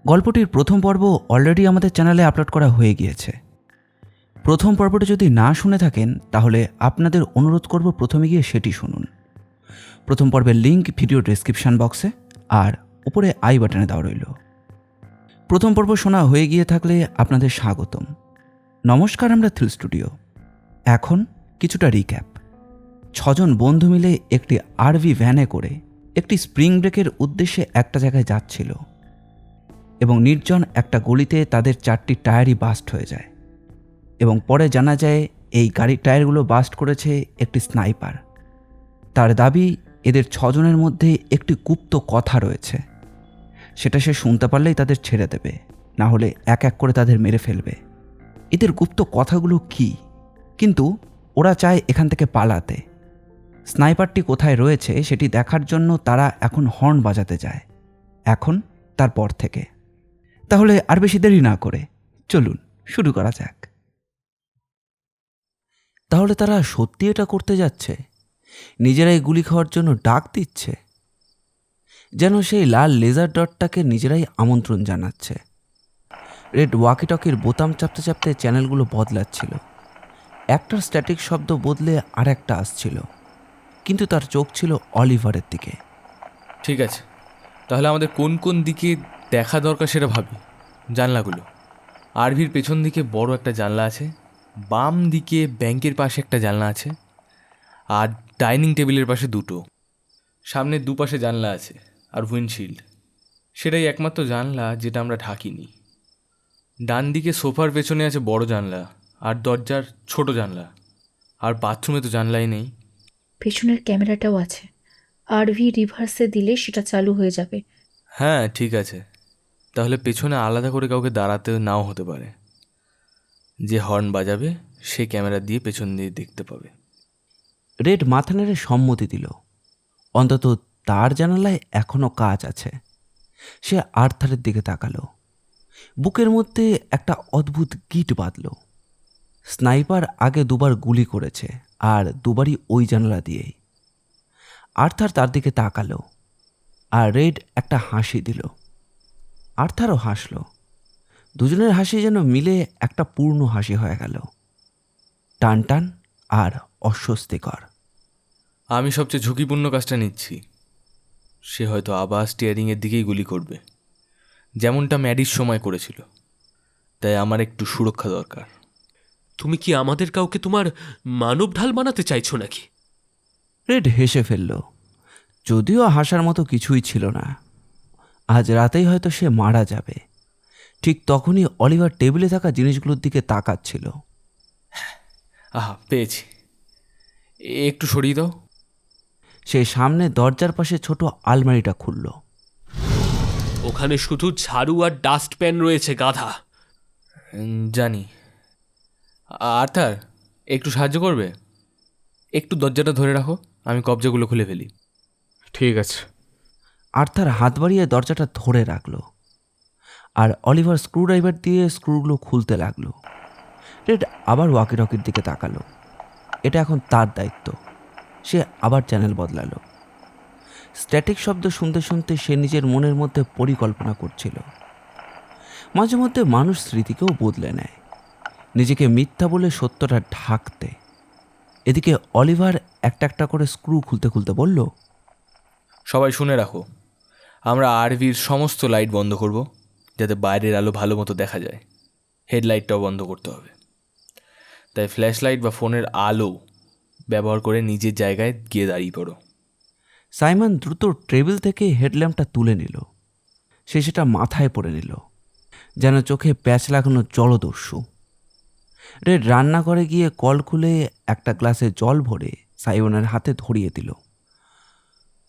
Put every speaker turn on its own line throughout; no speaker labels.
গল্পটির প্রথম পর্ব অলরেডি আমাদের চ্যানেলে আপলোড করা হয়ে গিয়েছে। প্রথম পর্বটি যদি না শুনে থাকেন তাহলে আপনাদের অনুরোধ করব প্রথমে গিয়ে সেটি শুনুন। প্রথম পর্বের লিঙ্ক ভিডিও ডেসক্রিপশন বক্সে আর উপরে আই বাটনে দেওয়া রইল। প্রথম পর্ব শোনা হয়ে গিয়ে থাকলে আপনাদের স্বাগতম। নমস্কার, আমরা থ্রিল স্টুডিও। এখন কিছুটা রিক্যাপ। 6 জন বন্ধু মিলে একটি আরভি ভ্যানে করে একটি স্প্রিং ব্রেকের উদ্দেশ্যে একটা জায়গায় যাচ্ছিল এবং নির্জন একটা গলিতে তাদের 4টি টায়ারই বাস্ট হয়ে যায় এবং পরে জানা যায় এই গাড়ির টায়ারগুলো বাস্ট করেছে একটি স্নাইপার। তার দাবি এদের 6 জনের মধ্যে একটি গুপ্ত কথা রয়েছে, সেটা সে শুনতে পারলেই তাদের ছেড়ে দেবে, না হলে এক এক করে তাদের মেরে ফেলবে। এদের গুপ্ত কথাগুলো কি? কিন্তু ওরা চায় এখান থেকে পালাতে। স্নাইপারটি কোথায় রয়েছে সেটি দেখার জন্য তারা এখন হর্ন বাজাতে যায়। এখন তারপর থেকে তাহলে আর বেশি দেরি না করে চলুন শুরু করা যাক। তাহলে তারা সত্যি এটা করতে যাচ্ছে, নিজেরাই গুলি খাওয়ার জন্য ডাক দিচ্ছে, যেন সেই লাল লেজার ডটটাকে নিজেরাই আমন্ত্রণ জানাচ্ছে। রেড ওয়াকিটকির বোতাম চাপতে চাপতে চ্যানেলগুলো বদলাচ্ছিল। একটার স্ট্যাটিক শব্দ বদলে আর একটা আসছিল, কিন্তু তার চোখ ছিল অলিভারের দিকে।
ঠিক আছে, তাহলে আমাদের কোন কোন দিকে দেখা দরকার সেটা ভাবি। জানলাগুলো, আরভির পেছন দিকে বড় একটা জানলা আছে, বাম দিকে ব্যাংকের পাশে একটা জানলা আছে, আর ডাইনিং টেবিলের পাশে দুটো। সামনে দুপাশে জানলা আছে আর উইন্ডশিল্ড, সেটাই একমাত্র জানলা যেটা আমরা ঢাকিনি। ডান দিকে সোফার পেছনে আছে বড় জানলা আর দরজার ছোট জানলা, আর বাথরুমে তো জানলাই নেই।
পেছনের ক্যামেরাটাও আছে, আরভি রিভার্সে দিলে সেটা চালু হয়ে যাবে।
হ্যাঁ ঠিক আছে, তাহলে পেছনে আলাদা করে কাউকে দাঁড়াতে নাও হতে পারে। যে হর্ন বাজাবে সে ক্যামেরা দিয়ে পেছন দিয়ে দেখতে পাবে।
রেড মাথা নেড়ে সম্মতি দিল। অন্তত তার জানালায় এখনো কাজ আছে। সে আর্থারের দিকে তাকালো। বুকের মধ্যে একটা অদ্ভুত গিট বাঁধল। স্নাইপার আগে দুবার গুলি করেছে, আর দুবারই ওই জানালা দিয়েই। আর্থার তার দিকে তাকালো আর রেড একটা হাসি দিল। আর্থারও হাসল। দুজনের হাসি যেন মিলে একটা পূর্ণ হাসি হয়ে গেল, টান টান আর অস্বস্তিকর।
আমি সবচেয়ে ঝুঁকিপূর্ণ কাজটা নিচ্ছি। সে হয়তো আবার স্টিয়ারিংয়ের দিকেই গুলি করবে, যেমনটা ম্যাডির সময় করেছিল। তাই আমার একটু সুরক্ষা দরকার।
তুমি কি আমাদের কাউকে তোমার মানব ঢাল বানাতে চাইছো নাকি?
রেড হেসে ফেলল, যদিও হাসার মতো কিছুই ছিল না। আজ রাতেই হয়তো সে মারা যাবে। ঠিক তখনই অলিভার টেবিলে থাকা জিনিসগুলোর দিকে তাকাচ্ছিল।
আহা, পেয়েছি। একটু সরিয়ে দাও।
সে সামনে দরজার পাশে ছোট আলমারিটা খুলল।
ওখানে শুধু ঝাড়ু আর ডাস্টপ্যান রয়েছে, গাধা।
জানি। আর্থার, একটু সাহায্য করবে? একটু দরজাটা ধরে রাখো, আমি কবজাগুলো খুলে ফেলি।
ঠিক আছে।
আর্থার হাত বাড়িয়ে দরজাটা ধরে রাখল, আর অলিভার স্ক্রুড্রাইভার দিয়ে স্ক্রুগুলো খুলতে লাগলো। রেড আবার ওয়াকিটকির দিকে তাকালো। এটা এখন তার দায়িত্ব। সে আবার চ্যানেল বদলালো। স্ট্যাটিক শব্দ শুনতে শুনতে সে নিজের মনের মধ্যে পরিকল্পনা করছিল। মাঝে মধ্যে মানুষ স্মৃতিকেও বদলে নেয়, নিজেকে মিথ্যা বলে সত্যটা ঢাকতে। এদিকে অলিভার একটা একটা করে স্ক্রু খুলতে খুলতে বলল,
সবাই শুনে রাখো, আমরা আরভির সমস্ত লাইট বন্ধ করব, যাতে বাইরের আলো ভালো মতো দেখা যায়। হেডলাইটটাও বন্ধ করতে হবে। তাই ফ্ল্যাশ লাইট বা ফোনের আলো ব্যবহার করে নিজের জায়গায় গিয়ে দাঁড়িয়ে পড়ো।
সাইমন দ্রুত টেবিল থেকে হেডল্যাম্পটা তুলে নিল। সে সেটা মাথায় পরে নিল, যেন চোখে প্যাচ লাগানো জলদস্যু। রেড রান্নাঘরে গিয়ে কল খুলে একটা গ্লাসে জল ভরে সাইমনের হাতে ধরিয়ে দিল।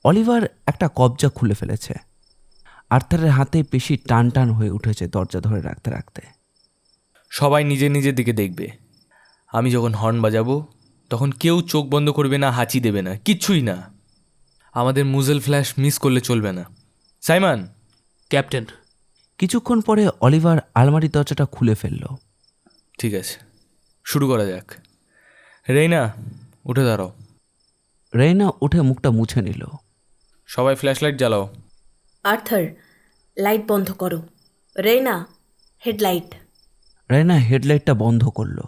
অলিভার একটা কবজা খুলে ফেলেছে। আর্থারের হাতে পেশি টান টান হয়ে উঠেছে দরজা ধরে রাখতে রাখতে।
সবাই নিজের নিজের দিকে দেখবে। আমি যখন হর্ন বাজাবো তখন কেউ চোখ বন্ধ করবে না, হাঁচি দেবে না, কিচ্ছুই না। আমাদের মুজেল ফ্ল্যাশ মিস করলে চলবে না। সাইমন।
ক্যাপ্টেন।
কিছুক্ষণ পরে অলিভার আলমারির দরজাটা খুলে ফেলল।
ঠিক আছে, শুরু করা যাক। রেইনা, উঠে দাঁড়াও।
রেইনা উঠে মুখটা মুছে নিল।
সবাই ফ্ল্যাশ লাইট জ্বালাও।
আর্থার, লাইট বন্ধ করো। রেনা, হেডলাইট।
রায়না হেডলাইটটা বন্ধ করলো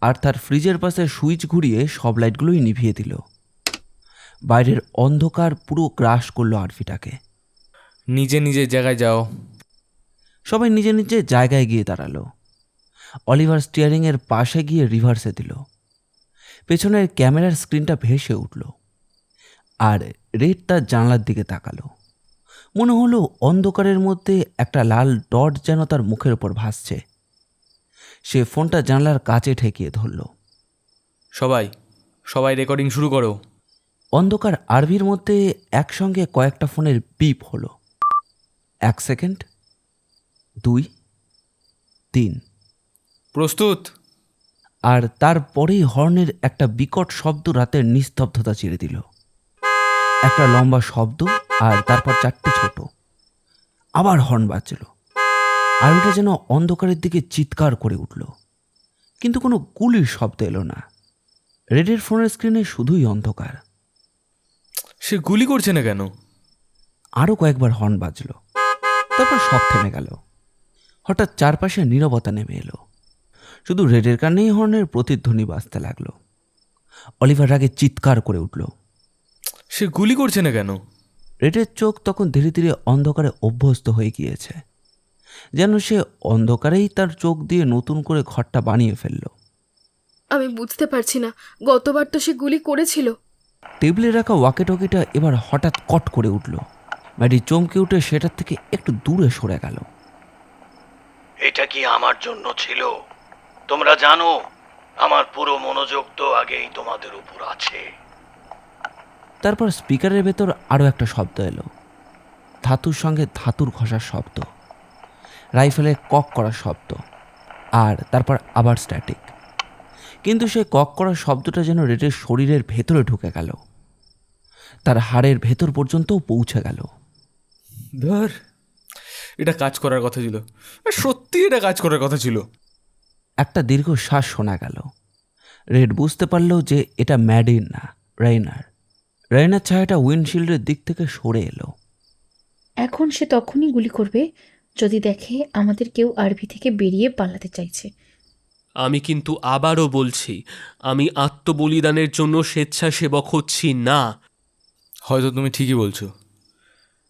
আর তার ফ্রিজের পাশে সুইচ ঘুরিয়ে সব লাইটগুলোই নিভিয়ে দিল। বাইরের অন্ধকার পুরো গ্রাস করলো আরভিটাকে।
নিজে নিজের জায়গায় যাও।
সবাই নিজে নিজে জায়গায় গিয়ে দাঁড়ালো। অলিভার স্টিয়ারিংয়ের পাশে গিয়ে রিভার্সে দিল। পেছনের ক্যামেরার স্ক্রিনটা ভেসে উঠল আর রেড তার জানলার দিকে তাকালো। মনে হলো অন্ধকারের মধ্যে একটা লাল ডট যেন তার মুখের ওপর ভাসছে। সে ফোনটা জানলার কাছে ঠেকিয়ে ধরল।
সবাই সবাই রেকর্ডিং শুরু করো।
অন্ধকার আরভির মধ্যে একসঙ্গে কয়েকটা ফোনের বিপ হলো। 1 সেকেন্ড, 2, 3,
প্রস্তুত।
আর তারপরেই হর্নের একটা বিকট শব্দ রাতের নিস্তব্ধতা চিরে দিল। একটা লম্বা শব্দ আর তারপর 4টে ছোট। আবার হর্ন বাজছিল আর ওটা যেন অন্ধকারের দিকে চিৎকার করে উঠল, কিন্তু কোনো গুলির শব্দ এলো না। রেডের ফোনের স্ক্রিনে শুধুই অন্ধকার।
সে গুলি করছে না কেন?
আরও কয়েকবার হর্ন বাজল, তারপর সব থেমে গেল। হঠাৎ চারপাশে নীরবতা নেমে এলো। শুধু রেডের কানেই হর্নের প্রতিধ্বনি বাজতে লাগলো। অলিভার রাগে চিৎকার করে উঠল।
সে গুলি করছে না কেন?
রেডের চোখ তখন ধীরে ধীরে অন্ধকারে অভ্যস্ত হয়ে গিয়েছে, যেন সে অন্ধকারেই তার চোখ দিয়ে নতুন করে ঘরটা বানিয়ে ফেলল।
আমি বুঝতে পারছি না, গতবার তো সে গুলি করেছিল।
টেবিলে রাখা ওয়াকিটকিটা এবার হঠাৎ কট করে উঠল। ম্যাডি চমকে উঠে সেটার থেকে একটু দূরে সরে গেল।
এটা কি আমার জন্য ছিল? তোমরা জানো আমার পুরো মনোযোগ তো আগেই তোমাদের উপর আছে।
তারপর স্পিকারের ভেতর আরও একটা শব্দ এলো, ধাতুর সঙ্গে ধাতুর ঘষার শব্দ, রাইফেলের কক করার শব্দ, আর তারপর আবার স্ট্যাটিক। কিন্তু সেই কক করার শব্দটা যেন রেডের শরীরের ভেতরে ঢুকে গেল, তার হাড়ের ভেতর পর্যন্তও পৌঁছে গেল।
ধর, এটা কাজ করার কথা ছিল। সত্যি এটা কাজ করার কথা ছিল।
একটা দীর্ঘ শ্বাস শোনা গেল। রেড বুঝতে পারল যে এটা ম্যাডিন না, রেইনার। রেইনার ছায়াটা উইন্ডশিল্ডের দিক থেকে সরে এলো।
এখন সে তখনই গুলি করবে যদি দেখে আমাদের কেউ আরভি থেকে বেরিয়ে পালাতে চাইছে।
আমি কিন্তু আবারও বলছি, আমি আত্মবলিদানের জন্য স্বেচ্ছাসেবক হচ্ছি না।
হয়তো তুমি ঠিকই বলছো।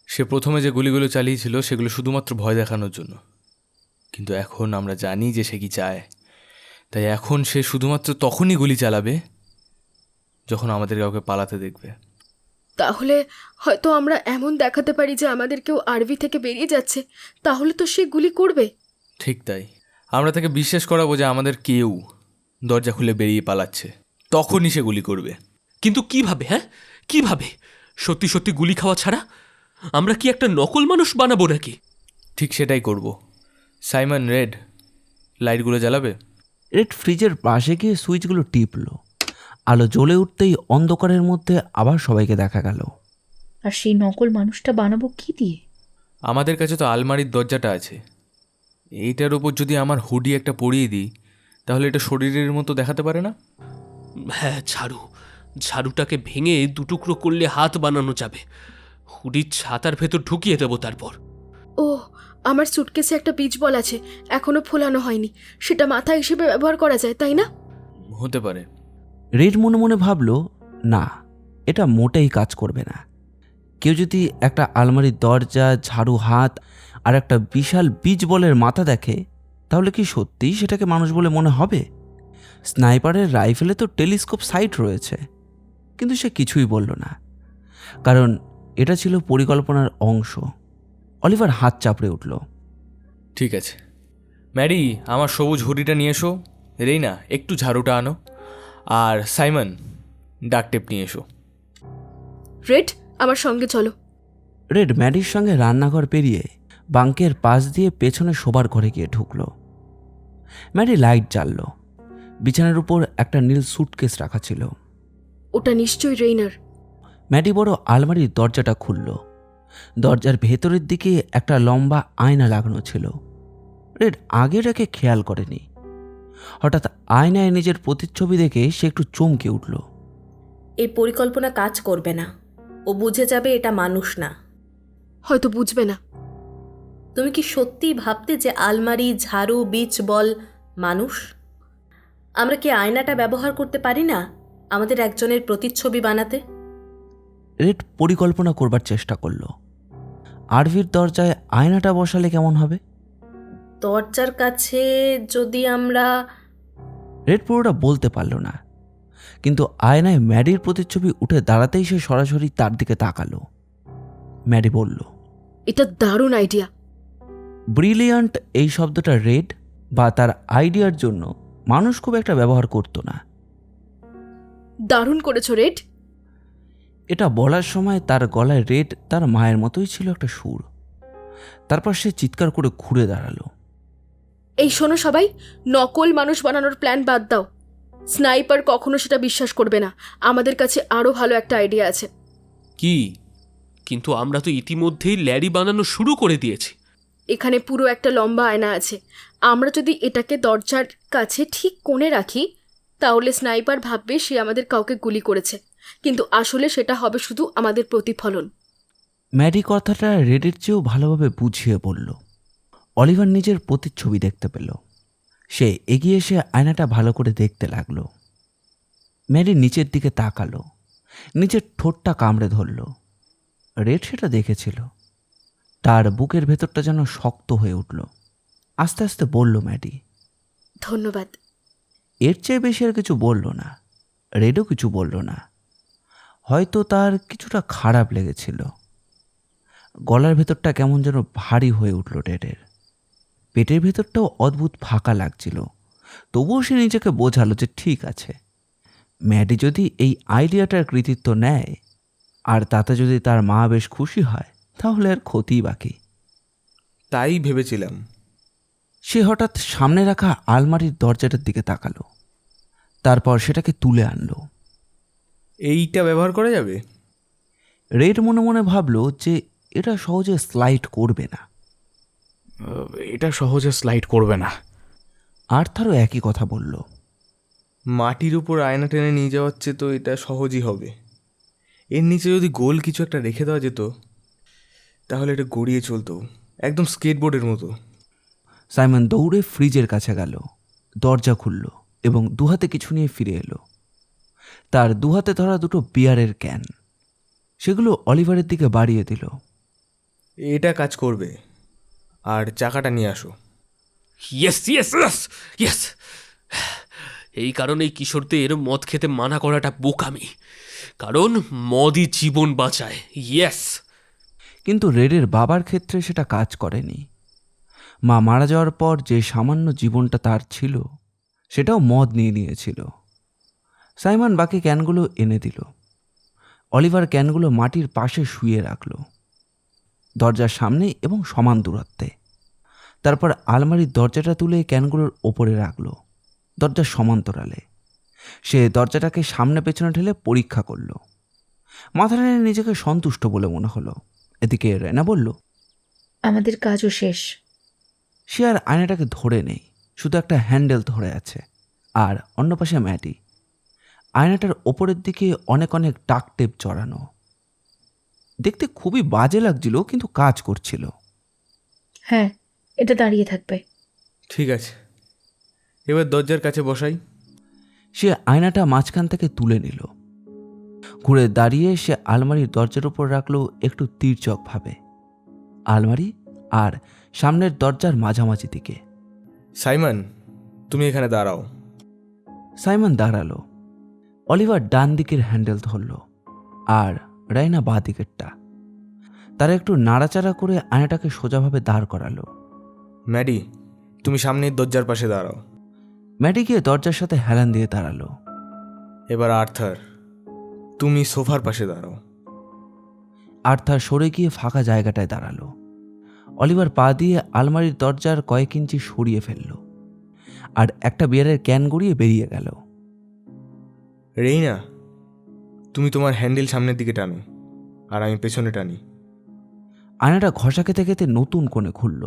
সে প্রথমে যে গুলিগুলো চালিয়েছিল সেগুলো শুধুমাত্র ভয় দেখানোর জন্য, কিন্তু এখন আমরা জানি যে সে কি চায়। তাই এখন সে শুধুমাত্র তখনই গুলি চালাবে যখন আমাদের কাউকে পালাতে দেখবে।
তাহলে হয়তো আমরা এমন দেখাতে পারি যে আমাদের কেউ আরভি থেকে বেরিয়ে যাচ্ছে, তাহলে তো সে গুলি করবে।
ঠিক তাই, আমরা তাকে বিশ্বাস করাবো যে আমাদের কেউ দরজা খুলে বেরিয়ে পালাচ্ছে, তখনই সে গুলি করবে।
কিন্তু কিভাবে? হ্যাঁ, কিভাবে? সত্যি সত্যি গুলি খাওয়া ছাড়া আমরা কি একটা নকল মানুষ বানাবো নাকি?
ঠিক সেটাই করব। সাইমন, রেড, লাইটগুলো জ্বালাবে।
রেড ফ্রিজের পাশে গিয়ে সুইচগুলো টিপল। আলো জ্বলে উঠতেই অন্ধকারের মধ্যে আবার সবাইকে দেখা গেল।
আর সেই নকল মানুষটা বানাবো কি দিয়ে?
আমাদের কাছে তো আলমারির দরজাটা আছে। এইটার ওপর যদি আমার হুডি একটা পরিয়ে দিই, তাহলে এটা শরীরের মতো দেখাতে পারে না?
হ্যাঁ, ঝাড়ুটাকে ভেঙে দুটুকরো করলে হাত বানানো যাবে। হুডির ছাতার ভেতর ঢুকিয়ে দেবো তারপর।
ও, আমার সুটকেসে একটা বীজ বল আছে, এখনো ফোলানো হয়নি। সেটা মাথা হিসেবে ব্যবহার করা যায়, তাই না?
হতে পারে।
রেড মনে মনে ভাবল, না, এটা মোটেই কাজ করবে না। কেউ যদি একটা আলমারির দরজা, ঝাড়ু হাত আর একটা বিশাল বীজ বলের মাথা দেখে, তাহলে কি সত্যিই সেটাকে মানুষ বলে মনে হবে? স্নাইপারের রাইফেলে তো টেলিস্কোপ সাইট রয়েছে। কিন্তু সে কিছুই বলল না, কারণ এটা ছিল পরিকল্পনার অংশ। অলিভার হাত চাপড়ে উঠল।
ঠিক আছে, ম্যারি, আমার সবুজ হুডিটা নিয়ে এসো। রেইনা, একটু ঝাড়ুটা আনো। আর সাইমন, ডাক টেপ নিয়ে এসো।
রেড, আমার সঙ্গে চলো।
রেড ম্যাডির সঙ্গে রান্নাঘর পেরিয়ে বাঙ্কের পাশ দিয়ে পেছনে শোবার ঘরে গিয়ে ঢুকল। ম্যাডি লাইট জ্বালল। বিছানার উপর একটা নীল সুটকেস রাখা ছিল।
ওটা নিশ্চয়ই রেইনার।
ম্যাডি বড় আলমারির দরজাটা খুলল। দরজার ভেতরের দিকে একটা লম্বা আয়না লাগানো ছিল। রেড আগে এটাকে খেয়াল করেনি। হঠাৎ আয়নায় নিজের প্রতিচ্ছবি দেখে সে একটু চমকে উঠল।
এই পরিকল্পনা কাজ করবে না। ও বুঝে যাবে এটা মানুষ না।
হয়তো বুঝবে না।
তুমি কি সত্যিই ভাবতে যে আলমারি, ঝাড়ু, বিচ বল মানুষ? আমরা কি আয়নাটা ব্যবহার করতে পারি না আমাদের একজনের প্রতিচ্ছবি বানাতে?
রেড পরিকল্পনা করবার চেষ্টা করলো। আরভির দরজায় আয়নাটা বসালে কেমন হবে?
দরজার কাছে যদি আমরা...
রেড পুরোটা বলতে পারল না, কিন্তু আয়নায় ম্যাডির প্রতিচ্ছবি উঠে দাঁড়াতেই সে সরাসরি তার দিকে তাকালো। ম্যাডি বলল,
এটা দারুণ আইডিয়া।
ব্রিলিয়ান্ট এই শব্দটা রেড বা তার আইডিয়ার জন্য মানুষ খুব একটা ব্যবহার করতো না।
দারুণ করেছো রেড।
এটা বলার সময় তার গলায় রেড তার মায়ের মতোই ছিল একটা সুর। তারপর সে চিৎকার করে ঘুরে দাঁড়ালো।
এই শোনো সবাই, নকল মানুষ বানানোর প্ল্যান বাদ দাও। স্নাইপার কখনো সেটা বিশ্বাস করবে না। আমাদের কাছে আরও ভালো একটা আইডিয়া আছে।
কি? কিন্তু আমরা তো ইতিমধ্যেই ল্যারি বানানো শুরু করে দিয়েছি।
এখানে পুরো একটা লম্বা আয়না আছে। আমরা যদি এটাকে দরজার কাছে ঠিক কোণে রাখি, তাহলে স্নাইপার ভাববে সে আমাদের কাউকে গুলি করেছে, কিন্তু আসলে সেটা হবে শুধু আমাদের প্রতিফলন।
ম্যাডি কথাটা রেডের চেয়েও ভালোভাবে বুঝিয়ে বলল। অলিভার নিজের প্রতিচ্ছবি দেখতে পেল। সে এগিয়ে এসে আয়নাটা ভালো করে দেখতে লাগলো। ম্যাডি নিচের দিকে তাকালো, নিচের ঠোঁটটা কামড়ে ধরল। রেড সেটা দেখেছিল। তার বুকের ভেতরটা যেন শক্ত হয়ে উঠল। আস্তে আস্তে বলল ম্যাডি,
ধন্যবাদ।
এর চেয়ে বেশি আর কিছু বলল না। রেডও কিছু বলল না। হয়তো তার কিছুটা খারাপ লেগেছিল। গলার ভেতরটা কেমন যেন ভারী হয়ে উঠল রেডের। পেটের ভেতরটাও অদ্ভুত ফাঁকা লাগছিল। তবুও সে নিজেকে বোঝালো যে ঠিক আছে, ম্যাডি যদি এই আইডিয়াটার কৃতিত্ব নেয় আর তাতে যদি তার মা বেশ খুশি হয়, তাহলে আর ক্ষতিই বাকি।
তাই ভেবেছিলাম।
সে হঠাৎ সামনে রাখা আলমারির দরজাটার দিকে তাকালো। তারপর সেটাকে তুলে আনলো।
এইটা ব্যবহার করা যাবে?
রেড মনে মনে ভাবলো যে এটা সহজে স্লাইড করবে না।
এটা সহজে স্লাইড করবে না।
আর্থারও একই কথা বলল।
মাটির উপর আয়না টেনে নিয়ে যাওয়ার চেয়ে তো এটা সহজই হবে। এর নিচে যদি গোল কিছু একটা রেখে দেওয়া যেত, তাহলে এটা গড়িয়ে চলতো, একদম স্কেটবোর্ডের মতো।
সাইমন দৌড়ে ফ্রিজের কাছে গেল, দরজা খুলল এবং দুহাতে কিছু নিয়ে ফিরে এলো। তার দুহাতে ধরা দুটো বিয়ারের ক্যান। সেগুলো অলিভারের দিকে বাড়িয়ে দিল।
এটা কাজ করবে। আর চাকাটা নিয়ে আসো।
Yes yes yes yes. এই কারণেই কিশোরদের মদ খেতে মানা করাটা বোকামি, কারণ মদই জীবন বাঁচায়। ইয়েস।
কিন্তু রেডের বাবার ক্ষেত্রে সেটা কাজ করেনি। মা মারা যাওয়ার পর যে সামান্য জীবনটা তার ছিল, সেটাও মদ নিয়ে নিয়েছিল। সাইমন বাকি ক্যানগুলো এনে দিল। অলিভার ক্যানগুলো মাটির পাশে শুয়ে রাখল, দরজার সামনে এবং সমান দূরত্বে। তারপর আলমারির দরজাটা তুলে ক্যানগুলোর ওপরে রাখল, দরজার সমান্তরালে। সে দরজাটাকে সামনে পেছনে ঠেলে পরীক্ষা করল। মাথা নেড়ে নিজেকে সন্তুষ্ট বলে মনে হলো। এদিকে রেনা বলল,
আমাদের কাজও শেষ।
সে আর আয়নাটাকে ধরে নেই, শুধু একটা হ্যান্ডেল ধরে আছে। আর অন্য পাশে ম্যাডি। আয়নাটার ওপরের দিকে অনেক অনেক ডাক টেপ চড়ানো। দেখতে খুবই বাজে লাগছিল, কিন্তু কাজ করছিল।
হ্যাঁ, এটা দাঁড়িয়ে থাকবে।
ঠিক আছে, এবার দরজার কাছে বসাই।
সে আয়নাটা মাঝখান থেকে তুলে নিল। ঘুরে দাঁড়িয়ে সে আলমারির দরজার উপর রাখলো একটু তীর্যকভাবে। আলমারি আর সামনের দরজার মাঝামাঝি দিকে।
সাইমন, তুমি এখানে দাঁড়াও।
সাইমন দাঁড়ালো। অলিভার ডান দিকের হ্যান্ডেল ধরল আর রাইনা বাঁ দিকেরটা। তারা একটু নাড়াচাড়া করে আয়নাটাকে সোজাভাবে দাঁড় করালো।
ম্যাডি, তুমি সামনের দরজার পাশে দাঁড়াও।
ম্যাডি গিয়ে দরজার সাথে হেলান দিয়ে দাঁড়ালো।
এবার আর্থার, তুমি সোফার পাশে দাঁড়াও।
আর্থার সরে গিয়ে ফাঁকা জায়গাটায় দাঁড়ালো। অলিভার পা দিয়ে আলমারির দরজার কয়েক ইঞ্চি সরিয়ে ফেলল আর একটা বিয়ারের ক্যান গড়িয়ে বেরিয়ে গেল।
রেইনা, তুমি তোমার হ্যান্ডেল সামনের দিকে টানো আর আমি পেছনে টানি।
আয়নাটা ঘষা খেতে খেতে নতুন কোণে খুলল।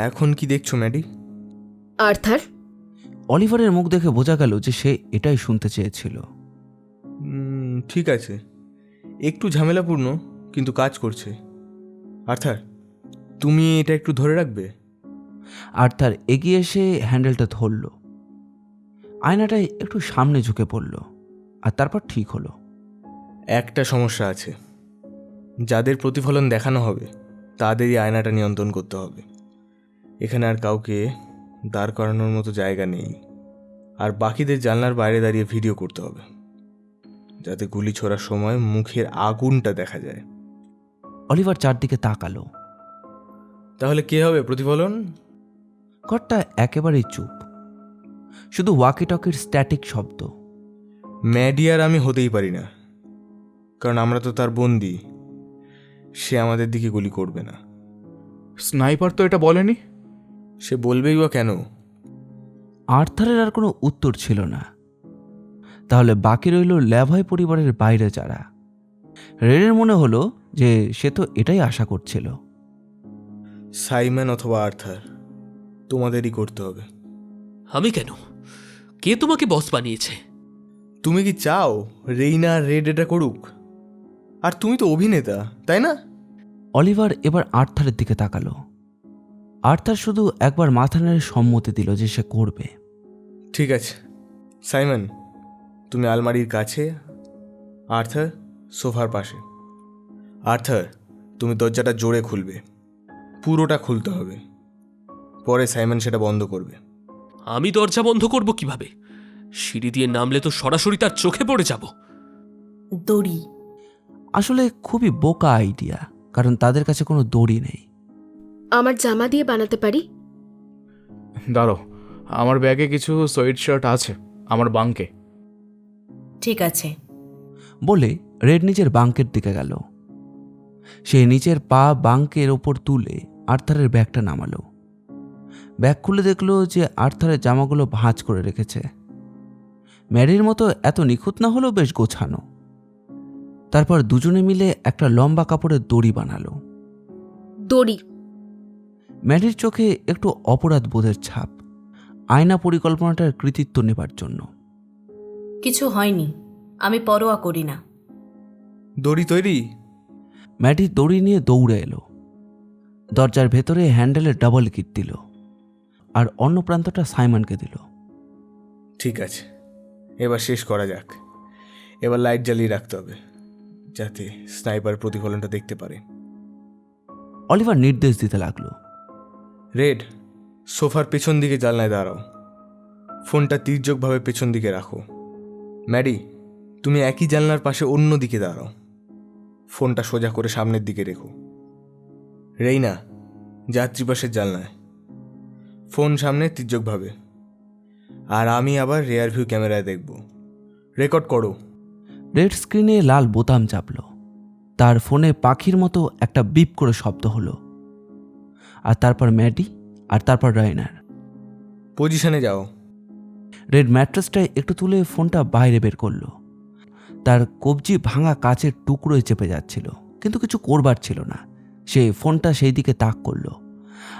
এখন কি দেখছো ম্যাডি?
আর্থার,
অলিভারের মুখ দেখে বোঝা গেল যে সে এটাই শুনতে চেয়েছিল।
ঠিক আছে, একটু ঝামেলাপূর্ণ, কিন্তু কাজ করছে। আর্থার, তুমি এটা একটু ধরে রাখবে?
আর্থার এগিয়ে এসে হ্যান্ডেলটা ধরল। আয়নাটায় একটু সামনে ঝুঁকে পড়ল, আর তারপর ঠিক হলো।
একটা সমস্যা আছে, যাদের প্রতিফলন দেখানো হবে তাদেরই আয়নাটা নিয়ন্ত্রণ করতে হবে। এখানে আর কাউকে দাঁড় করানোর মতো জায়গা নেই, আর বাকিদের জানলার বাইরে দাঁড়িয়ে ভিডিও করতে হবে, যাতে গুলি ছোড়ার সময় মুখের আগুনটা দেখা যায়।
অলিভার চারদিকে তাকালো।
তাহলে কে হবে প্রতিফলন?
ঘরটা একেবারেই চুপ, শুধু ওয়াকি টকির স্ট্যাটিক শব্দ।
ম্যাডি আর আমি হতেই পারি না, কারণ আমরা তো তার বন্দি। সে আমাদের দিকে গুলি করবে না।
স্নাইপার তো এটা বলেনি।
সে বলবেই বা কেন?
আর্থারের আর কোনো উত্তর ছিল না। তাহলে বাকি রইল ল্যাভয় পরিবারের বাইরে যারা। রেডের মনে হলো যে সে তো এটাই আশা করছিল।
সাইমন অথবা আর্থার, তোমাদেরই করতে হবে।
আমি কেন? কে তোমাকে বস বানিয়েছে?
তুমি কি চাও রেইনা আর রেড এটা করুক? আর তুমি তো অভিনেতা, তাই না?
অলিভার এবার আর্থারের দিকে তাকালো। আর্থার শুধু একবার মাথা নেড়ে সম্মতি দিল যে সে করবে।
ঠিক আছে সাইমন, তুমি আলমারির কাছে, আর্থার সোফার পাশে। আর্থার, তুমি দরজাটা জোরে খুলবে, পুরোটা খুলতে হবে। পরে সাইমন সেটা বন্ধ করবে।
আমি দরজা বন্ধ করব কিভাবে? সিঁড়ি দিয়ে নামলে তো সরাসরি তার চোখে পড়ে যাব।
দড়ি।
আসলে খুবই বোকা আইডিয়া, কারণ তাদের কাছে কোনো দড়ি নেই।
আমার জামা দিয়ে বানাতে পারি।
দাঁড়ো, আমার ব্যাগে কিছু সোয়েট শার্ট আছে আমার বাঙ্কে।
ঠিক আছে।
বলে রেড নিজের বাঙ্কের দিকে গেল। সে নিচের পা বাঙ্কের ওপর তুলে আর্থারের ব্যাগটা নামালো। ব্যাগ খুলে দেখলো যে আর্থারের জামাগুলো ভাঁজ করে রেখেছে। ম্যারির মতো এত নিখুঁত না হলেও বেশ গোছানো। তারপর দুজনে মিলে একটা লম্বা কাপড়ের দড়ি বানালো।
দড়ি।
ম্যারির চোখে একটু অপরাধ বোধের ছাপ, আয়না পরিকল্পনাটার কৃতিত্ব নেবার জন্য।
কিছু হয়নি, আমি পরোয়া করি না।
দড়ি তৈরি?
ম্যাডি দড়ি নিয়ে দৌড়ে এলো। দরজার ভেতরে হ্যান্ডেলে ডাবল কিক দিল, আর অন্য প্রান্তটা সাইমনকে দিল।
ঠিক আছে, এবার শেষ করা যাক। এবার লাইট জ্বালিয়ে রাখতে হবে, যাতে স্নাইপার প্রতিফলনটা দেখতে পারে।
অলিভার নির্দেশ দিতে লাগলো।
রেড, সোফার পেছন দিকে জানলায় দাঁড়াও, ফোনটা তির্যকভাবে পেছন দিকে রাখো। ম্যাডি, তুমি একই জানলার পাশে অন্য দিকে দাঁড়াও, ফোনটা সোজা করে সামনের দিকে রেখো। রেইনা, যাত্রী পাশের জানলায়, ফোন সামনে তির্যকভাবে। আর আমি আবার রেয়ার ভিউ ক্যামেরায় দেখব। রেকর্ড করো।
রেড স্ক্রিনে লাল বোতাম চাপল। তার ফোনে পাখির মতো একটা বিপ করে শব্দ হলো, আর তারপর ম্যাডি, আর তারপর রাইনার।
পজিশনে যাও।
রেড ম্যাট্রেসটায় একটু তুলে ফোনটা বাইরে বের করলো। তার কবজি ভাঙা কাচের টুকরোয় চেপে যাচ্ছিল, কিন্তু কিছু করবার ছিল না। সে ফোনটা সেই দিকে তাক করলো,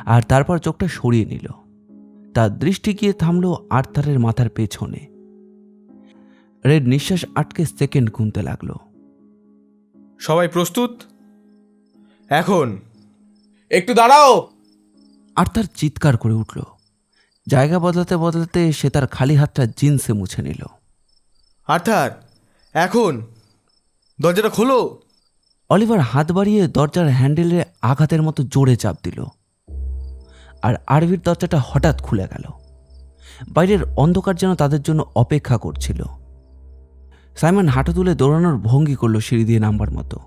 আর তারপর চোখটা সরিয়ে নিল। তার দৃষ্টি গিয়ে থামল আর্থারের মাথার পেছনে। রেড নিঃশ্বাস আটকে সেকেন্ড গুনতে লাগলো।
সবাই প্রস্তুত? এখন।
একটু দাঁড়াও!
আর্থার চিৎকার করে উঠল। জায়গা বদলাতে বদলাতে সে তার খালি হাতটা জিন্সে মুছে নিল।
আর্থার, এখন দরজাটা খোলো।
অলিভার হাত বাড়িয়ে দরজার হ্যান্ডেলে আঘাতের মতো জোরে চাপ দিল, আর আরভির দরজাটা হঠাৎ খুলে গেল। বাইরের অন্ধকার যেন তাদের জন্য অপেক্ষা করছিল। সাইমন হাঁটু তুলে দৌড়ানোর ভঙ্গি করল সিঁড়ি দিয়ে নামবার মতো,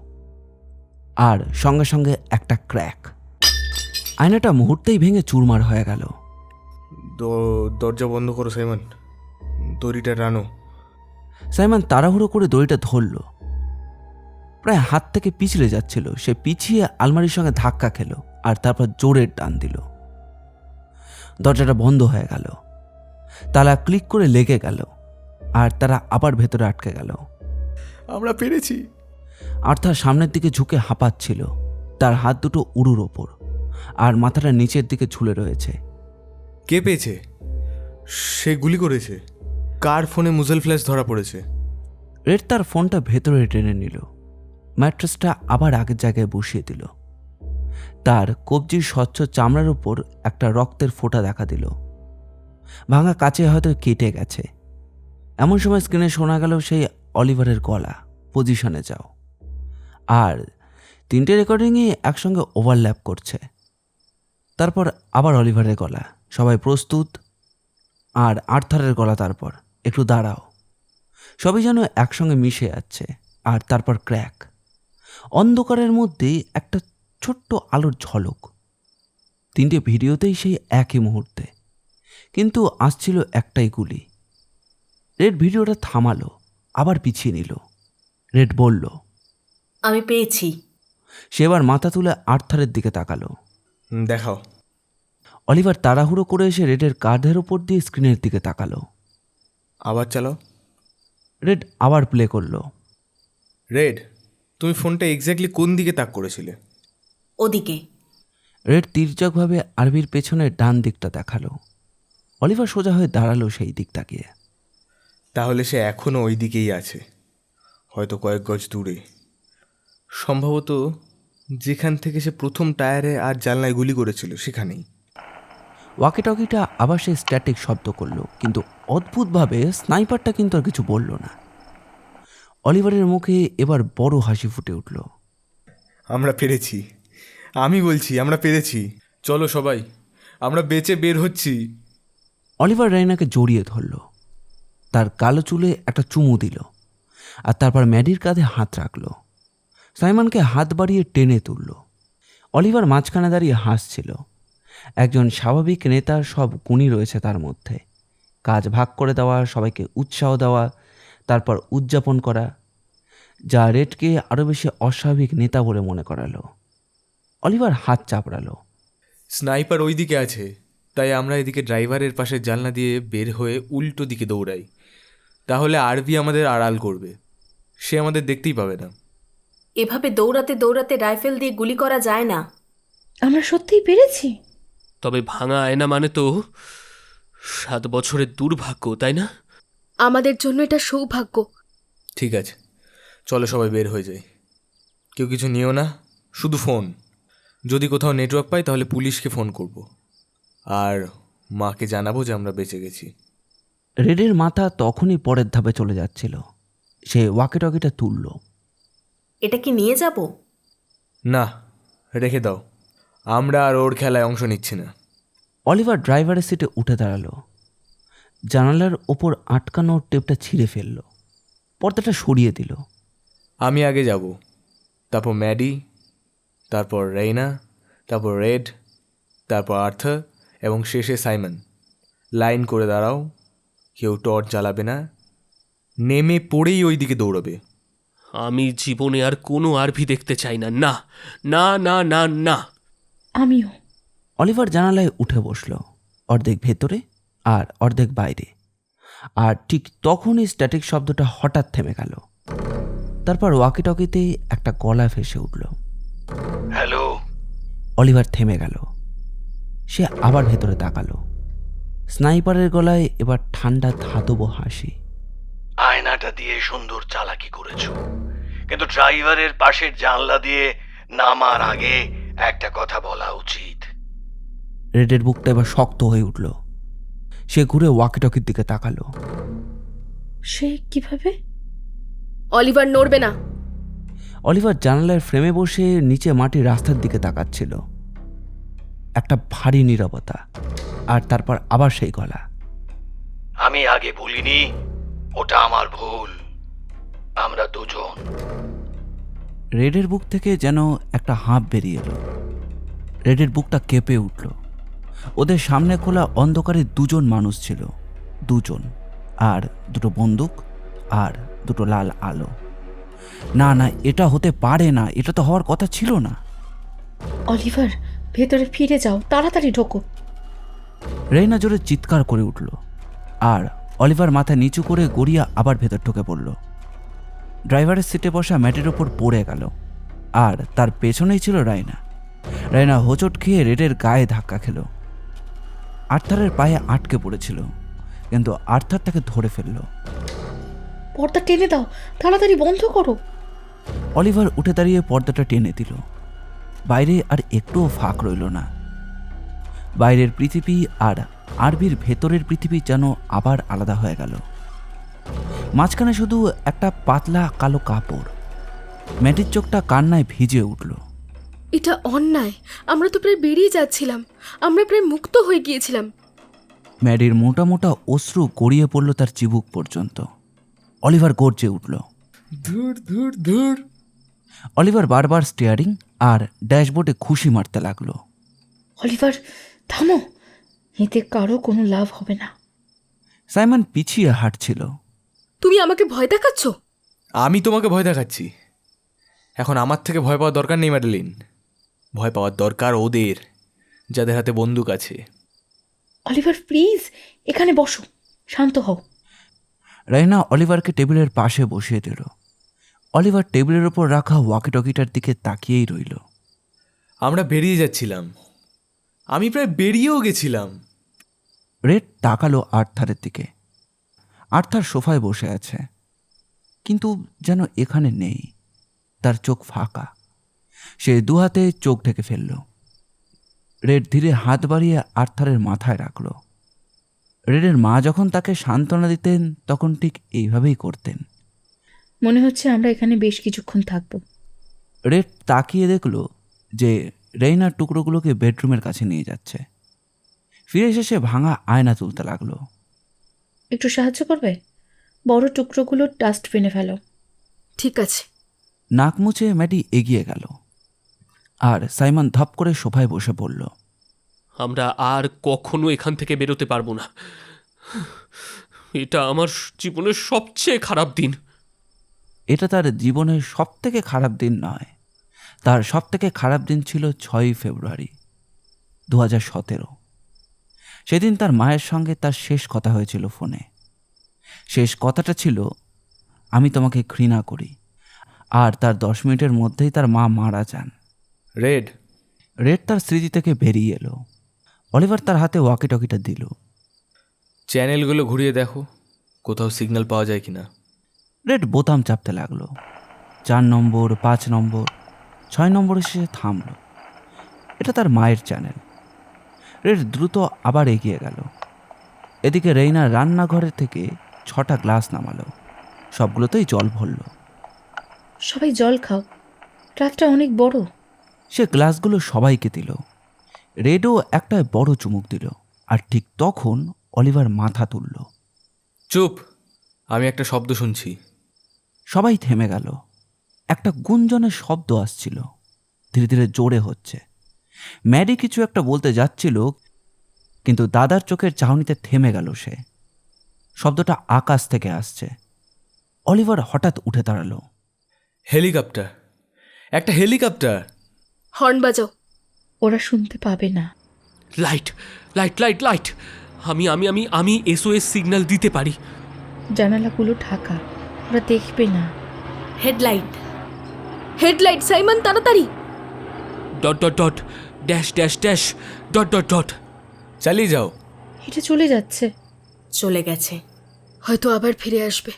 আর সঙ্গে সঙ্গে একটা ক্র্যাক। আয়নাটা মুহূর্তেই ভেঙে চুরমার হয়ে গেল।
দরজা বন্ধ করো সাইমন, দড়িটা টানো।
সাইমন তাড়াহুড়ো করে দড়িটা ধরল। প্রায় হাত থেকে পিছলে যাচ্ছিল। সে পিছিয়ে আলমারির সঙ্গে ধাক্কা খেল, আর তারপর জোরে টান দিল। দরজাটা বন্ধ হয়ে গেল। তালা ক্লিক করে লেগে গেল, আর তারা আবার ভেতরে আটকে গেল।
আমরা পেরেছি।
আর্থার সামনের দিকে ঝুঁকে হাঁপাচ্ছিল। তার হাত দুটো উড়ুর ওপর, আর মাথাটা নিচের দিকে ঝুলে রয়েছে।
কে পেয়েছে? সে গুলি করেছে। কার ফোনে মুজল ফ্ল্যাশ ধরা পড়েছে?
রেড তার ফোনটা ভেতরে টেনে নিল। ম্যাট্রেসটা আবার আগের জায়গায় বসিয়ে দিল। তার কবজির স্বচ্ছ চামড়ার উপর একটা রক্তের ফোঁটা দেখা দিল। ভাঙা কাছে হয়তো কেটে গেছে। এমন সময় স্ক্রিনে শোনা গেল সেই অলিভারের গলা, পজিশনে যাও। আর 3টে রেকর্ডিংয়ে একসঙ্গে ওভারল্যাপ করছে। তারপর আবার অলিভারের গলা, সবাই প্রস্তুত। আর আর্থারের গলা, তারপর একটু দাঁড়াও। সবই যেন একসঙ্গে মিশে যাচ্ছে। আর তারপর ক্র্যাক, অন্ধকারের মধ্যে একটা ছোট্ট আলোর ঝলক। 3টে ভিডিওতেই সেই একই মুহূর্তে, কিন্তু আসছিল একটাই গুলি। রেড ভিডিওটা থামালো, আবার পিছিয়ে নিল। রেড বলল,
আমি পেয়েছি।
সে এবার মাথা তুলে আর্থারের দিকে তাকালো।
দেখাও।
অলিভার তাড়াহুড়ো করে এসে রেডের কাঁধের ওপর দিয়ে স্ক্রিনের দিকে তাকালো।
আবার চালাও।
রেড আবার প্লে করলো।
রেড, তুমি ফোনটা এক্স্যাক্টলি কোন দিকে তাক করেছিলে?
ওদিকে।
রেড তির্যকভাবে আরভির পেছনের ডান দিকটা দেখালো। অলিভার সোজা হয়ে দাঁড়ালো সেই দিক তাকিয়ে।
তাহলে সে এখনও ওই দিকেই আছে, হয়তো কয়েক গজ দূরে। সম্ভবত যেখান থেকে সে প্রথম টায়ারে আর জানলায় গুলি করেছিল সেখানেই।
ওয়াকিটকিটা আবার সে স্ট্যাটিক শব্দ করলো, কিন্তু অদ্ভুতভাবে স্নাইপারটা কিন্তু আর কিছু বলল না। অলিভারের মুখে এবার বড় হাসি ফুটে উঠল।
আমরা পেরেছি, আমি বলছি আমরা পেরেছি। চলো সবাই, আমরা বেঁচে বের হচ্ছি।
অলিভার রাইনাকে জড়িয়ে ধরল, তার কালো চুলে একটা চুমু দিল, আর তারপর ম্যাডির কাঁধে হাত রাখল। সাইমনকে হাত বাড়িয়ে টেনে তুলল। অলিভার মাঝখানে দাঁড়িয়ে হাসছিল। একজন স্বাভাবিক নেতার সব গুণই রয়েছে তার মধ্যে। কাজ ভাগ করে দেওয়া, সবাইকে উৎসাহ দেওয়া, তারপর উদযাপন করা, যা রেডকে আরও বেশি অস্বাভাবিক নেতা বলে মনে করালো। অলিভার হাত চাপড়ালো।
স্নাইপার ওই দিকে আছে, তাই আমরা এদিকে ড্রাইভারের পাশে জানলা দিয়ে বের হয়ে উল্টো দিকে দৌড়াই। তাহলে আরভি আমাদের আড়াল করবে, সে আমাদের দেখতেই পাবে না।
এভাবে দৌড়াতে দৌড়াতে রাইফেল দিয়ে গুলি করা যায় না।
আমরা সত্যিই পেরেছি।
তবে ভাঙা আয়না মানে তো 7 বছরের দুর্ভাগ্য, তাই না?
আমাদের জন্য এটা সৌভাগ্য।
ঠিক আছে, চলো সবাই বের হয়ে যাই। কেউ কিছু নিও না, শুধু ফোন। যদি কোথাও নেটওয়ার্ক পাই তাহলে পুলিশকে ফোন করব, আর মাকে জানাবো যে আমরা বেঁচে গেছি।
রেডের মাথা তখনই পরের ধাপে চলে যাচ্ছিল। সে ওয়াকিটকিটা তুলল।
এটা কি নিয়ে যাব?
না, রেখে দাও, আমরা আর ওর খেলায় অংশ নিচ্ছি না।
অলিভার ড্রাইভারের সিটে উঠে দাঁড়ালো। জানালার ওপর আটকানো টেপটা ছিঁড়ে ফেলল, পর্দাটা সরিয়ে দিল।
আমি আগে যাব, তারপর ম্যাডি, তারপর রেইনা, তারপর রেড, তারপর আর্থার এবং শেষে সাইমন। লাইন করে দাঁড়াও, কেউ টর্চ জ্বালাবে না, নেমে পড়েই ওই দিকে দৌড়াবে।
আমি জীবনে আর কোনো আরভি দেখতে চাই না। না না না না না।
আমিও।
অলিভার জানালায় উঠে বসল, অর্ধেক ভেতরে আর অর্ধেক বাইরে। আর ঠিক তখনই স্ট্যাটিক শব্দটা হঠাৎ থেমে গেল। তারপর ওয়াকিটকিতে একটা গলা ভেসে উঠল।
হ্যালো।
অলিভার থেমে গেল। সে আবার ভেতরে তাকালো। স্নাইপারের গলায় এবার ঠান্ডা ধাতব হাসি।
আয়নাটা দিয়ে সুন্দর চালাকি করেছো, কিন্তু ড্রাইভারের পাশের জানলা দিয়ে নামার আগে একটা কথা বলা উচিত।
রেডের বুকটা এবার শক্ত হয়ে উঠল। সে ঘুরে ওয়াকিটকির দিকে তাকালো।
সে কিভাবে?
অলিভার নড়বে না।
অলিভার জানালার ফ্রেমে বসে নিচে মাটির রাস্তার দিকে তাকাচ্ছিল। একটা ভারী নীরবতা, আর তারপর আবার সেই গলা।
আমি আগে বলিনি, ওটা আমার ভুল। আমরা দুজন।
রেডের বুক থেকে যেন একটা হাঁপ বেরিয়ে এলো। রেডের বুকটা কেঁপে উঠল। ওদের সামনে খোলা অন্ধকারে দুজন মানুষ ছিল, দুজন, আর দুটো বন্দুক আর দুটো লাল আলো। না না, এটা হতে পারে না, এটা তো হওয়ার কথা ছিল না।
অলিভার, ভেতরে ফিরে যাও, তাড়াতাড়ি ঢোকো।
রেইনা জোরে চিৎকার করে উঠল, আর অলিভার মাথা নিচু করে গড়িয়া আবার ভেতর ঢুকে পড়ল। ড্রাইভারের সিটে বসা ম্যাটের ওপর পড়ে গেল, আর তার পেছনেই ছিল রায়না। রায়না হোঁচট খেয়ে রেডের গায়ে ধাক্কা খেল। আর্থারের পায়ে আটকে পড়েছিল, কিন্তু আর্থার তাকে ধরে ফেলল।
পর্দা টেনে দাও, তাড়াতাড়ি বন্ধ করো।
অলিভার উঠে দাঁড়িয়ে পর্দাটা টেনে দিল। বাইরে আর একটুও ফাঁক রইল না। বাইরের পৃথিবী আর আরবির ভেতরের পৃথিবী যেন আবার আলাদা হয়ে গেল। মাঝখানে শুধু একটা পাতলা কালো কাপড়। ম্যাটির চোখটা কান্নায় ভিজে উঠল।
এটা অন্যায়। আমরা তো প্রায় বেরিয়ে যাচ্ছিলাম, আমরা প্রায় মুক্ত হয়ে গিয়েছিলাম।
ম্যাডির মোটা মোটা অশ্রু গড়িয়ে পড়ল তার চিবুক পর্যন্ত। অলিভার গর্জে উঠল।
ধুর ধুর ধুর।
অলিভার বারবার স্টিয়ারিং আর ড্যাশবোর্ডে খুশি মারতে লাগলো।
অলিভার থামো, এতে কারো কোনো লাভ হবে না।
সাইমন পিছিয়ে হাঁটছিল।
তুমি আমাকে ভয় দেখাচ্ছ?
আমি তোমাকে ভয় দেখাচ্ছি? এখন আমার থেকে ভয় পাওয়ার দরকার নেই ম্যাডেলিন। ভয় পাওয়ার দরকার ওদের, যাদের হাতে বন্দুক আছে।
অলিভার প্লিজ এখানে বসো, শান্ত হও।
রাইনা অলিভারকে টেবিলের পাশে বসিয়ে দিল। অলিভার টেবিলের ওপর রাখা ওয়াকিটকিটার দিকে তাকিয়েই রইল।
আমরা বেরিয়ে যাচ্ছিলাম, আমি প্রায় বেরিয়েও গেছিলাম।
রেড তাকালো আর্থারের দিকে। আর্থার সোফায় বসে আছে, কিন্তু যেন এখানে নেই। তার চোখ ফাঁকা। সে দুহাতে চোখ ঢেকে ফেলল। রেড ধীরে হাত বাড়িয়ে আর্থারের মাথায় রাখল। রেডের মা যখন তাকে সান্ত্বনা দিতেন তখন ঠিক এইভাবেই করতেন।
মনে হচ্ছে আমরা এখানে বেশ কিছুক্ষণ থাকবো।
রেড তাকিয়ে দেখল যে রেইনার টুকরোগুলোকে বেডরুমের কাছে নিয়ে যাচ্ছে। ফিরে এসে সে ভাঙা আয়না তুলতে লাগলো।
একটু সাহায্য করবে? বড় টুকরোগুলো ডাস্টবিনে ফেলো।
ঠিক আছে।
নাক মুছে ম্যাডি এগিয়ে গেল, আর সাইমন ধপ করে সোফায় বসে পড়ল।
আমরা আর কখনো এখান থেকে বেরোতে পারবো না। এটা আমার জীবনের সবচেয়ে খারাপ দিন।
এটা তার জীবনের সবথেকে খারাপ দিন নয়, তার সবথেকে খারাপ দিন ছিল 6ই ফেব্রুয়ারি 2017। সেদিন তার মায়ের সঙ্গে তার শেষ কথা হয়েছিল ফোনে। শেষ কথাটা ছিল, আমি তোমাকে ঘৃণা করি। আর তার 10 মিনিটের মধ্যেই তার মা মারা যান।
রেড
রেড তার স্মৃতি থেকে বেরিয়ে এলো। অলিভার তার হাতে ওয়াকিটকিটা দিল।
চ্যানেলগুলো ঘুরিয়ে দেখো, কোথাও সিগন্যাল পাওয়া যায় কিনা।
রেড বোতাম চাপতে লাগলো। 4 নম্বর, 5 নম্বর, 6 নম্বর এসে থামল। এটা তার মায়ের চ্যানেল। রেড দ্রুত আবার এগিয়ে গেল। এদিকে রেইনা রান্নাঘরের থেকে 6টা গ্লাস নামালো। সবগুলোতেই জল ভরল।
সবাই জল খাও, রাতটা অনেক বড়।
সে গ্লাসগুলো সবাইকে দিল। রেডও একটা বড় চুমুক দিল। আর ঠিক তখন অলিভার মাথা তুলল।
চুপ, আমি একটা শব্দ শুনছি।
সবাই থেমে গেল। একটা গুঞ্জনের শব্দ আসছিল, ধীরে ধীরে জোরে হচ্ছে। ম্যাডি কিছু একটা বলতে যাচ্ছিল, কিন্তু দাদার চোখের চাহনিতে থেমে গেল সে। শব্দটা আকাশ থেকে আসছে। অলিভার হঠাৎ উঠে দাঁড়ালো।
হেলিকপ্টার, একটা হেলিকপ্টার।
হর্ন বাজাও।
ওরা শুনতে পাবে না।
Light light light light. আমি আমি আমি আমি এসওএস সিগন্যাল দিতে পারি।
জানালাগুলো ঢাকা, ওরা দেখবে না।
হেডলাইট।
হেডলাইট সাইমন, তাড়াতাড়ি।
Dot dot dot dash dash dash dot dot dot.
চালিয়ে যাও।
এটা চলে যাচ্ছে।
চলে গেছে।
হয়তো আবার ফিরে আসবে।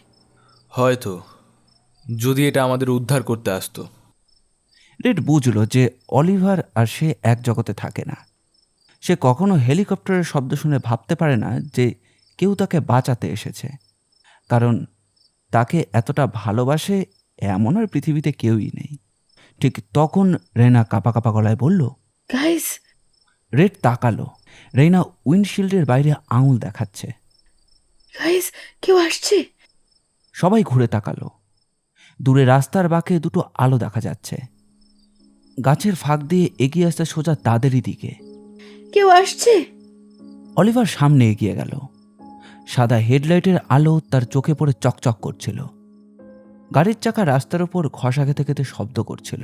হয়তো, যদি এটা আমাদের উদ্ধার করতে আসতো।
রেড বুঝল যে অলিভার আর সে এক জগতে থাকে না। সে কখনো হেলিকপ্টারের শব্দ শুনে ভাবতে পারে না যে কেউ তাকে বাঁচাতে এসেছে, কারণ তাকে এতটা ভালোবাসে এমন আর পৃথিবীতে কেউই নেই। ঠিক তখন রেনা কাঁপা কাঁপা গলায় বলল,
গাইস।
রেড তাকালো। রেনা উইন্ডশিল্ডের বাইরে আঙুল দেখাচ্ছে।
গাইস, কেউ আসছে।
সবাই ঘুরে তাকালো। দূরে রাস্তার বাঁকে দুটো আলো দেখা যাচ্ছে। গাছের ফাঁক দিয়ে এগিয়ে আসতে সোজা তাদেরই দিকে।
কেউ আসছে।
অলিভার সামনে এগিয়ে গেল। সাদা হেডলাইটের আলো তার চোখে পড়ে চকচক করছিল। গাড়ির চাকা রাস্তার ওপর ঘষা খেতে খেতে শব্দ করছিল।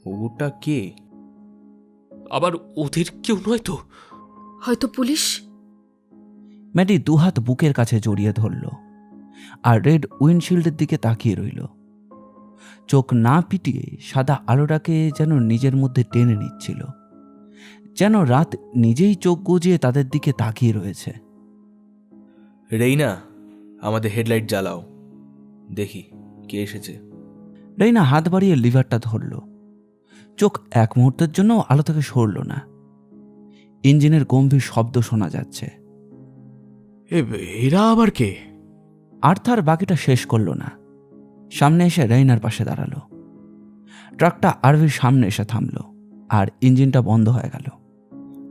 ওটা কে?
আবার ওদের কেউ নয় তো?
হয়তো পুলিশ।
ম্যাডি দুহাত বুকের কাছে জড়িয়ে ধরল, আর রেড উইন্ডশিল্ডের দিকে তাকিয়ে রইল। চোখ না পিটিয়ে সাদা আলোটাকে যেন নিজের মধ্যে টেনে নিচ্ছিল, যেন রাত নিজেই চোখ গুজিয়ে তাদের দিকে তাকিয়ে রয়েছে।
রেইনা, আমাদের হেডলাইট জ্বালাও, দেখি কে এসেছে।
রেইনা হাত বাড়িয়ে লিভারটা ধরল। চোখ এক মুহূর্তের জন্য আলো থেকে সরল না। ইঞ্জিনের গম্ভীর শব্দ শোনা যাচ্ছে।
এরা আবার কে?
আর্থার বাকিটা শেষ করল না। সামনে এসে রেইনার পাশে দাঁড়ালো। ট্রাকটা আরভির সামনে এসে থামল, আর ইঞ্জিনটা বন্ধ হয়ে গেল।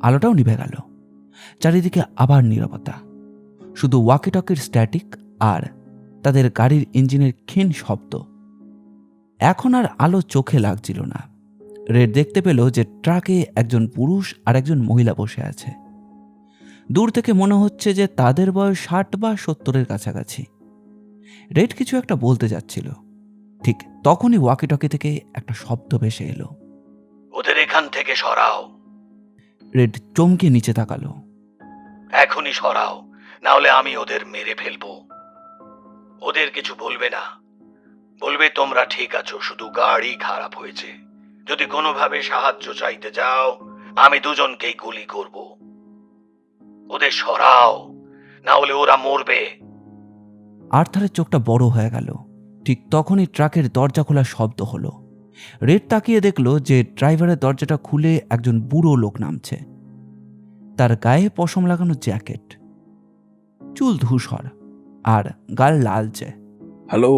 আলোটাও নিভে গেল। চারিদিকে আবার নীরবতা, শুধু ওয়াকিটকির স্ট্যাটিক আর তাদের গাড়ির ইঞ্জিনের ক্ষীণ শব্দ। এখন আর আলো চোখে লাগছিল না। রেড দেখতে পেল যে ট্রাকে একজন পুরুষ আর একজন মহিলা বসে আছে। দূর থেকে মনে হচ্ছে যে তাদের বয়স 60 বা 70-এর কাছাকাছি। রেড কিছু একটা বলতে যাচ্ছিল, ঠিক তখনই ওয়াকিটকি থেকে একটা শব্দ ভেসে এলো।
ওদের এখান থেকে সরাও।
রেড চমকে নিচে তাকালো।
এখনই সরাও, না হলে আমি ওদের মেরে ফেলবো। ওদের কিছু বলবে না, বলবে তোমরা ঠিক আছো, শুধু গাড়ি খারাপ হয়েছে। যদি কোনোভাবে সাহায্য চাইতে যাও, আমি দুজনকেই গুলি করব। ওদের সরাও, না হলে ওরা মরবে।
আর্থারের চোখটা বড় হয়ে গেল। ঠিক তখনই ট্রাকের দরজা খোলার শব্দ হলো। রেড তাকিয়ে দেখল যে ড্রাইভারের দরজাটা খুলে একজন বুড়ো লোক নামছে। তার গায়ে পশম লাগানো জ্যাকেট, চুল ধূসর আর গাল লালচে।
হ্যালো,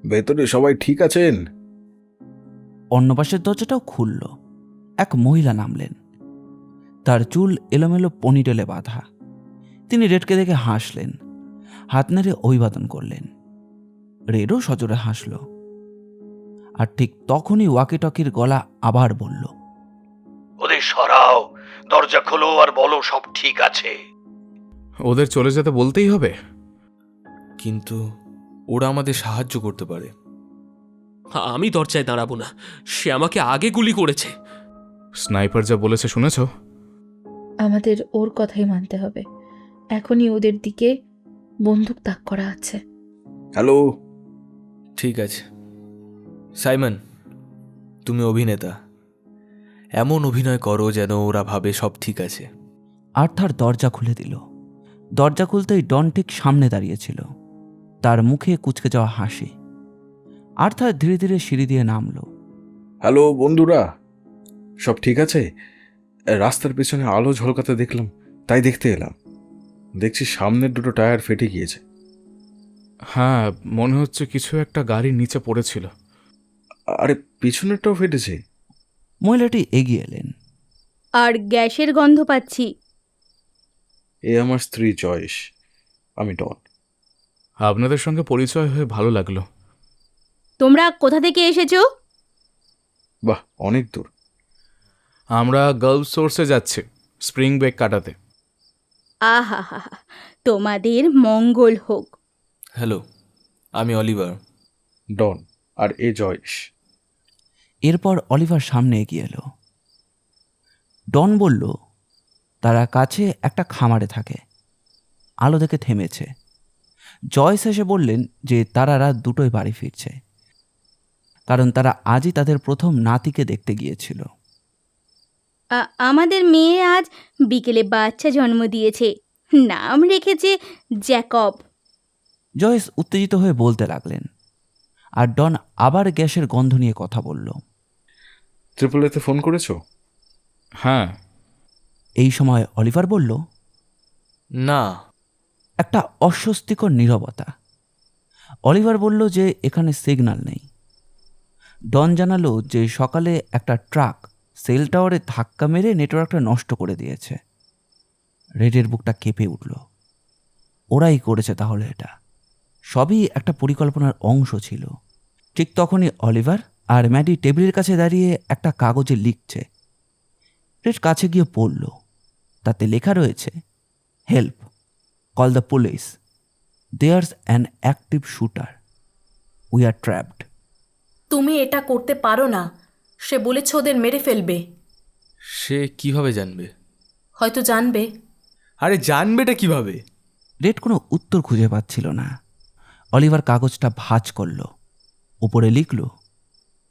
ভেতরে সবাই ঠিক আছেন?
অন্য পাশের দরজাটাও খুলল। এক মহিলা নামলেন। তার চুল এলোমেলো পনিটেলে বাঁধা। তিনি রেডকে দেখে হাসলেন, হাত নেড়ে অভিবাদন করলেন। রেডও সজোরে হাসল। আর ঠিক তখনই ওয়াকিটকির গলা আবার বলল,
ওদের সরাও, দরজা খোলো আর বলো সব ঠিক আছে।
ওদের চলে যেতে বলতেই হবে?
কিন্তু ওরা আমাদের সাহায্য করতে পারে।
আমি দরজায় দাঁড়াবো না, সে আমাকে আগে গুলি করেছে।
স্নাইপার যা বলেছে শুনেছ?
আমাদের ওর কথাই মানতে হবে। এখনই ওদের দিকে বন্দুক তাক করা আছে।
হ্যালো,
ঠিক আছে সাইমন, তুমি অভিনেতা। এমন অভিনয় করো যেন ওরা ভাবে সব ঠিক আছে।
আর্থার দরজা খুলে দিল। দরজা খুলতেই ডন ঠিক সামনে দাঁড়িয়েছিল, তার মুখে কুঁচকে যাওয়া হাসি। আর্থার ধীরে ধীরে সিঁড়ি দিয়ে নামল।
হ্যালো বন্ধুরা, সব ঠিক আছে? রাস্তার পেছনে আলো ঝলকাতে দেখলাম, তাই দেখতে এলাম। দেখছি সামনের দুটো টায়ার ফেটে গিয়েছে।
হ্যাঁ, মনে হচ্ছে কিছু একটা গাড়ির নিচে পড়েছিল।
আরে পিছনেরটাও ফেটেছে।
মহিলাটি এগিয়ে এলেন।
আর গ্যাসের গন্ধ পাচ্ছি।
এ আমার স্ত্রী জয়েশ, আমি ডন।
আপনাদের সঙ্গে পরিচয় হয়ে ভালো লাগলো।
তোমরা কোথা থেকে এসেছো?
বাহ, অনেক দূর।
আমরা গালফ সোর্সে যাচ্ছি স্প্রিং ব্রেক কাটাতে।
আহা হা, তোমাদের মঙ্গল হোক।
হ্যালো, আমি অলিভার।
ডন, আর এ জয়েশ।
এরপর অলিভার সামনে এগিয়ে এলো। ডন বলল, তারা কাছে একটা খামারে থাকে। আলো দেখে থেমেছে। জয়েস এসে বললেন যে তারা রাত 2টোয় বাড়ি ফিরছে, কারণ তারা আজই তাদের প্রথম নাতিকে দেখতে গিয়েছিল।
আমাদের মেয়ে আজ বিকেলে বাচ্চা জন্ম দিয়েছে, নাম রেখেছে জ্যাকব।
জয়েস উত্তেজিত হয়ে বলতে লাগলেন, আর ডন আবার গ্যাসের গন্ধ নিয়ে কথা বলল।
ট্রিপল এতে ফোন করেছো?
হ্যাঁ।
এই সময় অলিভার বলল,
না।
একটা অস্বস্তিকর নীরবতা। অলিভার বলল যে এখানে সিগন্যাল নেই। ডন জানালো যে সকালে একটা ট্রাক সেল টাওয়ারে ধাক্কা মেরে নেটওয়ার্কটা নষ্ট করে দিয়েছে। রেডের বুকটা কেঁপে উঠল। ওরাই করেছে তাহলে এটা। সবই একটা পরিকল্পনার অংশ ছিল। ঠিক তখনই অলিভার আর ম্যাডি টেবিলের কাছে দাঁড়িয়ে একটা কাগজে লিখছে। রেড কাছে গিয়ে পড়ল। তাতে লেখা রয়েছে, help, call the police, there's an active shooter, we are trapped.
তুমি এটা করতে পারো না, সে বলেছে ওদের মেরে ফেলবে।
সে কিভাবে জানবে?
হয়তো জানবে।
আরে জানবেটা কিভাবে?
রেড কোনো উত্তর খুঁজে পাচ্ছিল না। অলিভার কাগজটা ভাঁজ করল। উপরে লিখল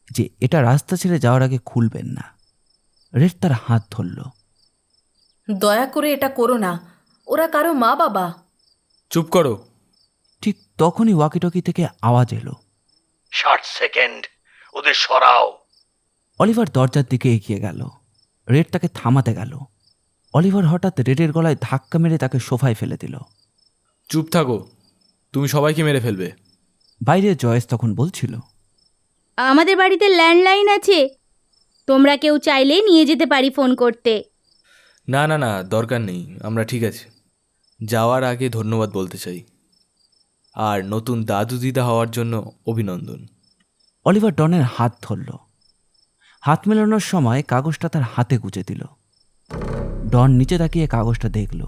যে এটা রাস্তা ছেড়ে যাওয়ার আগে খুলবেন না। রেড তার হাত ধরল।
দয়া করে এটা করো না, ওরা কারো মা বাবা।
চুপ করো।
ঠিক তখনই ওয়াকিটকি থেকে আওয়াজ এলো,
60 সেকেন্ড, ওদের সরাও।
অলিভার দরজার দিকে এগিয়ে গেল। রেড তাকে থামাতে গেল। অলিভার হঠাৎ রেডের গলায় ধাক্কা মেরে তাকে সোফায় ফেলে দিল।
চুপ থাকো, তুমি সবাইকে মেরে ফেলবে।
বাইরে জয়েস তখন বলছিল,
আমাদের বাড়িতে ল্যান্ডলাইন আছে, তোমরা কেউ চাইলেই নিয়ে যেতে পারি ফোন করতে।
না না না, দরকার নেই, আমরা ঠিক আছে। যাওয়ার আগে ধন্যবাদ বলতে চাই, আর নতুন দাদু দিদা হওয়ার জন্য অভিনন্দন।
অলিভার ডনের হাত ধরল। হাত মেলানোর সময় কাগজটা তার হাতে গুজে দিল। ডন নিচে তাকিয়ে কাগজটা দেখল,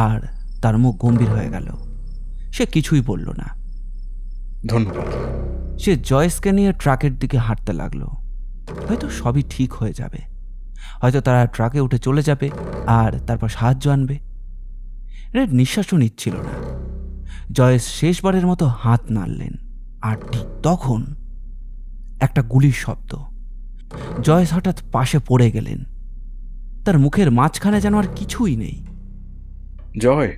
আর তার মুখ গম্ভীর হয়ে গেল। সে কিছুই বলল না।
ধন্যবাদ।
সে জয়েসকে নিয়ে ট্রাকের দিকে হাঁটতে লাগলো। হয়তো সবই ঠিক হয়ে যাবে, হয়তো তারা ট্রাকে উঠে চলে যাবে আর তারপর সাহায্য আনবে। রেড নিঃশ্বাসও নিচ্ছিল না। জয়েস শেষবারের মতো হাত নাড়লেন, আর ঠিক তখন একটা গুলির শব্দ। জয়েস হঠাৎ পাশে পড়ে গেলেন। তার মুখের মাঝখানে যেন আর কিছুই নেই।
জয়।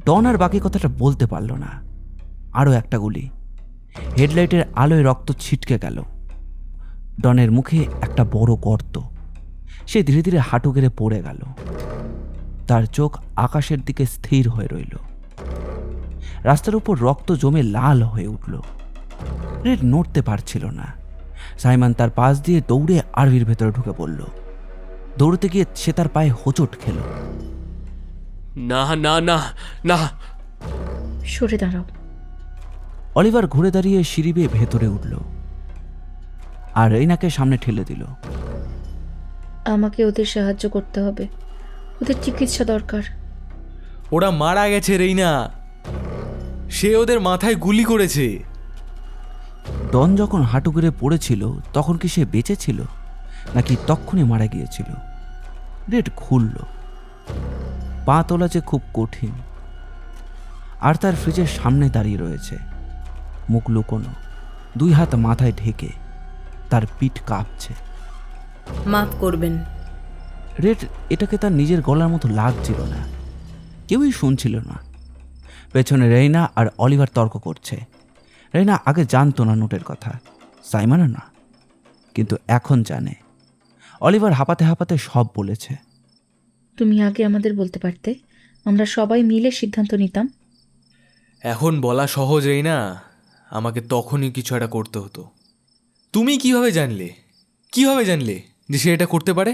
ডন আর বাকি কথাটা বলতে পারল না। আরও একটা গুলি। হেডলাইটের আলোয় রক্ত ছিটকে গেল। ডনের মুখে একটা বড় গর্ত। সে ধীরে ধীরে হাঁটু গেড়ে পড়ে গেল। তার চোখ আকাশের দিকে স্থির হয়ে রইল। রাস্তার উপর রক্ত জমে লাল হয়ে উঠল। রেড নড়তে পারছিল না। সাইমন তার পাশ দিয়ে দৌড়ে আরভির ভেতরে ঢুকে পড়ল। দৌড়তে গিয়ে সে তার পায়ে হোঁচট খেল।
না না না না।
সরে দাঁড়াও।
অলিভার ঘুরে দাঁড়িয়ে সিঁড়ি বেয়ে ভেতরে উঠল আর রেইনাকে সামনে ঠেলে দিল।
আমাকে ওদের সাহায্য করতে হবে, ওদের চিকিৎসা দরকার।
ওরা মারা গেছে রেইনা, সে ওদের মাথায় গুলি করেছে।
ডন যখন হাঁটু গেড়ে পড়েছিল তখন কি সে বেঁচে ছিল, নাকি তক্ষুনি মারা গিয়েছিল? রেড খুলল। পা তোলা যে খুব কঠিন। আর তার ফ্রিজের সামনে দাঁড়িয়ে রয়েছে, মুখ লুকোনো, দুই হাত মাথায় ঢেকে। তার পিঠ কাঁপছে।
মাফ করবেন।
রেড এটাকে তার নিজের গলার মতো লাগছিল না। কেউই শুনছিল না। পেছনে রেইনা আর অলিভার তর্ক করছে। রেইনা আগে জানতো না নোটের কথা, সাইমনও না, কিন্তু এখন জানে। অলিভার হাঁপাতে হাঁপাতে সব বলেছে।
তুমি আগে আমাদের বলতে পারতে, আমরা সবাই মিলে সিদ্ধান্ত নিতাম।
এখন বলা সহজ রেইনা, আমাকে তখনই কিছু একটা করতে হতো। তুমি কিভাবে জানলে যে সে এটা করতে পারে?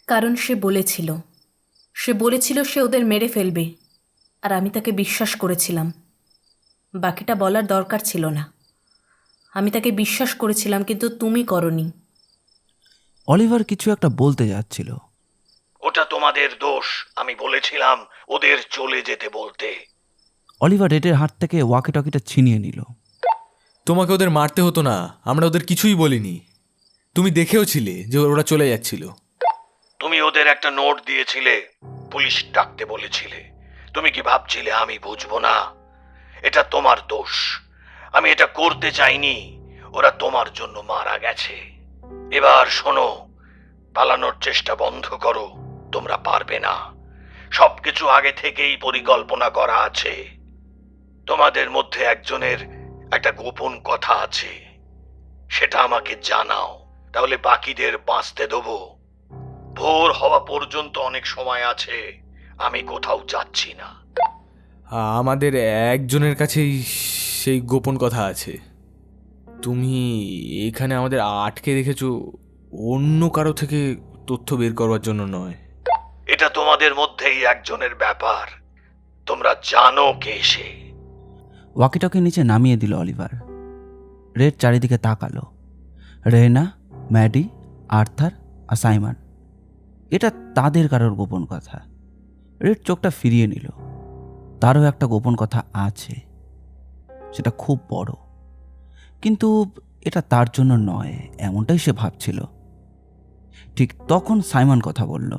কারণ সে বলেছিল সে ওদের মেরে ফেলবে, আর আমি তাকে বিশ্বাস করেছিলাম। বাকিটা বলার দরকার ছিল না। আমি তাকে বিশ্বাস করেছিলাম, কিন্তু তুমি করনি।
অলিভার কিছু একটা বলতে যাচ্ছিল।
ওটা তোমাদের দোষ। আমি বলেছিলাম ওদের চলে যেতে বলতে।
অলিভার রেডের হাত থেকে ওয়াকি টকিটা ছিনিয়ে নিল।
তোমাকে ওদের মারতে হতো না, আমরা ওদের কিছুই বলিনি। তুমি দেখেও ছিলে যে ওরা চলে যাচ্ছিল।
তুমি ওদের একটা নোট দিয়েছিলে, পুলিশ ডাকতে বলেছিলে। তুমি কি ভাবছিলে আমি বুঝবো না? এটা তোমার দোষ। আমি এটা করতে চাইনি। ওরা তোমার জন্য মারা গেছে। এবার শোনো, পালানোর চেষ্টা বন্ধ করো। তোমরা পারবে না। সবকিছু আগে থেকেই পরিকল্পনা করা আছে। তোমাদের মধ্যে একজনের একটা গোপন কথা আছে, সেটা আমাকে জানাও, তাহলে বাকিদের বাঁচতে দেবো। ভোর হওয়া পর্যন্ত অনেক সময় আছে। আমি কোথাও যাচ্ছি না।
আমাদের একজনের কাছেই সেই গোপন কথা আছে। তুমি এখানে আমাদের আটকে রেখেছো অন্য কারো থেকে তথ্য বের করবার জন্য নয়।
এটা তোমাদের মধ্যেই একজনের ব্যাপার। তোমরা জানো কে সে।
ওয়াকিটকে নিচে নামিয়ে দিল অলিভার। রেড চারিদিকে তাকালো। রেনা, ম্যাডি, আর্থার আর সাইমন, এটা তাদের কারোর গোপন কথা। রেড চোখটা ফিরিয়ে নিল। তারও একটা গোপন কথা আছে, সেটা খুব বড়, কিন্তু এটা তার জন্য নয়, এমনটাই সে ভাবছিল। ঠিক তখন সাইমন কথা বলল।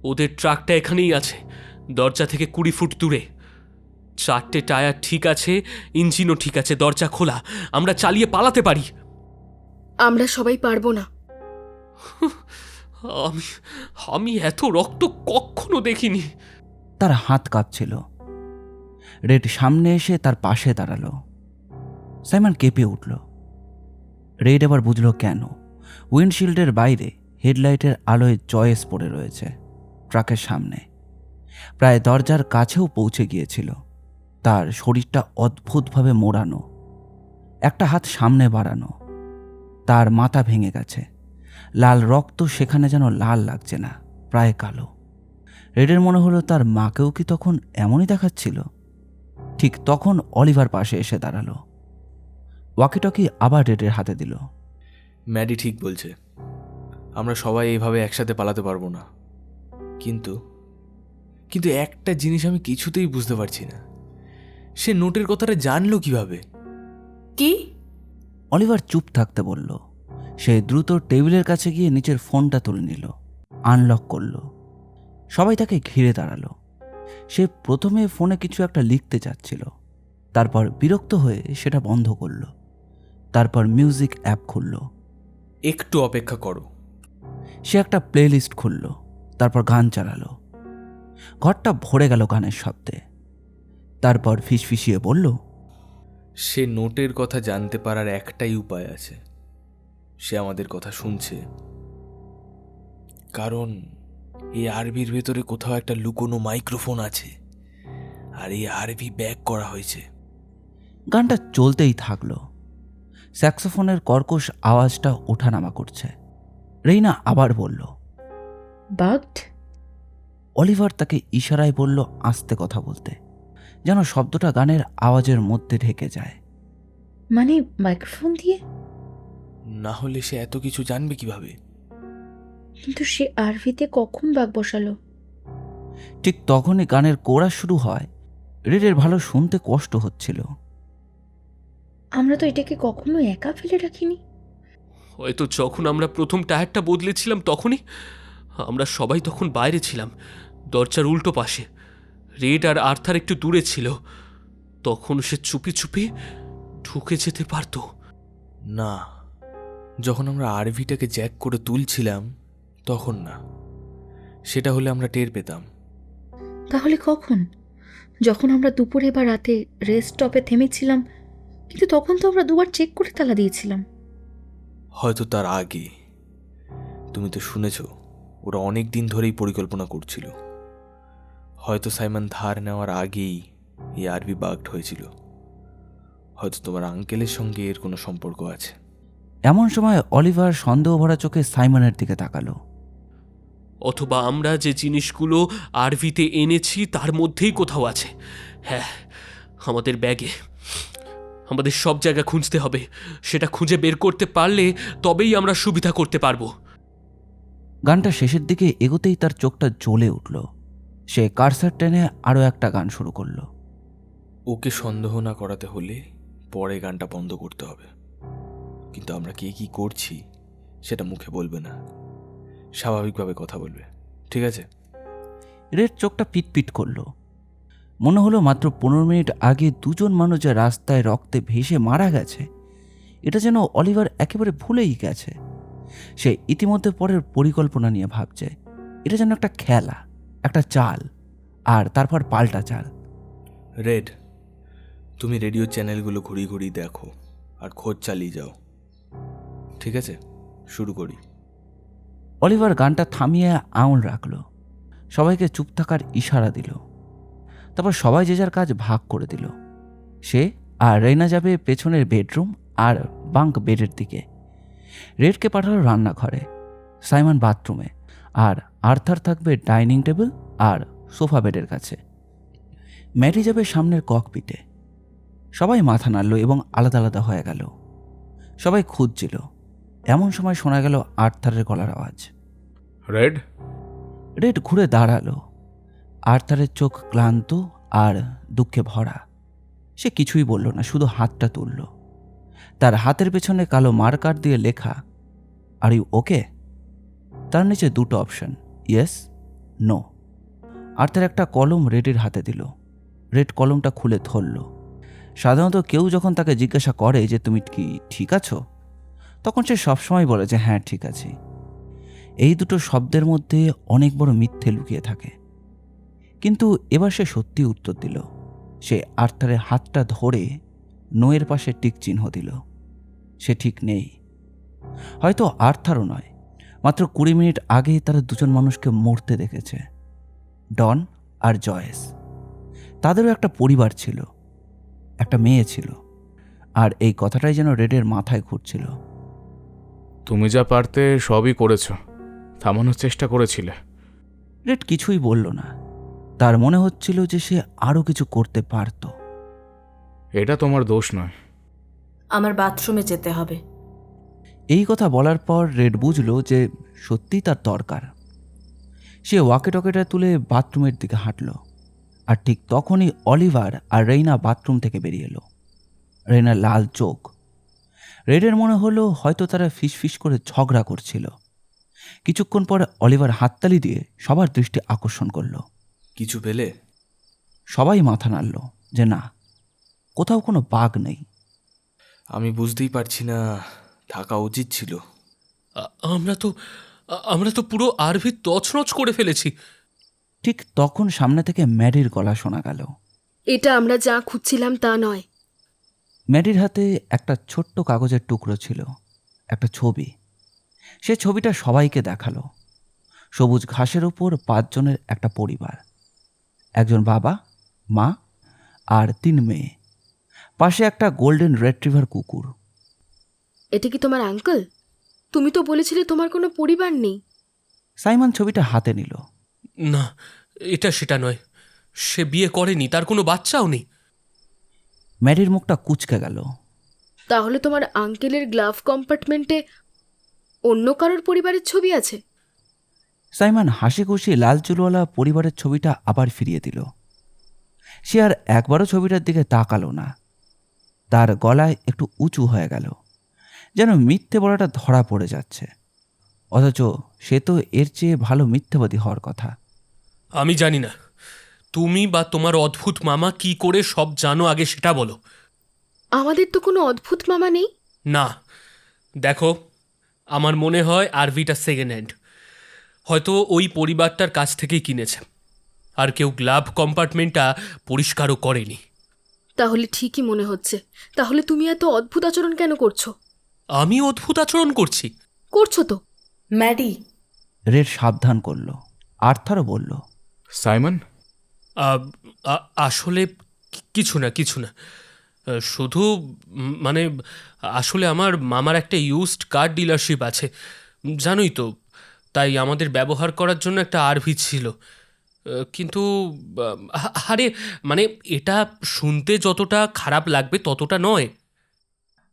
ওদের ট্রাকটা এখানেই আছে, দরজা থেকে 20 ফুট দূরে। 4টে টায়ার ঠিক আছে, ইঞ্জিনও ঠিক আছে, দরজা খোলা। আমরা চালিয়ে পালাতে পারি।
আমরা সবাই পারবো না।
আমি এত রক্ত কখনো দেখিনি।
তার হাত কাঁপছিল। রেড সামনে এসে তার পাশে দাঁড়ালো। সাইমন কেঁপে উঠল। রেড এবার বুঝল কেন। উইন্ডশিল্ডের বাইরে হেডলাইটের আলোয় চয়েস পড়ে রয়েছে ট্রাকের সামনে, প্রায় দরজার কাছেও পৌঁছে গিয়েছিল। তার শরীরটা অদ্ভুতভাবে মোড়ানো, একটা হাত সামনে বাড়ানো। তার মাথা ভেঙে গেছে, লাল রক্ত সেখানে যেন লাল লাগছে না, প্রায় কালো। রেডের মনে হলো তার মাকেও কি তখন এমনই দেখাচ্ছিল। ঠিক তখন অলিভার পাশে এসে দাঁড়ালো, ওয়াকিটকি আবার রেডের হাতে দিল।
ম্যাডি ঠিক বলছে, আমরা সবাই এইভাবে একসাথে পালাতে পারবো না। কিন্তু কিন্তু একটা জিনিস আমি কিছুতেই বুঝতে পারছি না, সে নোটের কথাটা জানলো কিভাবে?
কি?
অলিভার চুপ থাকতে বলল। সে দ্রুত টেবিলের কাছে গিয়ে নিচের ফোনটা তুলে নিল, আনলক করল। সবাই তাকে ঘিরে দাঁড়ালো। সে প্রথমে ফোনে কিছু একটা লিখতে চাচ্ছিল, তারপর বিরক্ত হয়ে সেটা বন্ধ করল। তারপর মিউজিক অ্যাপ খুলল।
একটু অপেক্ষা করো।
সে একটা প্লেলিস্ট খুলল, তারপর গান চালালো। ঘরটা ভরে গেল গানের শব্দে। তারপর ফিসফিসিয়ে বলল,
সে নোটের কথা জানতে পারার একটাই উপায় আছে, সে আমাদের কথা শুনছে। কারণ এই আরভির ভেতরে কোথাও একটা লুকোনো মাইক্রোফোন আছে, আর এই আরভি ব্যাক করা হয়েছে।
গানটা চলতেই থাকলো। স্যাক্সোফোনের কর্কশ আওয়াজটা ওঠানামা করছে। রেইনা আবার বলল,
বাগড?
অলিভার তাকে ইশারায় বলল আস্তে কথা বলতে, যেন শব্দটা গানের আওয়াজের মধ্যে ঢেকে যায়।
মানে মাইক্রোফোন দিয়ে?
না হলে সে এত কিছু জানবে কিভাবে?
কিন্তু সে আরভিতে কখন বাগ বসালো?
ঠিক তখনই গানের কোরাস শুরু হয়। রেডের ভালো শুনতে কষ্ট হচ্ছিল।
আমরা তো এটাকে কখনো একা ফেলে রাখিনি।
হয়তো যখন আমরা প্রথম টায়ারটা বদলেছিলাম তখনই আমরা সবাই তখন বাইরে ছিলাম, দরজার উল্টো পাশে। রেড আর আর্থার একটু দূরে ছিল, তখন সে চুপি চুপি ঢুকে যেতে পারতো।
না, যখন আমরা আরভিটাকে জ্যাক করে তুলছিলাম তখন না, সেটা হলে আমরা টের পেতাম।
তাহলে কখন? যখন আমরা দুপুরে বা রাতে রেস্ট স্টপে থেমেছিলাম, কিন্তু তখন তো আমরা দুবার চেক করে তালা দিয়েছিলাম।
হয়তো তার আগে। তুমি তো শুনেছ ওরা অনেক দিন ধরেই পরিকল্পনা করছিল। হয়তো সাইমন ধার নেওয়ার আগেই এই আরভি বাগড হয়েছিল। হয়তো তোমার আঙ্কেলের সঙ্গে এর কোনো সম্পর্ক আছে।
এমন সময় অলিভার সন্দেহ ভরা চোখে সাইমনের দিকে তাকালো।
অথবা আমরা যে জিনিসগুলো আরভিতে এনেছি তার মধ্যেই কোথাও আছে। হ্যাঁ, আমাদের ব্যাগে। আমাদের সব জায়গা খুঁজতে হবে। সেটা খুঁজে বের করতে পারলে তবেই আমরা সুবিধা করতে পারবো।
গানটা শেষের দিকে এগোতেই তার চোখটা জ্বলে উঠল। সে কারসার টেনে আরও একটা গান শুরু করলো।
ওকে সন্দেহ না করাতে হলে পরে গানটা বন্ধ করতে হবে। কিন্তু আমরা কে কি করছি সেটা মুখে বলবে না, স্বাভাবিকভাবে কথা বলবে, ঠিক আছে?
রেড চোখটা পিটপিট করল। মনে হলো মাত্র 15 মিনিট আগে দুজন মানুষ যে রাস্তায় রক্তে ভেসে মারা গেছে, এটা যেন অলিভার একেবারে ভুলেই গেছে। সে ইতিমধ্যে পরের পরিকল্পনা নিয়ে ভাবছে। এটা যেন একটা খেলা, একটা চাল, আর তারপর পাল্টা চাল।
রেড, তুমি রেডিও চ্যানেলগুলো ঘুরিয়ে ঘুরিয়ে দেখো আর খোঁজ চালিয়ে যাও, ঠিক আছে? শুরু করি।
অলিভার গানটা থামিয়ে আঙুল রাখল, সবাইকে চুপ থাকার ইশারা দিল। তারপর সবাই যে যার কাজ ভাগ করে দিল। সে আর রেইনা যাবে পেছনের বেডরুম আর বাঙ্ক বেডের দিকে। রেডকে পাঠালো রান্নাঘরে, সাইমন বাথরুমে, আর আর্থার থাকবে ডাইনিং টেবিল আর সোফা বেডের কাছে। ম্যাডি যাবে সামনের ককপিটে। সবাই মাথা নাড়ল এবং আলাদা আলাদা হয়ে গেল। সবাই খুঁজছিল। এমন সময় শোনা গেল আর্থারের গলার আওয়াজ।
রেড?
রেড ঘুরে দাঁড়ালো। আর্থারের চোখ ক্লান্ত আর দুঃখে ভরা। সে কিছুই বলল না, শুধু হাতটা তুলল। তার হাতের পেছনে কালো মার্কার দিয়ে লেখা, আর ইউ ওকে? তার নিচে দুটো অপশন, ইয়েস, নো। আর্থার একটা কলম রেডের হাতে দিল। রেড কলমটা খুলে ধরল। সাধারণত কেউ যখন তাকে জিজ্ঞাসা করে যে তুমি কি ঠিক আছো, তখন সে সবসময় বলে যে হ্যাঁ ঠিক আছে। এই দুটো শব্দের মধ্যে অনেক বড় মিথ্যে লুকিয়ে থাকে। কিন্তু এবার সে সত্যি উত্তর দিল। সে আর্থারের হাতটা ধরে নোয়ের পাশে টিক চিহ্ন দিল। সে ঠিক নেই। হয়তো আর্থারও নয়, মাত্র 20 মিনিট আগে তারা দুজন মানুষকে মরতে দেখেছে, ডন আর জয়েস। তাদেরও একটা পরিবার ছিল, একটা মেয়ে ছিল, আর এই কথাটাই যেন রেডের মাথায় ঘুরছিল।
তুমি যা পারতে সবই করেছ, থামানোর চেষ্টা করেছিলে।
রেড কিছুই বলল না। তার মনে হচ্ছিল যে সে আরও কিছু করতে পারত।
এটা তোমার দোষ নয়।
আমার বাথরুমে যেতে হবে।
এই কথা বলার পর রেড বুঝল যে সত্যিই তার দরকার। সে ওয়াকেটকেটা তুলে বাথরুমের দিকে হাঁটল, আর ঠিক তখনই অলিভার আর রেইনা বাথরুম থেকে বেরিয়ে এলো। রেইনার লাল চোখ। রেডের মনে হলো হয়তো তারা ফিসফিস করে ঝগড়া করছিল। কিছুক্ষণ পরে অলিভার হাততালি দিয়ে সবার দৃষ্টি আকর্ষণ করল।
কিছু পেলে?
সবাই মাথা নাড়ল যে না, কোথাও কোনো বাঘ নেই।
আমি বুঝতেই পারছি না, থাকা উচিত ছিল।
আমরা তো পুরো আরভি তছনছ করে ফেলেছি।
ঠিক তখন সামনে থেকে ম্যাডির গলা শোনা গেল।
এটা আমরা যা খুঁজছিলাম তা নয়।
ম্যাডির হাতে একটা ছোট্ট কাগজের টুকরো ছিল, একটা ছবি। সে ছবিটা সবাইকে দেখালো। সবুজ ঘাসের ওপর 5 জনের একটা পরিবার, একজন বাবা, মা আর 3 মেয়ে। পাশে একটা গোল্ডেন রেট্রিভার কুকুর।
এটা কি তোমার আঙ্কেল? তুমি তো বলেছিলে তোমার কোনো পরিবার নেই।
সাইমন ছবিটা হাতে নিল।
না, এটা সেটা নয়। সে বিয়ে করেনি, তার কোনো বাচ্চাও নেই।
ম্যাডির মুখটা কুঁচকে গেল।
তাহলে তোমার আঙ্কেলের গ্লাভ কম্পার্টমেন্টে অন্য কারোর পরিবারের ছবি আছে?
সাইমন হাসি খুশি লাল চুলওয়ালা পরিবারের ছবিটা আবার ফিরিয়ে দিল। সে আর একবারও ছবিটার দিকে তাকালো না। তার গলায় একটু উঁচু হয়ে গেল, যেন মিথ্যে বলাটা ধরা পড়ে যাচ্ছে। অথচ সে তো এর চেয়ে ভালো মিথ্যাবাদী হওয়ার কথা।
আমি জানি না তুমি বা তোমার অদ্ভুত মামা কি করে সব জানো, আগে সেটা বলো।
আমাদের তো কোনো অদ্ভুত মামা নেই।
না, দেখো, আমার মনে হয় আরভিটা সেকেন্ড হ্যান্ড। হয়তো ওই পরিবারটার কাছ থেকেই কিনেছে, আর কেউ গ্লাভ কম্পার্টমেন্টটা পরিষ্কারও করেনি।
তাহলে ঠিকই মনে হচ্ছে। তাহলে তুমি এত অদ্ভুত আচরণ কেন করছো?
আমি অদ্ভুত আচরণ করছি?
করছো তো।
ম্যাডি,
রেড সাবধান করল। আর্থারও বলল,
সাইমন,
আসলে কিছু না। শুধু মানে আসলে আমার মামার একটা ইউজড কার ডিলারশিপ আছে, জানোই তো। তাই আমাদের ব্যবহার করার জন্য একটা আরভি ছিল। কিন্তু আরে মানে এটা শুনতে যতটা খারাপ লাগবে ততটা নয়।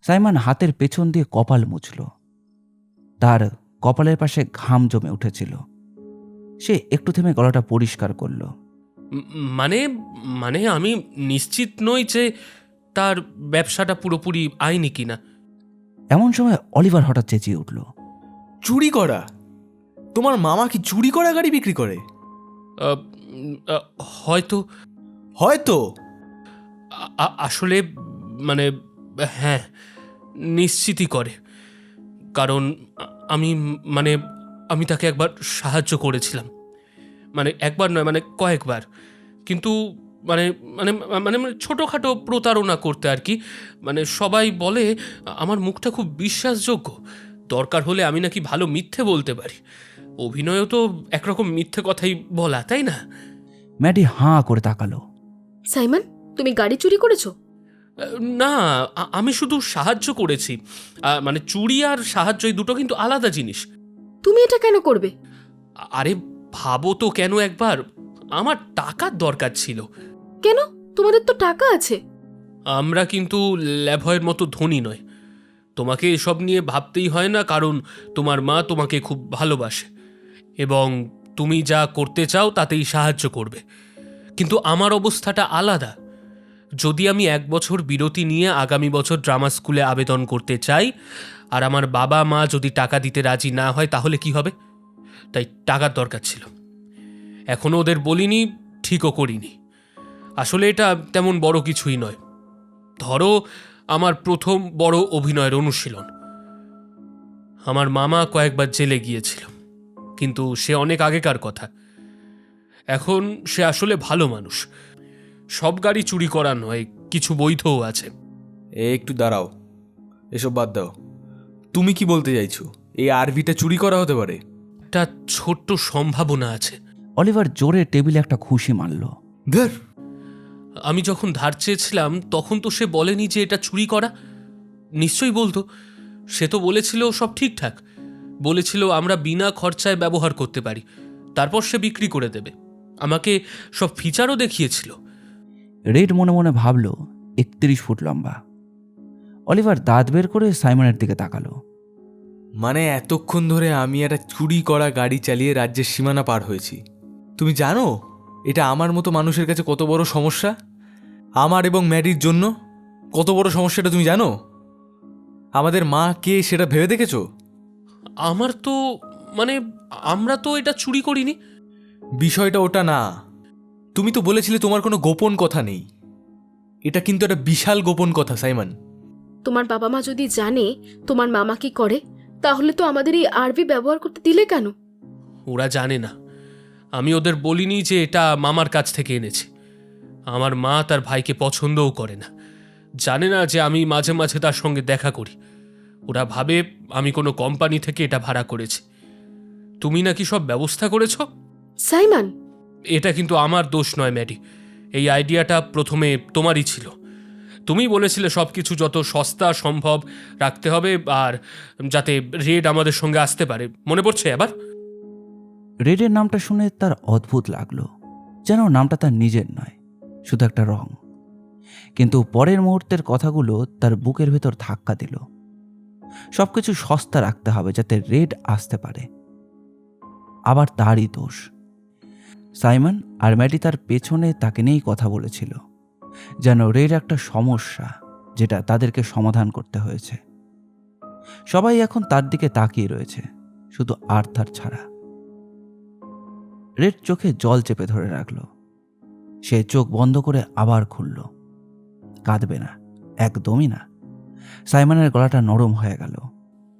সাইমন হাতের পেছন দিয়ে কপাল মুছল। তার কপালের পাশে ঘাম জমে উঠেছিল। সে একটু থেমে গলাটা পরিষ্কার করল।
মানে মানে আমি নিশ্চিত নই যে তার ব্যবসাটা পুরোপুরি আইনি কিনা।
এমন সময় অলিভার হঠাৎ চেঁচিয়ে উঠল,
চুরি করা? তোমার মামা কি চুরি করা গাড়ি বিক্রি করে?
হয়তো
হয়তো
আসলে মানে হ্যাঁ, নিশ্চিতই করে। কারণ আমি তাকে একবার সাহায্য করেছিলাম। মানে একবার নয়, মানে কয়েকবার। কিন্তু মানে মানে মানে ছোটোখাটো প্রতারণা করতে আর কি। মানে সবাই বলে আমার মুখটা খুব বিশ্বাসযোগ্য, দরকার হলে আমি নাকি ভালো মিথ্যে বলতে পারি। অভিনয়ও তো একরকম মিথ্যে কথাই বলা, তাই না?
ম্যাডি হাঁ করে তাকালো।
সাইমন, তুমি গাড়ি চুরি করেছো?
না, আমি শুধু সাহায্য করেছি। মানে চুরি আর সাহায্য এই দুটো কিন্তু আলাদা জিনিস।
তুমি এটা কেন করবে?
আরে ভাবো তো কেন একবার, আমার টাকার দরকার ছিল।
কেন? তোমাদের তো টাকা আছে।
আমরা কিন্তু ল্যাভয়ের মতো ধনী নয়। তোমাকে এসব নিয়ে ভাবতেই হয় না, কারণ তোমার মা তোমাকে খুব ভালোবাসে এবং তুমি যা করতে চাও তাতেই সাহায্য করবে। কিন্তু আমার অবস্থাটা আলাদা। যদি আমি 1 বছর বিরতি নিয়ে আগামী বছর ড্রামা স্কুলে আবেদন করতে চাই, আর আমার বাবা মা যদি টাকা দিতে রাজি না হয়, তাহলে কি হবে? তাই টাকার দরকার ছিল। এখনও ওদের বলিনি, ঠিকও করিনি। আসলে এটা তেমন বড় কিছুই নয়। ধরো আমার প্রথম বড় অভিনয়ের অনুশীলন। আমার মামা কয়েকবার জেলে গিয়েছিল, কিন্তু সে অনেক আগেকার কথা। এখন সে আসলে ভালো মানুষ। সব গাড়ি চুরি করা নয়, কিছু বৈধও আছে।
একটু দাঁড়াও, এসব বাদ দাও। তুমি কি বলতে চাইছো এই আরভিটা চুরি করা হতে পারে?
একটা ছোট্ট সম্ভাবনা আছে।
অলিভার জোরে টেবিলে একটা খুশি মারল।
ধর,
আমি যখন ধার চেয়েছিলাম তখন তো সে বলেনি যে এটা চুরি করা। নিশ্চয়ই বলতো। সে তো বলেছিল সব ঠিকঠাক, বলেছিল আমরা বিনা খরচায় ব্যবহার করতে পারি, তারপর সে বিক্রি করে দেবে। আমাকে সব ফিচারও দেখিয়েছিল।
রেড মনে মনে ভাবল 31 ফুট লম্বা। অলিভার দাঁত বের করে সাইমনের দিকে তাকালো।
মানে এতক্ষণ ধরে আমি একটা চুরি করা গাড়ি চালিয়ে রাজ্যের সীমানা পার হয়েছি। তুমি জানো এটা আমার মতো মানুষের কাছে কত বড় সমস্যা? আমার এবং ম্যাডির জন্য কত বড় সমস্যাটা তুমি জানো? আমাদের মা কে সেটা ভেবে দেখেছো?
আমার তো মানে আমরা তো এটা চুরি করিনি।
বিষয়টা ওটা না। তুমি তো বলেছিলে তোমার কোনো গোপন কথা নেই। এটা কিন্তু একটা বিশাল গোপন কথা সাইমন।
তোমার বাবা মা যদি জানে তোমার মামা কি করে, তাহলে তো আমাদের এই আরভি ব্যবহার করতে দিলে কেন?
ওরা জানে না। আমি ওদের বলিনি যে এটা মামার কাছ থেকে এনেছি। আমার মা তার ভাইকে পছন্দও করে না, জানে না যে আমি মাঝে মাঝে তার সঙ্গে দেখা করি। ওরা ভাবে আমি কোনো কোম্পানি থেকে এটা ভাড়া করেছি। তুমি নাকি সব ব্যবস্থা করেছ।
সাইমন,
এটা কিন্তু আমার দোষ নয় ম্যাডি। এই আইডিয়াটা প্রথমে তোমারই ছিল। তুমি বলেছিলে সব কিছু যত সস্তা সম্ভব রাখতে হবে, আর যাতে রেড আমাদের সঙ্গে আসতে পারে। মনে পড়ছে আবার?
রেডের নামটা শুনে তার অদ্ভুত লাগলো, যেন নামটা তার নিজের নয়, শুধু একটা রং। কিন্তু পরের মুহূর্তের কথাগুলো তার বুকের ভেতর ধাক্কা দিল। সবকিছু সস্তা রাখতে হবে যাতে রেড আসতে পারে। আবার তারই দোষ। সাইমন আর ম্যাডি তার পেছনে তাকে নিয়েই কথা বলেছিল, যেন রেড একটা সমস্যা যেটা তাদেরকে সমাধান করতে হয়েছে। সবাই এখন তার দিকে তাকিয়ে রয়েছে, শুধু আর্থার ছাড়া। রেড চোখে জল চেপে ধরে রাখল। সে চোখ বন্ধ করে আবার খুলল। কাঁদবে না, একদমই না। সাইমনের গলাটা নরম হয়ে গেল।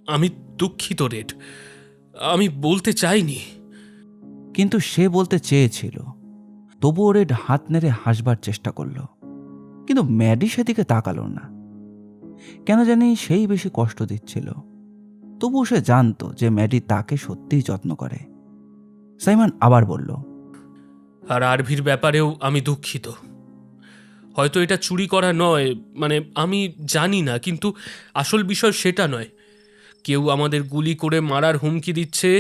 আমি দুঃখিত রেড, আমি বলতে চাইনি।
কিন্তু সে বলতে চেয়েছিল। তবুও রেড হাত নেড়ে হাসবার চেষ্টা করল, কিন্তু ম্যাডি সেদিকে তাকালো না। কেন জানি সেই বেশি কষ্ট দিচ্ছিল। তবুও সে জানতো যে ম্যাডি তাকে সত্যিই যত্ন করে। সাইমন আবার বলল,
আর আরভির ব্যাপারেও আমি দুঃখিত। হয়তো এটা চুরি করা নয়, মানে আমি জানি না, কিন্তু আসল বিষয় সেটা নয়। কেউ আমাদের গুলি করে মারার হুমকি দিচ্ছে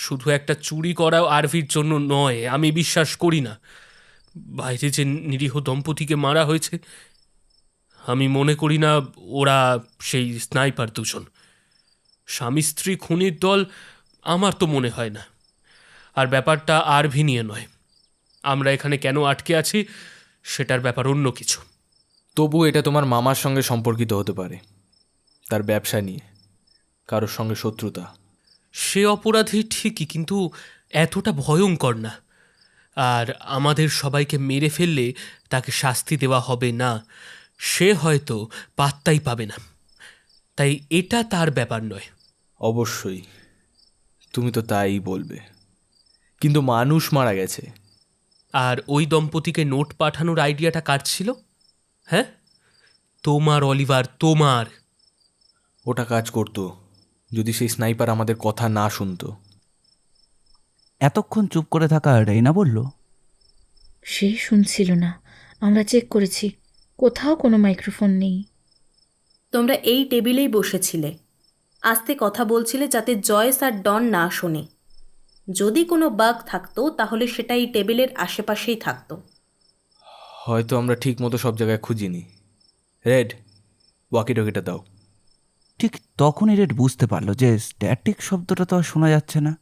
শুধু একটা চুরি করা আরভির জন্য নয়। আমি বিশ্বাস করি না বাইরে যে নিরীহ দম্পতিকে মারা হয়েছে, আমি মনে করি না ওরা সেই স্নাইপার দুজন। স্বামী স্ত্রী খুনির দল আমার তো মনে হয় না। আর ব্যাপারটা আরভি নিয়ে নয়। আমরা এখানে কেন আটকে আছি সেটার ব্যাপার অন্য কিছু।
তবু এটা তোমার মামার সঙ্গে সম্পর্কিত হতে পারে, তার ব্যবসা নিয়ে, কারোর সঙ্গে শত্রুতা।
সে অপরাধী ঠিকই, কিন্তু এতটা ভয়ঙ্কর না। আর আমাদের সবাইকে মেরে ফেললে তাকে শাস্তি দেওয়া হবে না। সে হয়তো পাত্তাই পাবে না। তাই এটা তার ব্যাপার নয়।
অবশ্যই, তুমি তো তাই বলবে, কিন্তু মানুষ মারা গেছে।
আর ওই দম্পতিকে নোট পাঠানোর আইডিয়াটা কার ছিল? হ্যাঁ, তোমার অলিভার, তোমার।
ওটা কাজ করতো যদি সেই স্নাইপার আমাদের কথা না শুনতো।
এতক্ষণ চুপ করে থাকা রেইনা বলল,
সে শুনছিল না। আমরা চেক করেছি, কোথাও কোনো মাইক্রোফোন নেই।
তোমরা এই টেবিলেই বসেছিলে, আস্তে কথা বলছিলে যাতে জয়েস আর ডন না শোনে। যদি কোনো বাগ থাকতো তাহলে সেটা এই টেবিলের আশেপাশেই থাকতো।
হয়তো আমরা ঠিক মতো সব জায়গায় খুঁজিনি। রেড, ওয়াকি টকিটা দাও।
ঠিক তখনই রেড বুঝতে পারল যে স্ট্যাটিক শব্দটা তো আর শোনা যাচ্ছে না।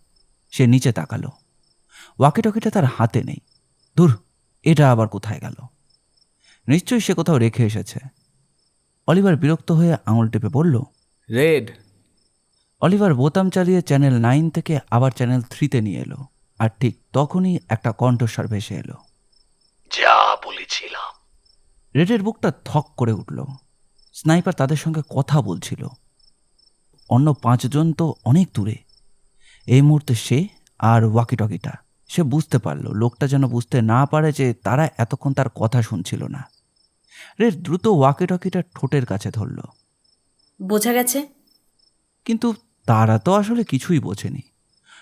সে নিচে তাকালো। ওয়াকিটকিটা তার হাতে নেই। ধুর, এটা আবার কোথায় গেল? নিশ্চয়ই সে কোথাও রেখে এসেছে। অলিভার বিরক্ত হয়ে আঙুল টেপে বলল,
রেড।
অলিভার বোতাম চালিয়ে চ্যানেল 9 থেকে আবার চ্যানেল 3-তে নিয়ে এলো। আর ঠিক তখনই একটা কণ্ঠস্বর ভেসে এলো,
যা বলেছিলাম।
রেডের বুকটা থক করে উঠল। স্নাইপার তাদের সঙ্গে কথা বলছিল। অন্য 5 জন তো অনেক দূরে। এই মুহূর্তে সে আর ওয়াকিটকিটা। সে বুঝতে পারল লোকটা যেন বুঝতে না পারে যে তারা এতক্ষণ তার কথা শুনছিল না। রেড দ্রুত ওয়াকিটকিটা ঠোঁটের কাছে ধরল।
বোঝা গেছে?
কিন্তু তারা তো আসলে কিছুই বোঝেনি।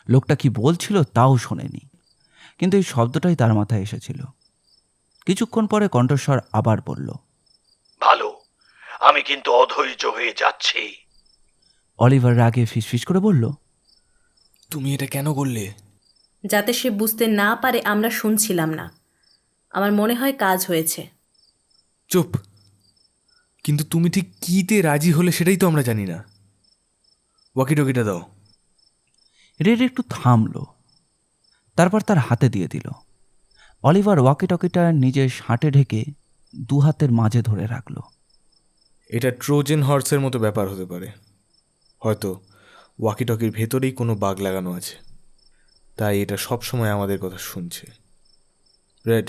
লোকটা কি বলছিল তাও শোনেনি, কিন্তু এই শব্দটাই তার মাথায় এসেছিল। কিছুক্ষণ পরে কণ্ঠস্বর আবার বলল,
ভালো, আমি কিন্তু অধৈর্য হয়ে যাচ্ছি।
অলিভার রাগে ফিসফিস করে বলল,
তুমি এটা কেন করলে?
যাতে সে বুঝতে না পারে আমরা শুনছিলাম না। আমার মনে হয় কাজ হয়েছে।
চুপ। কিন্তু তুমি ঠিক কীতে রাজি হলে সেটাই তো আমরা জানি না। ওয়াকি টকিটা দাও।
রেড একটু থামল, তারপর তার হাতে দিয়ে দিল। অলিভার ওয়াকি টকিটা নিজের শাঁটে ঢেকে দু হাতের মাঝে ধরে রাখল।
এটা ট্রোজেন হর্সের মতো ব্যাপার হতে পারে। হয়তো ওয়াকি টকির ভেতরেই কোনো বাগ লাগানো আছে, তাই এটা সব সময় আমাদের কথা শুনছে। রেড,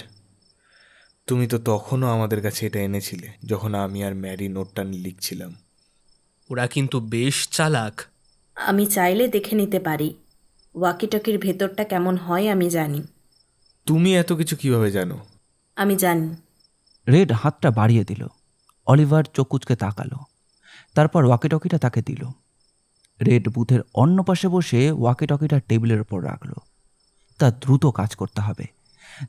তুমি তো তখনও আমাদের কাছে এটা এনেছিলে যখন আমি আর ম্যারি নোটটা লিখছিলাম।
ওরা কিন্তু বেশ চালাক।
আমি চাইলে দেখে নিতে পারি। ওয়াকিটকির ভেতরটা কেমন হয় আমি জানি।
তুমি এত কিছু কিভাবে জানো?
আমি জানি।
রেড হাতটা বাড়িয়ে দিল। অলিভার চোখ কুঁচকে তাকালো, তারপর ওয়াকি টকিটা তাকে দিল। রেড বুথের অন্য পাশে বসে ওয়াকি টকিটা টেবিলের ওপর রাখল। তা দ্রুত কাজ করতে হবে,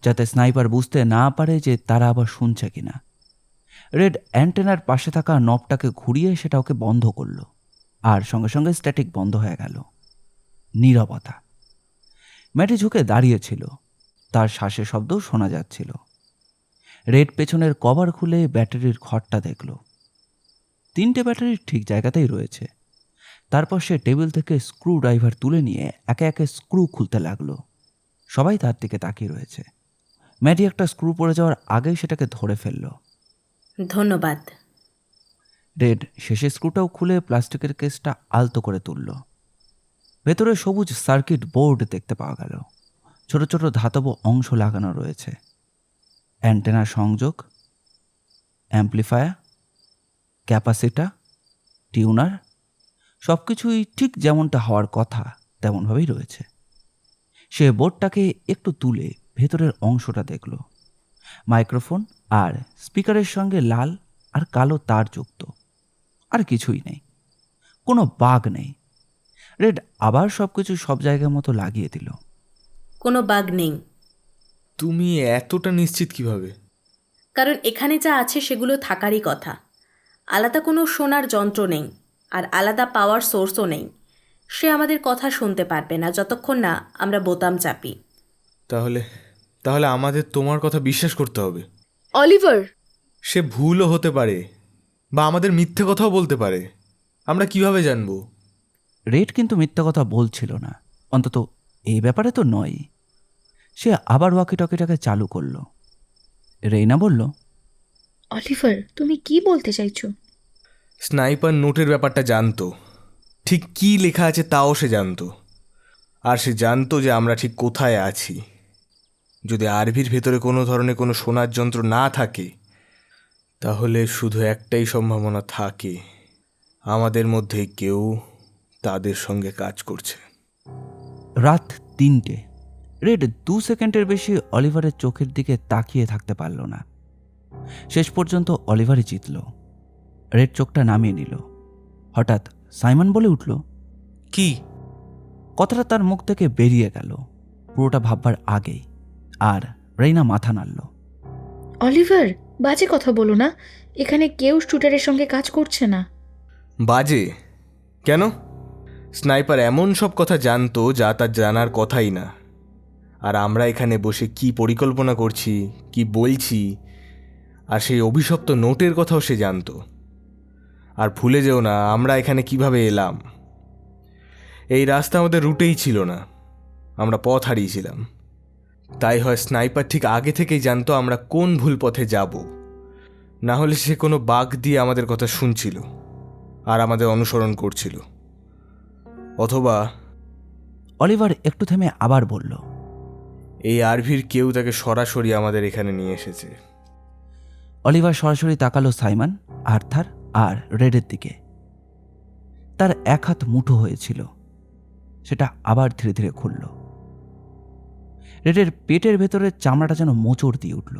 যাতে স্নাইপার বুঝতে না পারে যে তারা আবার শুনছে কিনা। রেড অ্যান্টেনার পাশে থাকা নবটাকে ঘুরিয়ে সেটা ওকে বন্ধ করল, আর সঙ্গে সঙ্গে স্ট্যাটিক বন্ধ হয়ে গেল। নীরবতা। ম্যাটি ঝুঁকে দাঁড়িয়েছিল, তার শ্বাসের শব্দও শোনা যাচ্ছিল। রেড পেছনের কভার খুলে ব্যাটারির ঘরটা দেখল। 3টে ব্যাটারি ঠিক জায়গাতেই রয়েছে। তারপর সে টেবিল থেকে স্ক্রু ড্রাইভার তুলে নিয়ে একে একে স্ক্রু খুলতে লাগলো। সবাই তার দিকে তাকিয়ে রয়েছে। ম্যাডি একটা স্ক্রু পড়ে যাওয়ার আগেই সেটাকে ধরে ফেলল।
ধন্যবাদ।
রেড শেষে স্ক্রুটাও খুলে প্লাস্টিকের কেসটা আলতো করে তুলল। ভেতরে সবুজ সার্কিট বোর্ড দেখতে পাওয়া গেল। ছোট ছোট ধাতব অংশ লাগানো রয়েছে। অ্যান্টেনা সংযোগ, অ্যাম্প্লিফায়ার, ক্যাপাসিটার, টিউনার, সব কিছুই ঠিক যেমনটা হওয়ার কথা তেমনভাবেই রয়েছে। সে বোর্ডটাকে একটু তুলে ভেতরের অংশটা দেখল। মাইক্রোফোন আর স্পিকারের সঙ্গে লাল আর কালো তার যুক্ত। আর কিছুই নেই, কোনো বাগ নেই। রেড আবার সব কিছু সব জায়গার মতো লাগিয়ে দিল।
কোনো বাগ নেই।
তুমি এতটা নিশ্চিত কিভাবে?
কারণ এখানে যা আছে সেগুলো থাকারই কথা। আলাদা কোনো শোনার যন্ত্র নেই, আর আলাদা পাওয়ার সোর্সও নেই। সে আমাদের কথা শুনতে পারবে না যতক্ষণ না আমরা বোতাম চাপি।
তাহলে তাহলে আমাদের তোমার কথা বিশ্বাস করতে হবে।
অলিভার,
সে ভুলও হতে পারে, বা আমাদের মিথ্যে কথাও বলতে পারে। আমরা কিভাবে জানবো?
রেড কিন্তু মিথ্যা কথা বলছিল না, অন্তত এই ব্যাপারে তো নয়। সে আবার ওয়াকি টকিটাকে চালু করল। রেইনা বলল,
অলিভার, তুমি কি বলতে চাইছো?
স্নাইপার নোটের ব্যাপারটা জানতো, ঠিক কী লেখা আছে তাও সে জানতো। আর সে জানতো যে আমরা ঠিক কোথায় আছি। যদি আরভির ভেতরে কোনো ধরনের কোনো শোনার যন্ত্র না থাকে, তাহলে শুধু একটাই সম্ভাবনা থাকে, আমাদের মধ্যে কেউ তাদের সঙ্গে কাজ করছে।
রাত 3টে। রেড 2 সেকেন্ডের বেশি অলিভারের চোখের দিকে তাকিয়ে থাকতে পারল না। শেষ পর্যন্ত অলিভারই জিতল। রেড চোখটা নামিয়ে নিল। হঠাৎ সাইমন বলে উঠল,
কি?
কথাটা তার মুখ থেকে বেরিয়ে গেল পুরোটা ভাববার আগেই, আর রেইনা মাথা নাড়ল।
অলিভার, বাজে কথা বলো না। এখানে কেউ শুটারের সঙ্গে কাজ করছে না।
বাজে কেন? স্নাইপার এমন সব কথা জানতো যা তার জানার কথাই না। আর আমরা এখানে বসে কি পরিকল্পনা করছি, কি বলছি, আর সেই অভিশপ্ত নোটের কথাও সে জানতো। আর ভুলে যেও না, আমরা এখানে কিভাবে এলাম। এই রাস্তা আমাদের রুটেই ছিল না, আমরা পথ হারিয়েছিলাম। তাই হয় স্নাইপার ঠিক আগে থেকেই জানতো আমরা কোন ভুল পথে যাব। না হলে সে কোনো বাগ দিয়ে আমাদের কথা শুনছিল আর আমাদের অনুসরণ করছিল। অথবা
অলিভার একটু থেমে আবার বলল,
এই আরভির কেউ তাকে সরাসরি আমাদের এখানে নিয়ে এসেছে।
অলিভার সরাসরি তাকালো সাইমন, আর্থার আর রেডের দিকে। তার এক হাত মুঠো হয়েছিল, সেটা আবার ধীরে ধীরে খুলল। রেডের পেটের ভেতরের চামড়াটা যেন মোচড় দিয়ে উঠল।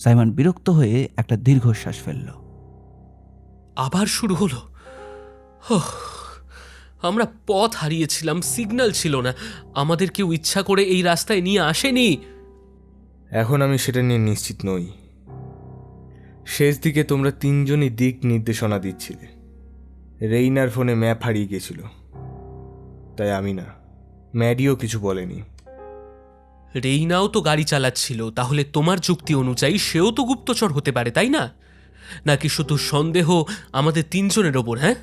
সাইমন বিরক্ত হয়ে একটা দীর্ঘশ্বাস ফেলল।
আবার শুরু হলো। আমরা পথ হারিয়েছিলাম, সিগন্যাল ছিল না। আমাদের কেউ ইচ্ছা করে এই রাস্তায় নিয়ে আসেনি।
এখন আমি সেটা নিয়ে নিশ্চিত নই। শেষ দিকে তোমরা তিনজনই দিক নির্দেশনা দিচ্ছিলে। রেইনার ফোনে ম্যাপ হারিয়ে গেছিল, তাই আমি না, ম্যাডিও কিছু বলেনি।
রেইনাও তো গাড়ি চালাচ্ছিল, তাহলে তোমার যুক্তি অনুযায়ী সেও তো গুপ্তচর হতে পারে, তাই না? নাকি শুধু সন্দেহ আমাদের তিনজনের ওপর? হ্যাঁ,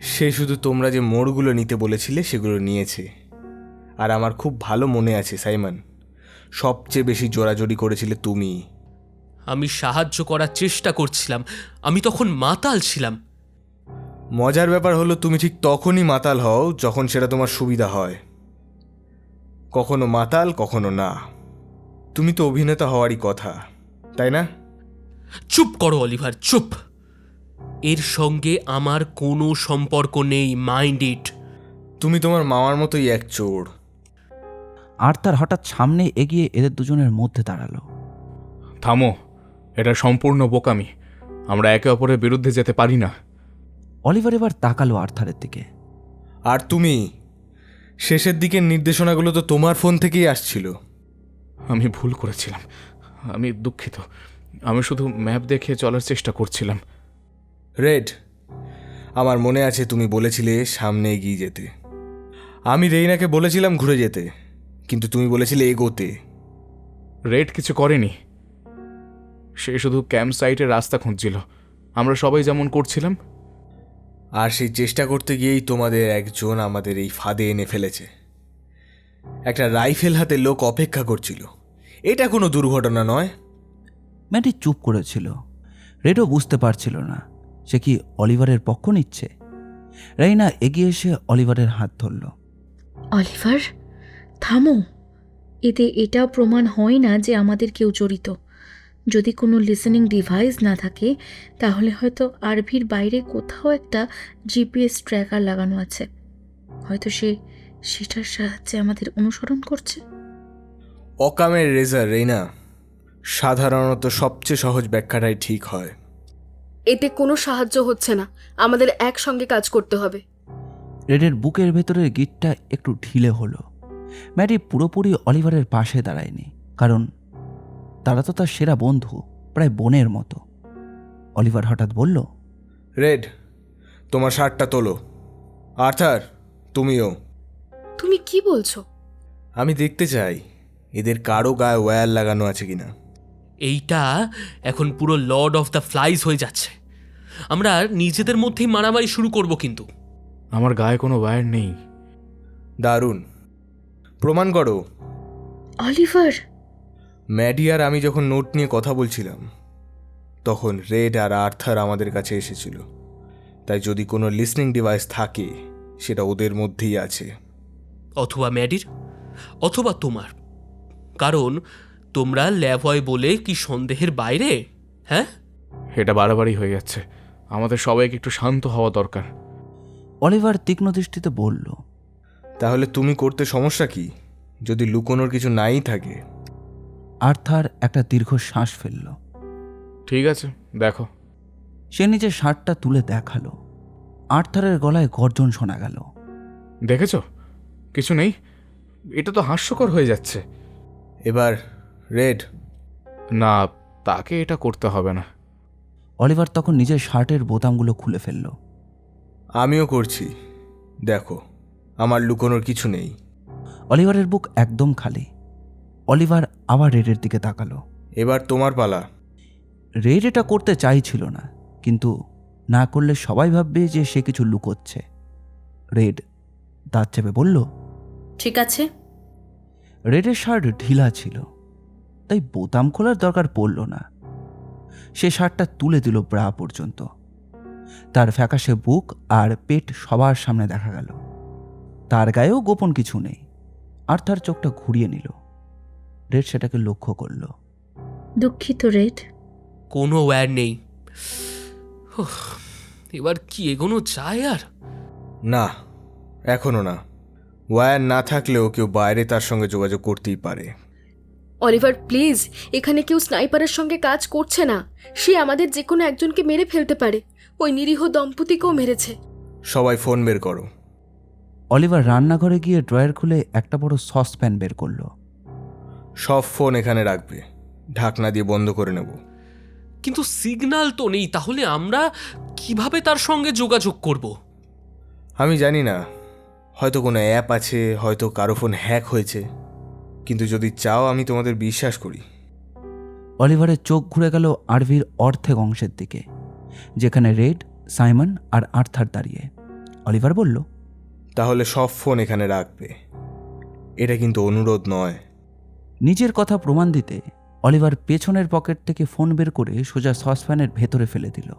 সে শুধু তোমরা যে মোড়গুলো নিতে বলেছিলে সেগুলো নিয়েছে। আর আমার খুব ভালো মনে আছে সাইমন, সবচেয়ে বেশি জোরাজোরি করেছিলে তুমি।
আমি সাহায্য করার চেষ্টা করছিলাম, আমি তখন মাতাল ছিলাম।
মজার ব্যাপার হলো তুমি ঠিক তখনই মাতাল হও যখন সেটা তোমার সুবিধা হয়। কখনো মাতাল, কখনো না। তুমি তো অভিনেতা হওয়ারই কথা, তাই না?
চুপ করো অলিভার, চুপ। এর সঙ্গে আমার কোনো সম্পর্ক নেই, মাইন্ড ইট।
তুমি তোমার মামার মতোই এক চোর।
আর্থার হঠাৎ সামনে এগিয়ে এদের দুজনের মধ্যে দাঁড়ালো।
থামো, এটা সম্পূর্ণ বোকামি। আমরা একে অপরের বিরুদ্ধে যেতে পারি না।
অলিভার এবার তাকালো আর্থারের দিকে।
আর তুমি, শেষের দিকের নির্দেশনাগুলো তো তোমার ফোন থেকেই আসছিল।
আমি ভুল করেছিলাম, আমি দুঃখিত। আমি শুধু ম্যাপ দেখে চলার চেষ্টা করছিলাম।
রেড, আমার মনে আছে তুমি বলেছিলে সামনে এগিয়ে যেতে। আমি রেইনাকে বলেছিলাম ঘুরে যেতে, কিন্তু তুমি বলেছিলে এগোতে।
রেড কিছু করেনি, সে শুধু ক্যাম্প সাইটের রাস্তা খুঁজছিল, আমরা সবাই যেমন করছিলাম।
আর সেই চেষ্টা করতে গিয়েই তোমাদের একজন আমাদের এই ফাঁদে এনে ফেলেছে। একটা রাইফেল হাতে লোক অপেক্ষা করছিল। এটা কোনো দুর্ঘটনা নয়।
ম্যাডি চুপ করেছিল। রেডও বুঝতে পারছিল না সে কি অলিভারের পক্ষ নিচ্ছে। রাইনা এগিয়ে এসে অলিভারের হাত ধরল।
অলিভার, থামো। এতে এটাও প্রমাণ হয় না যে আমাদের কেউ জড়িত। যদি কোনো লিসেনিং ডিভাইস না থাকে তাহলে হয়তো আরভির বাইরে কোথাও একটা জিপিএস ট্র্যাকার লাগানো আছে। হয়তো সেটার সাহায্যে আমাদের অনুসরণ করছে।
অকামের রেজার রেইনা, সাধারণত সবচেয়ে সহজ ব্যাখ্যাটাই ঠিক হয়।
এতে কোনো সাহায্য হচ্ছে না, আমাদের একসঙ্গে কাজ করতে হবে।
রেডের বুকের ভেতরের গিটটা একটু ঢিলে হলো। ম্যাডি পুরোপুরি অলিভারের পাশে দাঁড়ায়নি, কারণ তারা তো তার সেরা বন্ধু, প্রায় বোনের মতো। অলিভার হঠাৎ বলল,
রেড, তোমার শার্টটা তোলো। আর্থার, তুমিও।
তুমি কি বলছো?
আমি দেখতে চাই এদের কারো গায়ে ওয়্যার লাগানো আছে কিনা।
এইটা এখন পুরো লর্ড অফ দ্য ফ্লাইজ হয়ে যাচ্ছে। আমরা নিজেদের মধ্যেই মারামারি শুরু করব কিন্তু।
আমার গায়ে কোনো ওয়্যার নেই।
দারুণ, প্রমাণ করো।
অলিভার,
ম্যাডি আর আমি যখন নোট নিয়ে কথা বলছিলাম তখন রেড আর আর্থার আমাদের কাছে এসেছিল। তাই যদি কোনো লিসনিং ডিভাইস থাকে সেটা ওদের মধ্যেই আছে।
অথবা ম্যাডির, অথবা তোমার। কারণ তোমরা ল্যাভয় বলে কি সন্দেহের বাইরে? হ্যাঁ,
এটা বাড়াবাড়ি হয়ে যাচ্ছে। আমাদের সবাইকে একটু শান্ত হওয়া দরকার।
অলিভার তীক্ষ্ণ দৃষ্টিতে বলল,
তাহলে তুমি করতে সমস্যা কি যদি লুকোনোর কিছু নাই থাকে?
আর্থার একটা দীর্ঘ শ্বাস ফেলল।
ঠিক আছে, দেখো।
সে নিজের শার্টটা তুলে দেখালো। আর্থারের গলায় গর্জন শোনা গেল।
দেখেছ, কিছু নেই। এটা তো হাস্যকর হয়ে যাচ্ছে।
এবার রেড।
না, তাকে এটা করতে হবে না।
অলিভার তখন নিজের শার্টের বোতামগুলো খুলে ফেলল।
আমিও করছি, দেখো, আমার লুকোনোর কিছু নেই।
অলিভারের বুক একদম খালি। অলিভার আবার রেডের দিকে তাকালো।
এবার তোমার পালা।
রেড এটা করতে চাইছিল না, কিন্তু না করলে সবাই ভাববে যে সে কিছু লুকোচ্ছে। রেড দাঁত চেপে বলল,
ঠিক আছে।
রেডের শার্ট ঢিলা ছিল, তাই বোতাম খোলার দরকার পড়ল না। সে শার্টটা তুলে দিল ব্রা পর্যন্ত। তার ফ্যাকাশে বুক আর পেট সবার সামনে দেখা গেল। তার গায়েও গোপন কিছু নেই। আর তার চোখটা ঘুরিয়ে নিল। রেড সেটাকে লক্ষ্য করল।
দুঃখিত রেড।
কোনো ওয়্যার নেই। উফ, এবার কি এগোনো যায়? আর
না, এখনো না। ওয়্যার না থাকলেও কেউ বাইরে তার সঙ্গে যোগাযোগ করতেই পারে।
অলিভার প্লিজ, এখানে কেউ স্নাইপারের সঙ্গে কাজ করছে না। সে আমাদের যে কোনো একজনকে মেরে ফেলতে পারে। ওই নিরীহ দম্পতিকেও মেরেছে।
সবাই ফোন বের করো।
অলিভার রান্নাঘরে গিয়ে ড্রয়ার খুলে একটা বড় সসপ্যান বের করলো।
সব ফোন এখানে রাখবে, ঢাকনা দিয়ে বন্ধ করে নেব।
কিন্তু সিগন্যাল তো নেই, তাহলে আমরা কিভাবে তার সঙ্গে যোগাযোগ করব?
আমি জানি না, হয়তো কোনো অ্যাপ আছে, হয়তো কারো ফোন হ্যাক হয়েছে, কিন্তু যদি চাও আমি তোমাদের বিশ্বাস করি।
অলিভারের চোখ ঘুরে গেল আরভির অর্ধেক অংশের দিকে, যেখানে রেড, সাইমন আর আর্থার দাঁড়িয়ে। অলিভার বলল,
তাহলে সব ফোন এখানে রাখবে, এটা কিন্তু অনুরোধ নয়।
নিজের কথা প্রমাণ দিতে অলিভার পেছনের পকেট থেকে ফোন বের করে সোজা সসপ্যানের ভেতরে ফেলে দিল।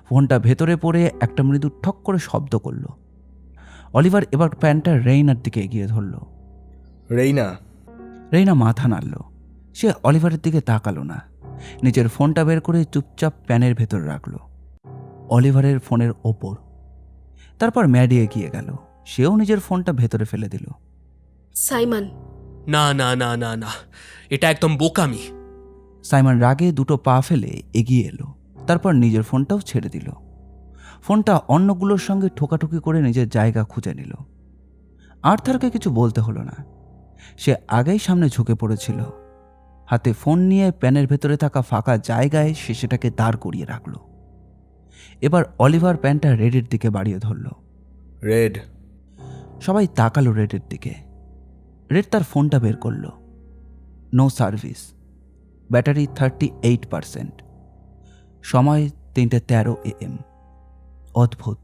ফোনটা ভেতরে পড়ে একটা মৃদু ঠক করে শব্দ করল। অলিভার এবার প্যানটা রেইনার দিকে এগিয়ে ধরল।
রেইনা,
রেইনা মাথা নাড়ল। সে অলিভারের দিকে তাকালো না, নিজের ফোনটা বের করে চুপচাপ প্যানের ভেতর রাখল, অলিভারের ফোনের ওপর। তারপর ম্যাডি এগিয়ে গেল, সেও নিজের ফোনটা ভেতরে ফেলে দিল।
সাইমন,
না না না না না, এটা একদম বোকামি।
সাইমন রাগে দুটো পা ফেলে এগিয়ে এলো, তারপর নিজের ফোনটাও ছেড়ে দিল। ফোনটা অন্যগুলোর সঙ্গে ঠোকাঠুকি করে নিজের জায়গা খুঁজে নিল। আর্থারকে কিছু বলতে হলো না, সে আগেই সামনে ঝুঁকে পড়েছিল। হাতে ফোন নিয়ে প্যানের ভেতরে থাকা ফাঁকা জায়গায় সে সেটাকে দাঁড় করিয়ে রাখল। এবার অলিভার প্যানটা রেডের দিকে বাড়িয়ে ধরল।
রেড।
সবাই তাকালো রেডের দিকে। রেড তার ফোনটা বের করল। নো সার্ভিস, ব্যাটারি 38%, সময় 3:13 AM। অদ্ভুত,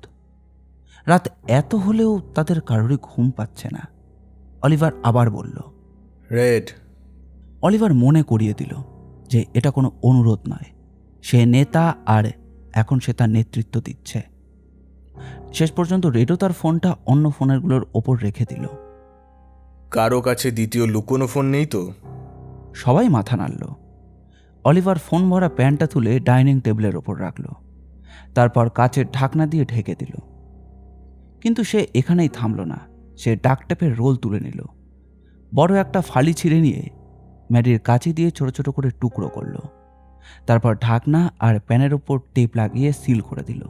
রাত এত হলেও তাদের কারোরই ঘুম পাচ্ছে না। অলিভার আবার বলল,
রেড।
অলিভার মনে করিয়ে দিল যে এটা কোনো অনুরোধ নয়, সে নেতা আর এখন সে তার নেতৃত্ব দিচ্ছে। শেষ পর্যন্ত রেডও তার ফোনটা অন্য ফোনেরগুলোর ওপর রেখে দিল।
কারো কাছে দ্বিতীয় লুকোনো ফোন নেই তো?
সবাই মাথা নাড়ল। অলিভার ফোন ভরা প্যানটা তুলে ডাইনিং টেবিলের ওপর রাখল, তারপর কাচের ঢাকনা দিয়ে ঢেকে দিল। কিন্তু সে এখানেই থামল না, সে ডাকটেপের রোল তুলে নিল, বড় একটা ফালি ছিঁড়ে নিয়ে ম্যাডির কাঁচি দিয়ে ছোট ছোট করে টুকরো করল, তারপর ঢাকনা আর প্যানের ওপর টেপ লাগিয়ে সিল করে দিল।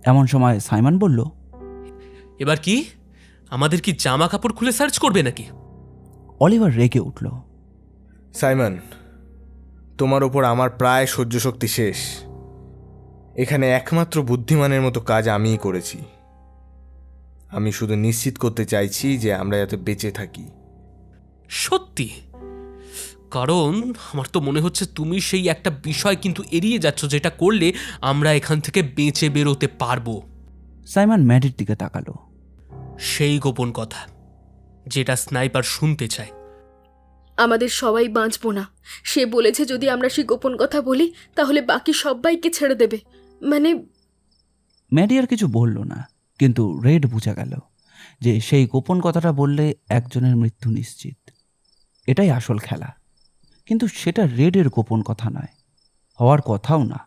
এমন সময় সাইমন বলল,
এবার কি আমাদের কি জামা কাপড় খুলে সার্চ করবে নাকি?
অলিভার রেগে উঠল।
সাইমন, তোমার ওপর আমার প্রায় সহ্য শক্তি শেষ। এখানে একমাত্র বুদ্ধিমানের মতো কাজ আমিই করেছি। আমি শুধু নিশ্চিত করতে চাইছি যে আমরা যাতে বেঁচে থাকি।
সত্যি? কারণ আমার তো মনে হচ্ছে তুমি সেই একটা বিষয় কিন্তু এড়িয়ে যাচ্ছ, যেটা করলে আমরা এখান থেকে বেঁচে বেরোতে পারবো।
সাইমন ম্যাডির দিকে তাকালো।
সেই গোপন কথা যেটা স্নাইপার শুনতে চায়।
আমাদের সবাই বাঁচবো না। সে বলেছে যদি আমরা সেই গোপন কথা বলি তাহলে বাকি সবাইকে ছেড়ে দেবে। মানে
ম্যাডি আর কিছু বলল না, কিন্তু রেড বুঝে গেল যে সেই গোপন কথাটা বললে একজনের মৃত্যু নিশ্চিত। এটাই আসল খেলা, কিন্তু সেটা রেডের গোপন কথা নয়, হওয়ার কথাও না।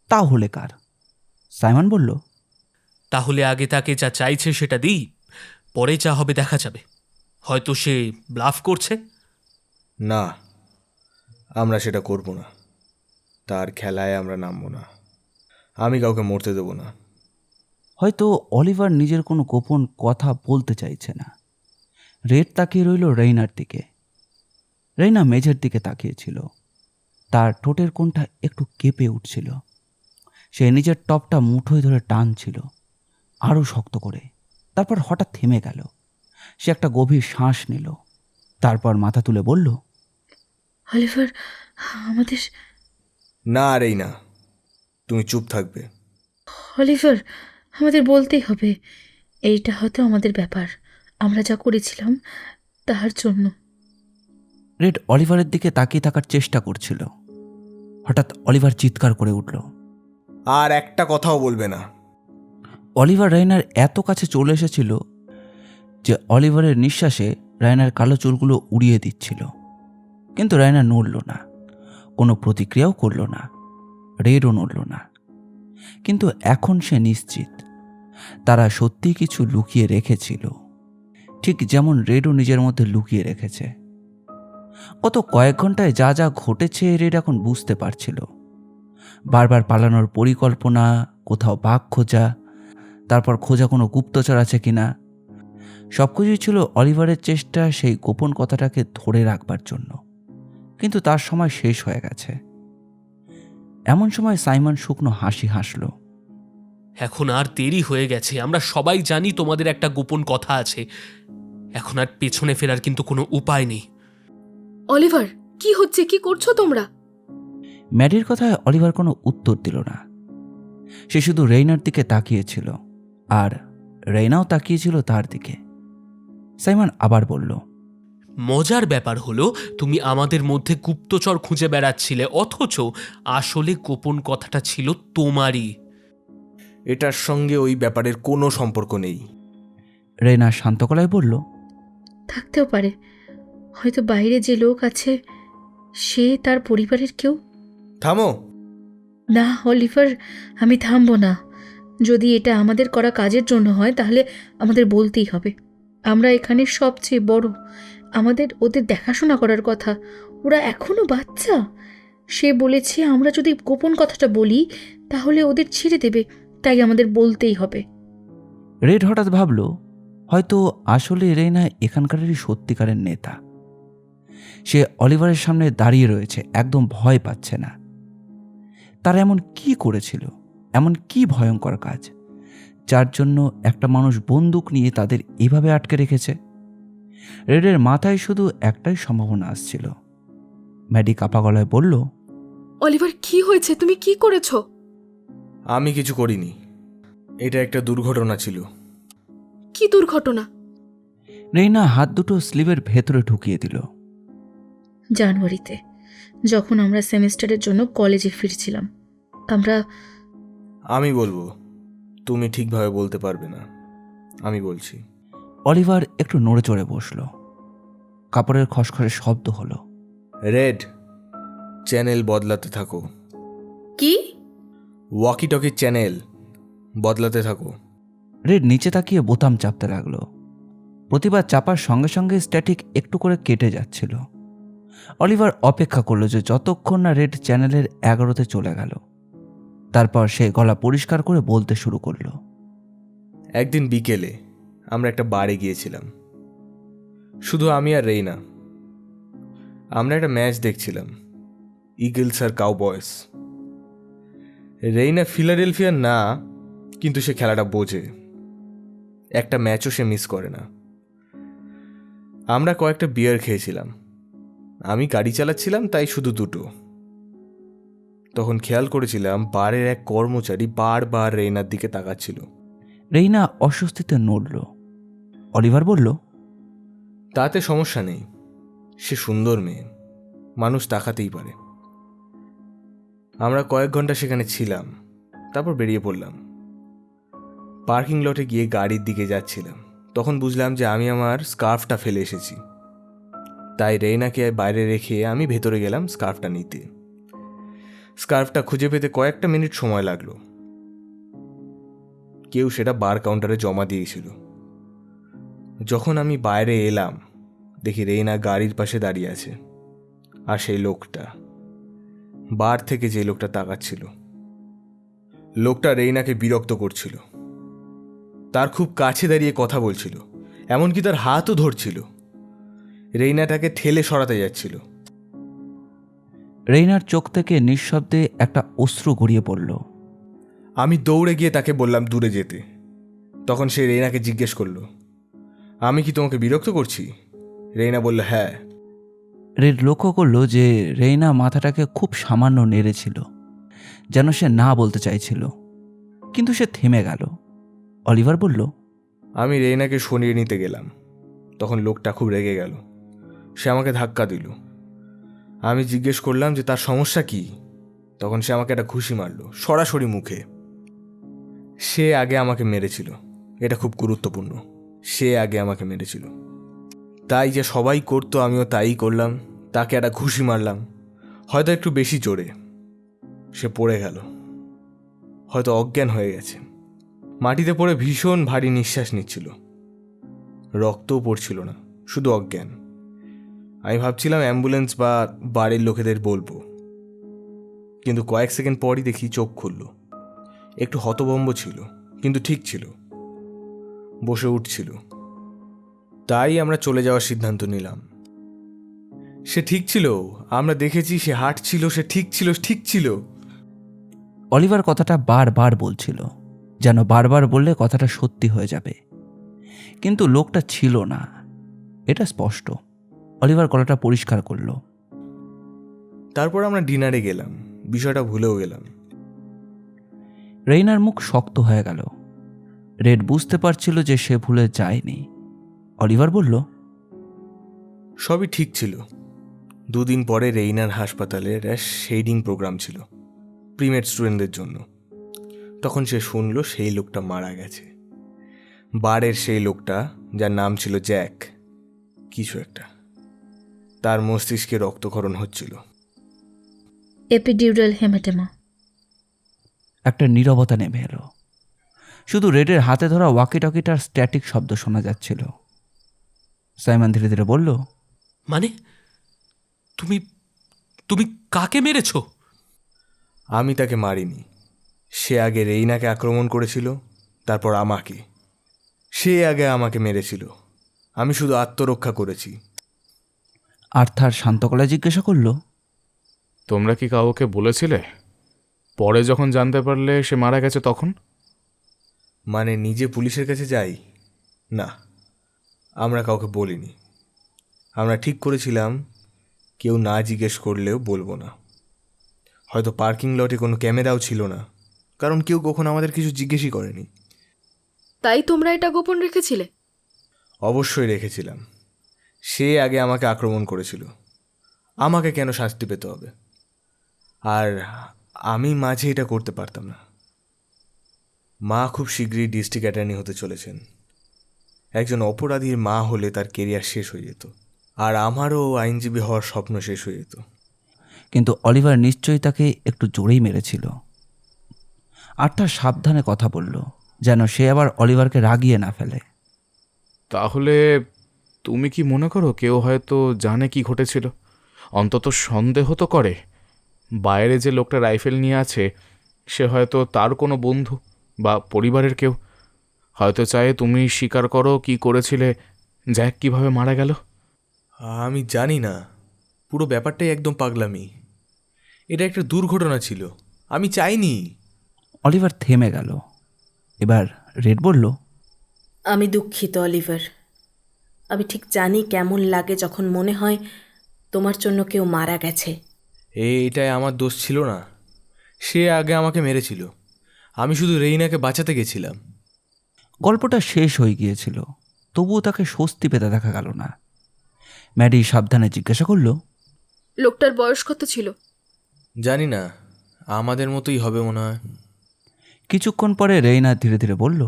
তাহলে কার? সাইমন বলল,
তাহলে আগে তাকে যা চাইছে সেটা দিই, পরে যা হবে দেখা যাবে। হয়তো সে ব্লাফ করছে।
না, আমরা সেটা করব না। তার খেলায় আমরা নামবো না। আমি কাউকে মরতে দেব না।
হয়তো অলিভার নিজের কোনো গোপন কথা বলতে চাইছে না। রেড তাকিয়ে রইল রেইনার দিকে। রেইনা মেঝের দিকে তাকিয়েছিল, তার ঠোঁটের কোণটা একটু কেঁপে উঠছিল। সে নিজের টপটা মুঠোয় ধরে টানছিল আরও শক্ত করে, তারপর হঠাৎ থেমে গেল। সে একটা গভীর শ্বাস নিল, তারপর মাথা তুলে বলল,
অলিভার, আমাদের
না রেইনা, তুমি চুপ থাকবে।
অলিভার, আমাদের বলতেই হবে। এইটা হয়তো আমাদের ব্যাপার, আমরা যা করেছিলাম তার জন্য।
রেড অলিভারের দিকে তাকিয়ে থাকার চেষ্টা করছিল। হঠাৎ অলিভার চিৎকার করে উঠল,
আর একটা কথাও বলবে না।
অলিভার রাইনার এত কাছে চলে এসেছিল যে অলিভারের নিঃশ্বাসে রাইনার কালো চুলগুলো উড়িয়ে দিচ্ছিল, কিন্তু রাইনা নড়ল না, কোনো প্রতিক্রিয়াও করল না। রেডও নড়ল না। কিন্তু এখন সে নিশ্চিত তারা সত্যি কিছু লুকিয়ে রেখেছিল, ঠিক যেমন রেডও নিজের মধ্যে লুকিয়ে রেখেছে। গত কয়েক ঘন্টায় যা যা ঘটেছে রেড এখন বুঝতে পারছিল। বারবার পালানোর পরিকল্পনা, কোথাও বাঘ খোঁজা, তারপর খোঁজা কোনো গুপ্তচর আছে কিনা। সবকিছুই ছিল অলিভারের চেষ্টা সেই গোপন কথাটাকে ধরে রাখবার জন্য, কিন্তু তার সময় শেষ হয়ে গেছে। এমন সময় সাইমন শুকনো হাসি হাসল।
এখন আর দেরি হয়ে গেছে, আমরা সবাই জানি তোমাদের একটা গোপন কথা আছে। এখন আর পেছনে ফেরার কিন্তু কোনো উপায় নেই।
অলিভার, কি হচ্ছে? কি করছো তোমরা?
ম্যাডির কথায় অলিভার কোনো উত্তর দিল না। সে শুধু রেইনার দিকে তাকিয়েছিল, আর রেইনাও তাকিয়েছিল তার দিকে। সাইমন আবার বলল,
মজার ব্যাপার হলো তুমি আমাদের মধ্যে গুপ্তচর খুঁজে বেড়াচ্ছিলে, অথচ আসলে গোপন কথাটা ছিল তোমারই।
এটার সঙ্গে ওই ব্যাপারের কোনো সম্পর্ক নেই।
রেইনা শান্ত গলায় বলল,
থাকতেও পারে, হয়তো বাইরে যে লোক আছে সে তার পরিবারের কেউ।
থামো।
না অলিভার, আমি থামবো না। যদি এটা আমাদের করা কাজের জন্য হয় তাহলে আমাদের বলতেই হবে। আমরা এখানে সবচেয়ে বড়, আমাদের ওদের দেখাশোনা করার কথা। ওরা এখনো বাচ্চা। সে বলেছে আমরা যদি গোপন কথাটা বলি তাহলে ওদের ছেড়ে দেবে, তাই আমাদের বলতেই হবে।
রেড হঠাৎ ভাবল, হয়তো আসলে রেইনা এখানকারেরই সত্যিকারের নেতা। সে অলিভারের সামনে দাঁড়িয়ে রয়েছে, একদম ভয় পাচ্ছে না। তারা এমন কি করেছিল, এমন কি ভয়ঙ্কর কাজ, যার জন্য একটা মানুষ বন্দুক নিয়ে তাদের এভাবে আটকে রেখেছে? রেডের মাথায় শুধু একটাই সম্ভাবনা আসছিল। ম্যাডি কাপা গলায় বলল,
অলিভার, কি হয়েছে? তুমি কি করেছো?
আমি কিছু করিনি, এটা একটা দুর্ঘটনা ছিল।
কি দুর্ঘটনা?
রেইনা হাত দুটো স্লিভের ভেতরে ঢুকিয়ে দিল।
জানুয়ারিতে যখন আমরা সেমিস্টারের জন্য কলেজে ফিরছিলাম,
আমি বলবো, তুমি ঠিকভাবে বলতে পারবে না, আমি বলছি।
অলিভার একটু নড়ে চড়ে বসল। কাপড়ের খসখসে শব্দ হলো।
রেড, চ্যানেল বদলাতে থাকো।
কি?
ওয়াকি টকির চ্যানেল বদলাতে থাকো।
রেড নিচে তাকিয়ে বোতাম চাপতে লাগলো। প্রতিবার চাপার সঙ্গে সঙ্গে স্ট্যাটিক একটু করে কেটে যাচ্ছিল। অলিভার অপেক্ষা করলো যে যতক্ষণ না রেড চ্যানেলের 11-তে চলে গেল। তারপর সে গলা পরিষ্কার করে বলতে শুরু করলো।
একদিন বিকেলে আমরা একটা বারে গিয়েছিলাম, শুধু আমি আর রেইনা। আমরা একটা ম্যাচ দেখছিলাম, ইগলস আর কাউবয়েস। রেইনা ফিলাডেলফিয়ার না, কিন্তু সে খেলাটা বোঝে। একটা ম্যাচও সে মিস করে না। আমরা কয়েকটা বিয়ার খেয়েছিলাম, আমি গাড়ি চালাচ্ছিলাম, তাই শুধু দুটো। তখন খেয়াল করেছিলাম বারের এক কর্মচারী বারবার রেইনার দিকে তাকাচ্ছিল।
রেইনা অস্বস্তিতে নড়ল। অলিভার বলল,
তাতে সমস্যা নেই, সে সুন্দর মেয়ে, মানুষ তাকাতেই পারে। আমরা কয়েক ঘন্টা সেখানে ছিলাম, তারপর বেরিয়ে পড়লাম। পার্কিং লটে গিয়ে গাড়ির দিকে যাচ্ছিলাম, তখন বুঝলাম যে আমি আমার স্কার্ফটা ফেলে এসেছি। তাই রেইনাকে বাইরে রেখে আমি ভেতরে গেলাম স্কার্ফটা নিতে। স্কার্ফটা খুঁজে পেতে কয়েকটা মিনিট সময় লাগলো। কেউ সেটা বার কাউন্টারে জমা দিয়েছিল। যখন আমি বাইরে এলাম, দেখি রেইনা গাড়ির পাশে দাঁড়িয়ে আছে, আর সেই লোকটা, বার থেকে যে লোকটা তাকাচ্ছিল, লোকটা রেইনাকে বিরক্ত করছিল। তার খুব কাছে দাঁড়িয়ে কথা বলছিল, এমনকি তার হাতও ধরছিল। রেইনাটাকে ঠেলে সরাতে যাচ্ছিল।
রেইনার চোখ থেকে নিঃশব্দে একটা অশ্রু গড়িয়ে পড়ল।
আমি দৌড়ে গিয়ে তাকে বললাম দূরে যেতে। তখন সে রেইনাকে জিজ্ঞেস করলো, আমি কি তোমাকে বিরক্ত করছি? রেইনা বলল, হ্যাঁ।
রেড লক্ষ্য করল যে রেইনা মাথাটাকে খুব সামান্য নেড়েছিল, যেন সে না বলতে চাইছিল, কিন্তু সে থেমে গেল। অলিভার বলল,
আমি রেইনাকে সরিয়ে নিতে গেলাম, তখন লোকটা খুব রেগে গেল। সে আমাকে ধাক্কা দিল। আমি জিজ্ঞেস করলাম যে তার সমস্যা কি। তখন সে আমাকে একটা ঘুষি মারল, সরাসরি মুখে। সে আগে আমাকে মেরেছিল, এটা খুব গুরুত্বপূর্ণ। সে আগে আমাকে মেরেছিল, তাই যে সবাই করতো আমিও তাই করলাম। তাকে একটা ঘুষি মারলাম, হয়তো একটু বেশি জোরে। সে পড়ে গেল, হয়তো অজ্ঞান হয়ে গেছে। মাটিতে পড়ে ভীষণ ভারী নিঃশ্বাস নিচ্ছিল, রক্তও পড়ছিল না, শুধু অজ্ঞান। আমি ভাবছিলাম অ্যাম্বুলেন্স বা বাড়ির লোকেদের বলবো, কিন্তু কয়েক সেকেন্ড পরই দেখি চোখ খুলল। একটু হতভম্ব ছিল, কিন্তু ঠিক ছিল, বসে উঠছিল। তাই আমরা চলে যাওয়ার সিদ্ধান্ত নিলাম। সে ঠিক ছিল, আমরা দেখেছি, সে হাঁটছিল, সে ঠিক ছিল।
অলিভার কথাটা বারবার বলছিল, যেন বারবার বললে কথাটা সত্যি হয়ে যাবে। কিন্তু লোকটা ছিল না, এটা স্পষ্ট। অলিভার গলাটা পরিষ্কার করলো।
তারপর আমরা ডিনারে গেলাম, বিষয়টা ভুলেও গেলাম।
রেইনার মুখ শক্ত হয়ে গেল। রেড বুঝতে পারছিল যে সে ভুলে যায়নি। অলিভার বলল,
সবই ঠিক ছিল। 2 দিন পরে রেইনার হাসপাতালে একটা শেডিং প্রোগ্রাম ছিল প্রিমেড স্টুডেন্টদের জন্য। তখন সে শুনল সেই লোকটা মারা গেছে। বারের সেই লোকটা, যার নাম ছিল জ্যাক কিছু একটা, তার মস্তিষ্কে রক্তক্ষরণ হচ্ছিল।
Epidural haematoma.
একটা নীরবতা নেমে এলো। শুধু রেডের হাতে ধরা ওয়াকি টকিটার স্ট্যাটিক শব্দ শোনা যাচ্ছিল। সাইমন ধীরে ধীরে বলল,
মানে তুমি তুমি কাকে মেরেছো?
আমি তাকে মারিনি। সে আগে রেইনাকে আক্রমণ করেছিল, তারপর আমাকে। সে আগে আমাকে মেরেছিল, আমি শুধু আত্মরক্ষা করেছি।
আর্থার শান্ত গলায় জিজ্ঞাসা করল,
তোমরা কি কাউকে বলেছিলে? পরে যখন জানতে পারলে সে মারা গেছে তখন?
মানে নিজে পুলিশের কাছে যাই? না, আমরা কাউকে বলিনি। আমরা ঠিক করেছিলাম কেউ না জিজ্ঞেস করলেও বলবো না। হয়তো পার্কিং লটে কোনো ক্যামেরাও ছিল না, কারণ কেউ কখনো আমাদের কিছু জিজ্ঞেসই করেনি।
তাই তোমরা এটা গোপন রেখেছিলে?
অবশ্যই রেখেছিলাম। সে আগে আমাকে আক্রমণ করেছিল, আমাকে কেন শাস্তি পেতে হবে? আর আমি মাঝে এটা করতে পারতাম না। মা খুব শীঘ্রই ডিস্ট্রিক্ট অ্যাটর্নি হতে চলেছেন। একজন অপরাধীর মা হলে তার কেরিয়ার শেষ হয়ে যেত, আর আমারও আইনজীবী হওয়ার স্বপ্ন শেষ হয়ে যেত।
কিন্তু অলিভার নিশ্চয়ই তাকে একটু জোরেই মেরেছিল। আর্থার সাবধানে কথা বলল, যেন সে আবার অলিভারকে রাগিয়ে না ফেলে।
তাহলে তুমি কি মনে করো কেউ হয়তো জানে কি ঘটেছিল? অন্তত সন্দেহ তো করে। বাইরে যে লোকটা রাইফেল নিয়ে আছে সে হয়তো তার কোনো বন্ধু বা পরিবারের কেউ। হয়তো চায় তুমি স্বীকার করো কি করেছিলে, জ্যাক কিভাবে মারা গেল।
আমি জানি না, পুরো ব্যাপারটাই একদম পাগলামি। এটা একটা দুর্ঘটনা ছিল, আমি চাইনি।
অলিভার থেমে গেল। এবার রেড বলল,
আমি দুঃখিত অলিভার। আমি ঠিক জানি কেমন লাগে যখন মনে হয় তোমার জন্য কেউ মারা গেছে।
এটাই আমার দোষ ছিল না। সে আগে আমাকে মেরেছিল, আমি শুধু রেইনাকে বাঁচাতে গেছিলাম।
গল্পটা শেষ হয়ে গিয়েছিল, তবুও তাকে স্বস্তি পেতে দেখা গেল না। ম্যাডি সাবধানে জিজ্ঞাসা করল,
লোকটার বয়স কত ছিল?
জানি না, আমাদের মতোই হবে মনে হয়।
কিছুক্ষণ পরে রেইনা ধীরে ধীরে বলল,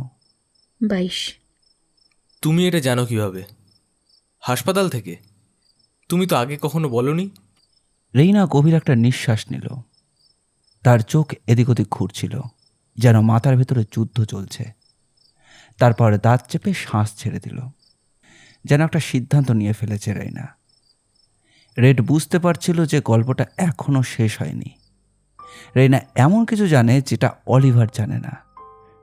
22।
তুমি এটা জানো কিভাবে? হাসপাতাল থেকে? তুমি তো আগে কখনো বলনি।
রেইনা গভীর একটা নিঃশ্বাস নিল। তার চোখ এদিক ওদিক ঘুরছিল, যেন মাথার ভেতরে যুদ্ধ চলছে। তারপর দাঁত চেপে শ্বাস ছেড়ে দিল, যেন একটা সিদ্ধান্ত নিয়ে ফেলেছে রেইনা। রেড বুঝতে পারছিল যে গল্পটা এখনো শেষ হয়নি। রেইনা এমন কিছু জানে যেটা অলিভার জানে না।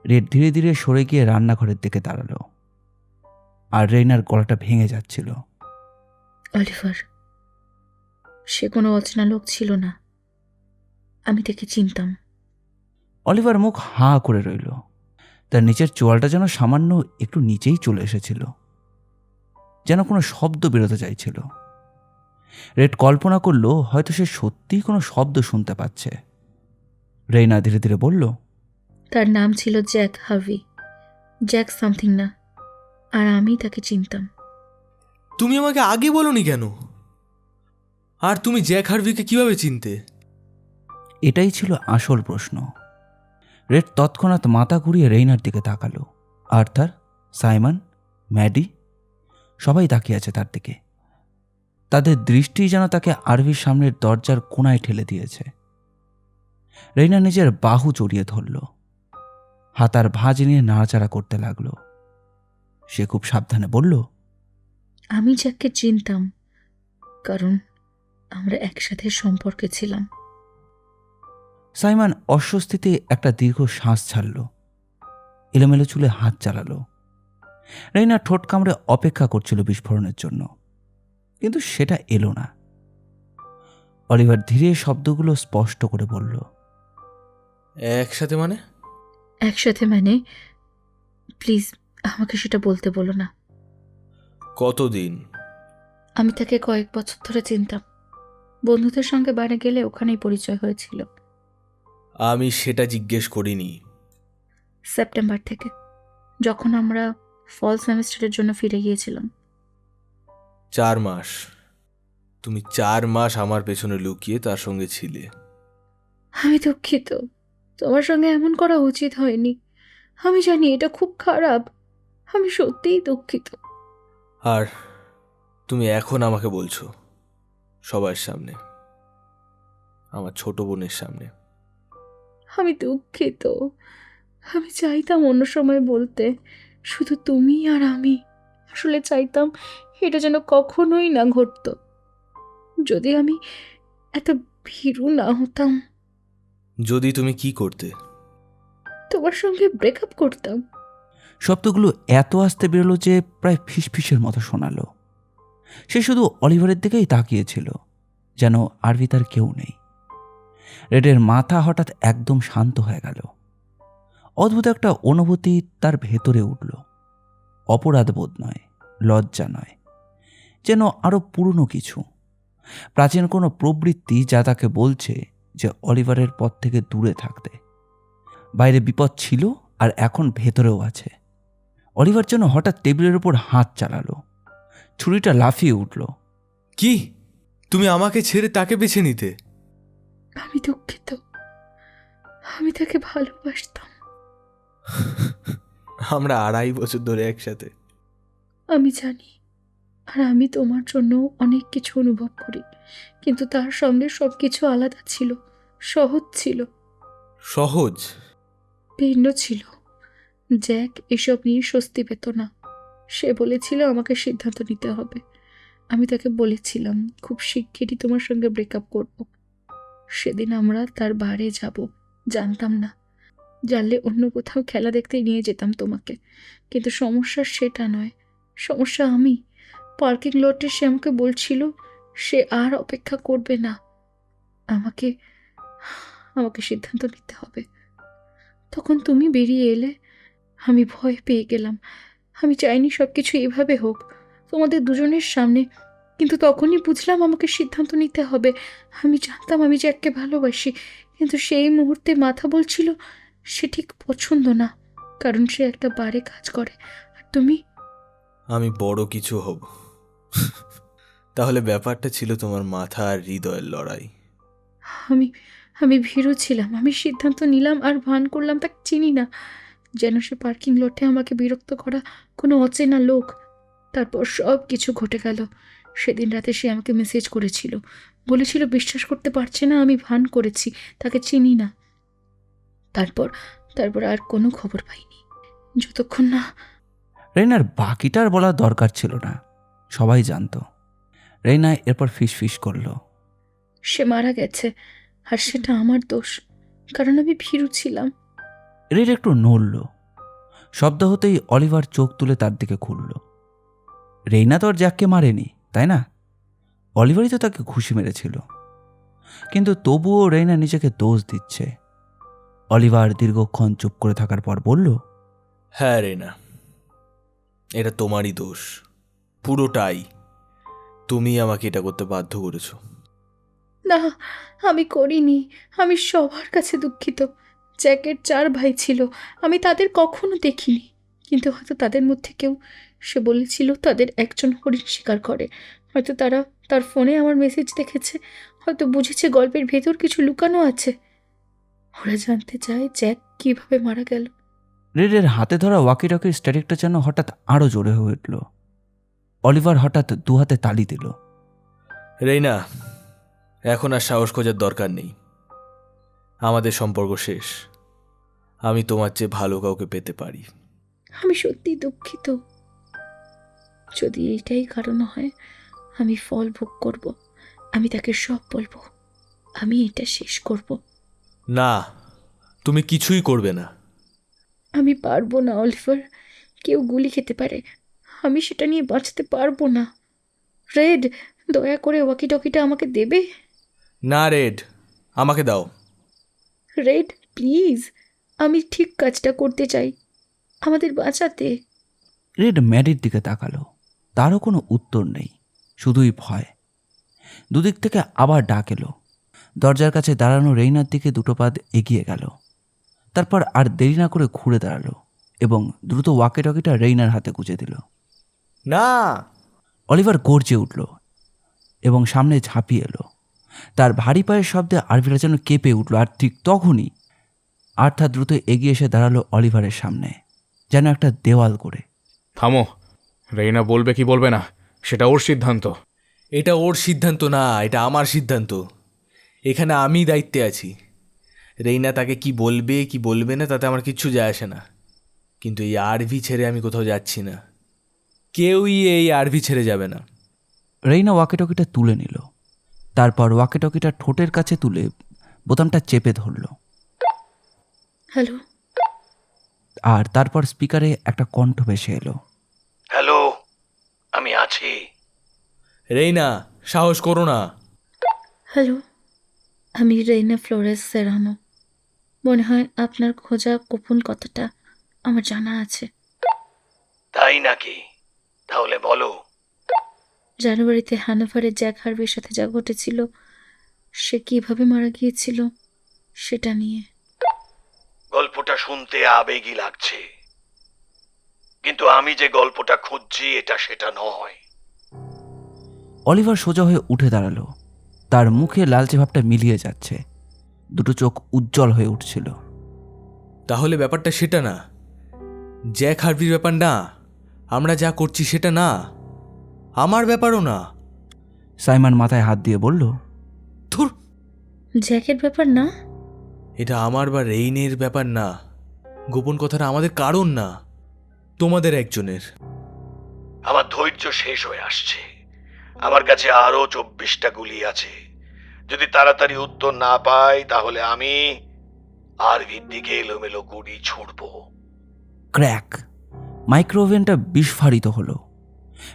রেড ধীরে ধীরে সরে গিয়ে রান্নাঘরের দিকে দাঁড়ালো, আর রেইনার গলাটা ভেঙে যাচ্ছিল।
অলিভার, সে কোনো অচেনা লোক ছিল না। আমি তাকে চিনতাম।
অলিভার মুখ হাঁ করে রইল। তার নিচের চোয়ালটা যেন সামান্য একটু নিচেই চলে এসেছিল, যেন কোনো শব্দ বেরোতে চাইছিল। রেড কল্পনা করল হয়তো সে সত্যিই কোনো শব্দ শুনতে পাচ্ছে। রেইনা ধীরে ধীরে বলল,
তার নাম ছিল জ্যাক হার্ভি। জ্যাক সামথিং না। আর আমি তাকে চিনতাম।
তুমি আমাকে আগে বলনি কেন? আর তুমি জ্যাক হার্ভিকে কিভাবে চিনতে?
এটাই ছিল আসল প্রশ্ন। রেড তৎক্ষণাৎ মাথা ঘুরিয়ে রেইনার দিকে তাকালো। আর্থার, সাইমন, ম্যাডি সবাই তাকিয়ে আছে তার দিকে। তাদের দৃষ্টি যেন তাকে আরভির সামনের দরজার কোণায় ঠেলে দিয়েছে। রেইনা নিজের বাহু জড়িয়ে ধরল, হাতার ভাঁজ নিয়ে নাড়াচাড়া করতে লাগলো। সে খুব সাবধানে বলল,
আমি জ্যাককে চিনতাম, কারণ আমরা একসাথে সম্পর্কে ছিলাম।
সাইমন অস্বস্তিতে একটা দীর্ঘ শ্বাস ছাড়ল। এলোমেলো চুলে হাত চালালো। রেইনা ঠোঁট কামড়ে অপেক্ষা করছিল বিস্ফোরণের জন্য, কিন্তু সেটা এলো না। অলিভার ধীরে শব্দগুলো স্পষ্ট করে বলল,
একসাথে মানে?
একসাথে মানে, প্লিজ আমাকে সেটা বলতে বলো না।
কতদিন?
আমি তাকে কয়েক বছর ধরে চিনতাম। বন্ধুদের সঙ্গে বাইরে গেলে ওখানেই পরিচয় হয়েছিল।
আমি সেটা জিজ্ঞেস করিনি।
সেপ্টেম্বর থেকে, যখন আমরা ফল সেমিস্টারের জন্য ফিরে গিয়েছিলাম।
4 মাস? তুমি 4 মাস আমার পেছনে লুকিয়ে তার সঙ্গে ছিলে?
আমি দুঃখিত, তোমার সঙ্গে এমন করা উচিত হয়নি। আমি জানি এটা খুব খারাপ, আমি সত্যিই দুঃখিত।
আর তুমি এখন আমাকে বলছো সবার সামনে, আমার ছোট বোনের সামনে?
আমি দুঃখিত, আমি চাইতাম অন্য সময় বলতে, শুধু তুমি আর আমি। আসলে চাইতাম এটা যেন কখনোই না ঘটতো। যদি আমি এত ভীরু না হতাম,
যদি তুমি কি করতে?
তোমার সঙ্গে ব্রেকআপ করতাম।
শব্দগুলো এত আস্তে বেরোলো যে প্রায় ফিসফিসের মতো শোনালো। সে শুধু অলিভারের দিকেই তাকিয়েছিল, যেন আরভি তার কেউ নেই। রেডের মাথা হঠাৎ একদম শান্ত হয়ে গেল। অদ্ভুত একটা অনুভূতি তার ভেতরে উঠল। অপরাধ বোধ নয়, লজ্জা নয়, যেন আরো পুরনো কিছু, প্রাচীন কোনো প্রবৃত্তি যা তাকে বলছে যে অলিভারের পথ থেকে দূরে থাকতে। বাইরে বিপদ ছিল আর এখন ভেতরেও আছে। অলিভার যেন হঠাৎ টেবিলের উপর হাত চালালো, ছুরিটা লাফিয়ে উঠল।
কি? তুমি আমাকে ছেড়ে তাকে বেছে নিতে?
আমি দুঃখিত, আমি তাকে ভালোবাসতাম।
আমরা 2.5 বছর ধরে একসাথে।
আমি জানি, আর আমি তোমার জন্য অনেক কিছু অনুভব করি, কিন্তু তার সঙ্গে সব কিছু আলাদা ছিল, সহজ ছিল,
সহজ?
ভিন্ন ছিল। জ্যাক এসব নিয়ে স্বস্তি পেত না। সে বলেছিল আমাকে সিদ্ধান্ত নিতে হবে। আমি তাকে বলেছিলাম খুব শিগগিরই তোমার সঙ্গে ব্রেকআপ করব। সেদিন আমরা তার বারে যাব, জানতাম না। জানলে অন্য কোথাও খেলা দেখতে নিয়ে যেতাম তোমাকে, কিন্তু সমস্যা সেটা নয়, সমস্যা আমি। পার্কিং লটে সে আমাকে বলছিল সে আর অপেক্ষা করবে না, আমাকে আমাকে সিদ্ধান্ত নিতে হবে। তখন তুমি বেরিয়ে এলে, আমি ভয় পেয়ে গেলাম। আমি চাইনি সব কিছু এভাবে হোক, তোমাদের দুজনের সামনে, কিন্তু তখনই বুঝলাম আমাকে সিদ্ধান্ত নিতে হবে। আমি জানতাম আমি জ্যাককে ভালোবাসি, কিন্তু সেই মুহূর্তে মাথা বলছিল সে ঠিক পছন্দ না, কারণ সে একটা বারে কাজ করে, আর তুমি।
আমি বড় কিছু হব। তাহলে ব্যাপারটা ছিল তোমার মাথা আর হৃদয়ের লড়াই।
আমি আমি ভীরু ছিলাম, আমি সিদ্ধান্ত নিলাম আর ভান করলাম তাকে চিনি না, যেন সে পার্কিং লটে আমাকে বিরক্ত করা কোনো অচেনা লোক। তারপর সব কিছু ঘটে গেল। সেদিন রাতে সে আমাকে মেসেজ করেছিল, বলেছিল বিশ্বাস করতে পারছে না আমি ভান করেছি, তাকে চিনি না। তারপর তারপর আর কোনো খবর পাইনি, যতক্ষণ না।
রেইনার বাকিটার বলার দরকার ছিল না, সবাই জানতো। রেইনা এরপর ফিস করল।
সে মারা গেছে, আর সেটা আমার দোষ, কারণ আমি ভীরু ছিলাম।
রেড একটু নড়ল। শব্দ হতেই অলিভার চোখ তুলে তার দিকে ঘুরল। রেইনা তো আর জ্যাককে মারেনি, তাই না? অলিভারই তো তাকে ঘুষি মেরেছিল। কিন্তু তবুও রেইনা নিজেকে দোষ দিচ্ছে। অলিভার দীর্ঘক্ষণ চুপ করে থাকার পর বলল,
হ্যাঁ রেনা, এটা তোমারই দোষ, পুরোটাই। তুমি আমাকে এটা করতে বাধ্য করেছো।
না, আমি করিনি। আমি সবার কাছে দুঃখিত। জ্যাকের 4 ভাই ছিল, আমি তাদের কখনো দেখিনি, কিন্তু হয়তো তাদের মধ্যে কেউ, সে বলেছিল তাদের একজন হরিণ শিকার করে। হয়তো তারা তার ফোনে আমার মেসেজ দেখেছে, হয়তো বুঝেছে গল্পের ভেতর কিছু লুকানো আছে। ওরা জানতে চায় জ্যাক কিভাবে মারা গেল।
রেডের হাতে ধরা ওয়াকিটকির স্ট্যাটিকটা যেন হঠাৎ আরও জোরে হয়ে উঠল। অলিভার হঠাৎ দুহাতে তালি দিল।
রেইনা, এখন আর সাহস খোঁজার দরকার নেই। আমাদের সম্পর্ক শেষ। আমি তোমার চেয়ে ভালো কাউকে পেতে পারি।
আমি সত্যি দুঃখিত। যদি এইটাই কারণ হয়, আমি ফল ভোগ করব। আমি তাকে সব বলবো, আমি এটা শেষ করব।
না, তুমি কিছুই করবে না।
আমি পারবো না অলিভার, কেউ গুলি খেতে পারে, আমি সেটা নিয়ে বাঁচতে পারবো না। রেড, দয়া করে ওয়াকি টকিটা আমাকে দেবে?
না রেড, আমাকে দাও।
রেড প্লিজ, আমি ঠিক কাজটা করতে চাই, আমাদের বাঁচাতে।
রেড ম্যাডির দিকে তাকালো। তারও কোনো উত্তর নেই, শুধুই ভয়। দুদিক থেকে আবার ডাক এলো। দরজার কাছে দাঁড়ানো রেইনার দিকে দুটো পা এগিয়ে গেল। তারপর আর দেরি না করে ঘুরে দাঁড়ালো এবং দ্রুত ওয়াকে টকিটা রেইনার হাতে গুঁজে দিল।
না!
অলিভার গর্জে উঠল এবং সামনে ঝাঁপিয়ে এলো। তার ভারী পায়ের শব্দে আরভিরা যেন কেঁপে উঠল। আর ঠিক তখনই আর্থার দ্রুত এগিয়ে এসে দাঁড়ালো অলিভারের সামনে, যেন একটা দেওয়াল করে।
থামো, রেইনা বলবে কি বলবে না সেটা ওর সিদ্ধান্ত।
এটা ওর সিদ্ধান্ত না, এটা আমার সিদ্ধান্ত। এখানে আমি দায়িত্বে আছি। রেইনা তাকে কি বলবে কি বলবে না তাতে আমার কিচ্ছু যায় আসে না, কিন্তু এই আরভি ছেড়ে আমি কোথাও যাচ্ছি না। কেউই এই আরভি ছেড়ে যাবে না।
রেইনা ওয়াকিটকিটা তুলে নিল। তারপর ওয়াকিটকিটা ঠোঁটের কাছে তুলে বোতামটা চেপে ধরল।
হ্যালো?
আর তারপর স্পিকারে একটা কণ্ঠ ভেসে এলো।
হ্যালো, আমি আছি।
রেইনা, সাহস করো না।
হ্যালো, আমি রেইনা ফ্লোরেস সেরানো। মনে হয় আপনার খোঁজা গোপন কথাটা আমার জানা আছে।
তাই নাকি? তাহলে বলো।
জানুয়ারিতে হ্যানোভারে জ্যাক হার্ভির সাথে যা ঘটেছিল, সে কিভাবে মারা গিয়েছিল সেটা নিয়ে।
গল্পটা শুনতে আবেগী লাগছে, কিন্তু আমি যে গল্পটা খুঁজছি এটা সেটা নয়।
অলিভার সোজা হয়ে উঠে দাঁড়ালো। তার মুখে লালচে ভাবটা মিলিয়ে যাচ্ছে, দুটো চোখ উজ্জ্বল হয়ে উঠছিল।
তাহলে ব্যাপারটা সেটা না, জ্যাক হার্ভির ব্যাপার না, আমরা যা করছি সেটা না, আমার ব্যাপারও না।
সাইমন মাথায় হাত দিয়ে বলল,
ধুর,
জ্যাকের ব্যাপার না?
এটা আমার বা রেইনের ব্যাপার না। গোপন কথাটা আমাদের কারণ না, তোমাদের একজনের।
আমার ধৈর্য শেষ হয়ে আসছে। আমার কাছে আরো 24টা গুলি আছে। যদি তাড়াতাড়ি উত্তর না পাই তাহলে আমি আরভির দিকে এলোমেলো গুলি ছুড়বো।
ক্র্যাক! মাইক্রোওভেনটা বিস্ফারিত হলো।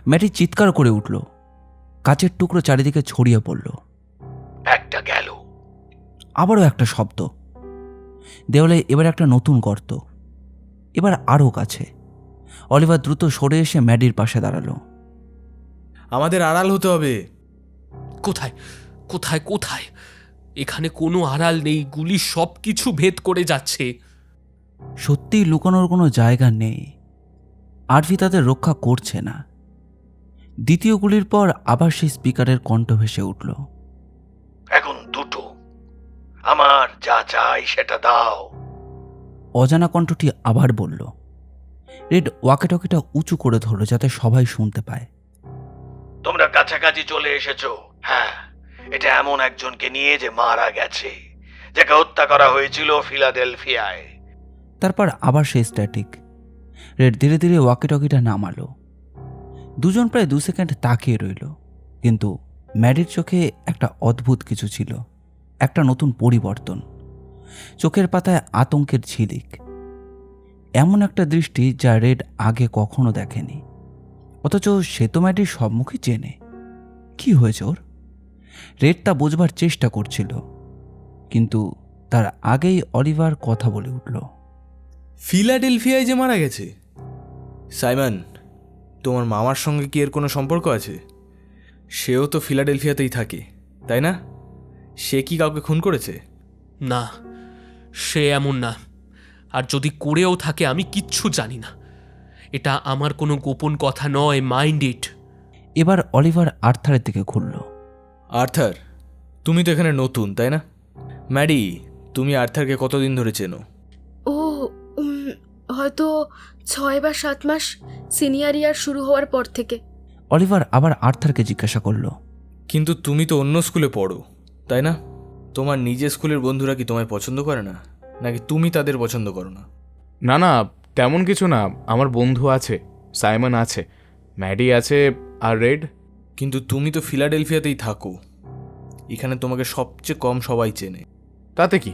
ম্যাটি চিৎকার করে উঠল। কাচের টুকরো চারিদিকে ছড়িয়ে পড়ল।
একটা গেল।
আবারও একটা শব্দ। দেওয়ালে এবার একটা নতুন গর্ত, এবার আরও কাছে। অলিভার দ্রুত সরে এসে ম্যাডির পাশে দাঁড়ালো।
আমাদের আড়াল হতে হবে।
কোথায় কোথায় কোথায়? এখানে কোনো আড়াল নেই, গুলি সব কিছু ভেদ করে যাচ্ছে।
সত্যিই লুকানোর কোনো জায়গা নেই। আরভি তাদের রক্ষা করছে না। দ্বিতীয় গুলির পর আবার সেই স্পিকারের কণ্ঠ ভেসে উঠল।
এখন দুটো। আমার যা চাই সেটা দাও।
অজানা কণ্ঠটি আবার বলল। রেড ওয়াকেটকিটা উঁচু করে ধরল যাতে সবাই শুনতে পায়।
তোমরা কাছাকাছি চলে এসেছো। হ্যাঁ, এটা এমন একজনকে নিয়ে যে মারা গেছে, যাকে হত্যা করা হয়েছিল ফিলাডেলফিয়ায়।
তারপর আবার সেই স্ট্যাটিক। রেড ধীরে ধীরে ওয়াকিটকিটা নামালো। দুজন প্রায় 2 সেকেন্ড তাকিয়ে রইল, কিন্তু ম্যাডির চোখে একটা অদ্ভুত কিছু ছিল, একটা নতুন পরিবর্তন। চোখের পাতায় আতঙ্কের ঝিলিক, এমন একটা দৃষ্টি যা রেড আগে কখনো দেখেনি। অথচ সে তো ম্যাডির সম্মুখে চেনে। কি হয়েছে ওর? রেড তা বোঝবার চেষ্টা করছিল, কিন্তু তার আগেই অলিভার কথা বলে উঠল।
ফিলাডেলফিয়ায় যে মারা গেছে? সাইমন, তোমার মামার সঙ্গে কি এর কোনো সম্পর্ক আছে? সেও তো ফিলাডেলফিয়াতেই থাকে, তাই না? সে কি কাউকে খুন করেছে?
না, সে এমন না। আর যদি করেও থাকে আমি কিচ্ছু জানি না। এটা আমার কোনো গোপন কথা নয়, মাইন্ড ইট।
এবার অলিভার আর্থারের দিকে ঘুরল।
আর্থার, তুমি তো এখানে নতুন, তাই না? ম্যাডি, তুমি আর্থারকে কতদিন ধরে চেনো?
ও হয়তো 6 বা 7 মাস, সিনিয়র ইয়ার শুরু হওয়ার পর থেকে।
অলিভার আবার আর্থারকে জিজ্ঞাসা করল।
কিন্তু তুমি তো অন্য স্কুলে পড়ো, তাই না? তোমার নিজের স্কুলের বন্ধুরা কি তোমায় পছন্দ করে না, নাকি তুমি তাদের পছন্দ করো না?
না না, তেমন কিছু না। আমার বন্ধু আছে, সাইমন আছে, ম্যাডি আছে, আর রেড।
কিন্তু তুমি তো ফিলাডেলফিয়াতেই থাকো। এখানে তোমাকে সবচেয়ে কম সবাই চেনে।
তাতে কি?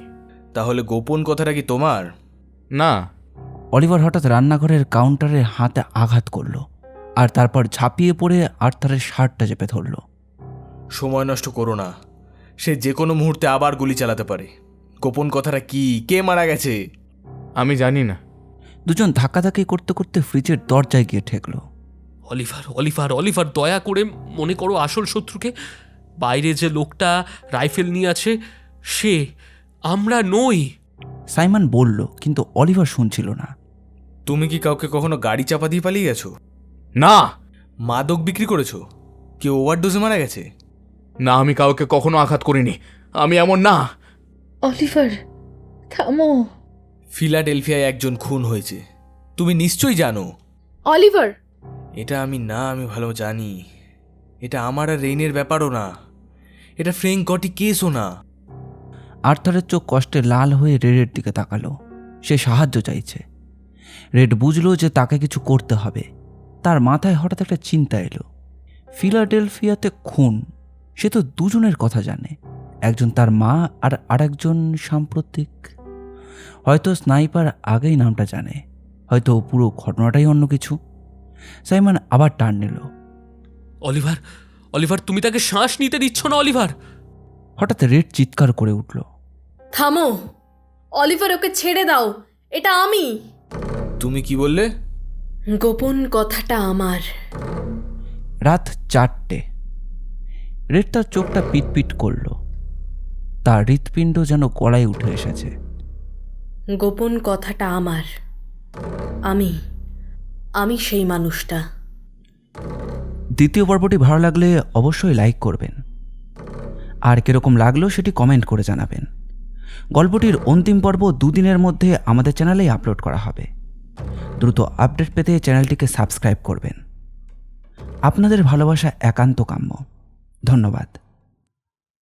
তাহলে গোপন কথাটা কি তোমার?
না,
অলিভার হঠাৎ রান্নাঘরের কাউন্টারে হাতে আঘাত করলো আর তারপর ঝাঁপিয়ে পড়ে আর্থারের শার্টটা চেপে ধরল।
সময় নষ্ট করো না, সে যে কোনো মুহূর্তে আবার গুলি চালাতে পারে। গোপন কথাটা কি? কে মারা গেছে?
আমি জানি না।
দুজন ধাক্কাধাক্কি করতে করতে ফ্রিজের দরজায় গিয়ে ঠেকলো।
অলিভার অলিভার অলিভার দয়া করে মনে করো আসল শত্রুকে। বাইরে যে লোকটা রাইফেল নিয়ে আছে সে, আমরা নই।
সাইমন বলল, কিন্তু অলিভার শুনছিল না।
তুমি কি কাউকে কখনো গাড়ি চাপা দিয়ে পালিয়ে গেছো?
না
মাদক বিক্রি করেছো? কেউ ওভারডোজে মারা গেছে?
না, আমি কাউকে কখনো আঘাত করিনি, আমি এমন না।
অলিভার থামো।
ফিলাডেলফিয়ায় একজন খুন হয়েছে, তুমি নিশ্চয়ই জানো।
অলিভার,
এটা আমি ভালো জানি। এটা আমার আর রেইনের ব্যাপারও না, এটা ফ্রেঙ্ক গটি কেসও না।
আর্থারের চোখ কষ্টে লাল হয়ে রেডের দিকে তাকালো। সে সাহায্য চাইছে। রেড বুঝলো যে তাকে কিছু করতে হবে। তার মাথায় হঠাৎ একটা চিন্তা এলো। ফিলাডেলফিয়াতে খুন, সে তো দুজনের কথা জানে, একজন তার মা আর আরেকজন সাম্প্রতিক। হয়তো স্নাইপার আগেই নামটা জানে, হয়তো পুরো ঘটনাটাই অন্য কিছু। সাইমন আবার টার্ন নিল।
অলিভার অলিভার তুমি তাকে শ্বাস নিতে দিচ্ছ না অলিভার।
হঠাৎ রেড চিৎকার করে উঠল।
থামো অলিভার, ওকে ছেড়ে দাও, এটা আমি।
তুমি কি বললে?
গোপন কথাটা আমার।
রাত 4টে। রেড তার চোখটা পিটপিট করল। তার হৃৎপিণ্ড যেন গলায় উঠে এসেছে।
গোপন কথাটা আমার। আমি সেই মানুষটা।
দ্বিতীয় পর্বটি ভালো লাগলে অবশ্যই লাইক করবেন, আর কিরকম লাগলো সেটি কমেন্ট করে জানাবেন। গল্পটির অন্তিম পর্ব 2 দিনের মধ্যে আমাদের চ্যানেলেই আপলোড করা হবে। দ্রুত আপডেট পেতে চ্যানেলটিকে সাবস্ক্রাইব করবেন। আপনাদের ভালোবাসা একান্ত কাম্য। ধন্যবাদ।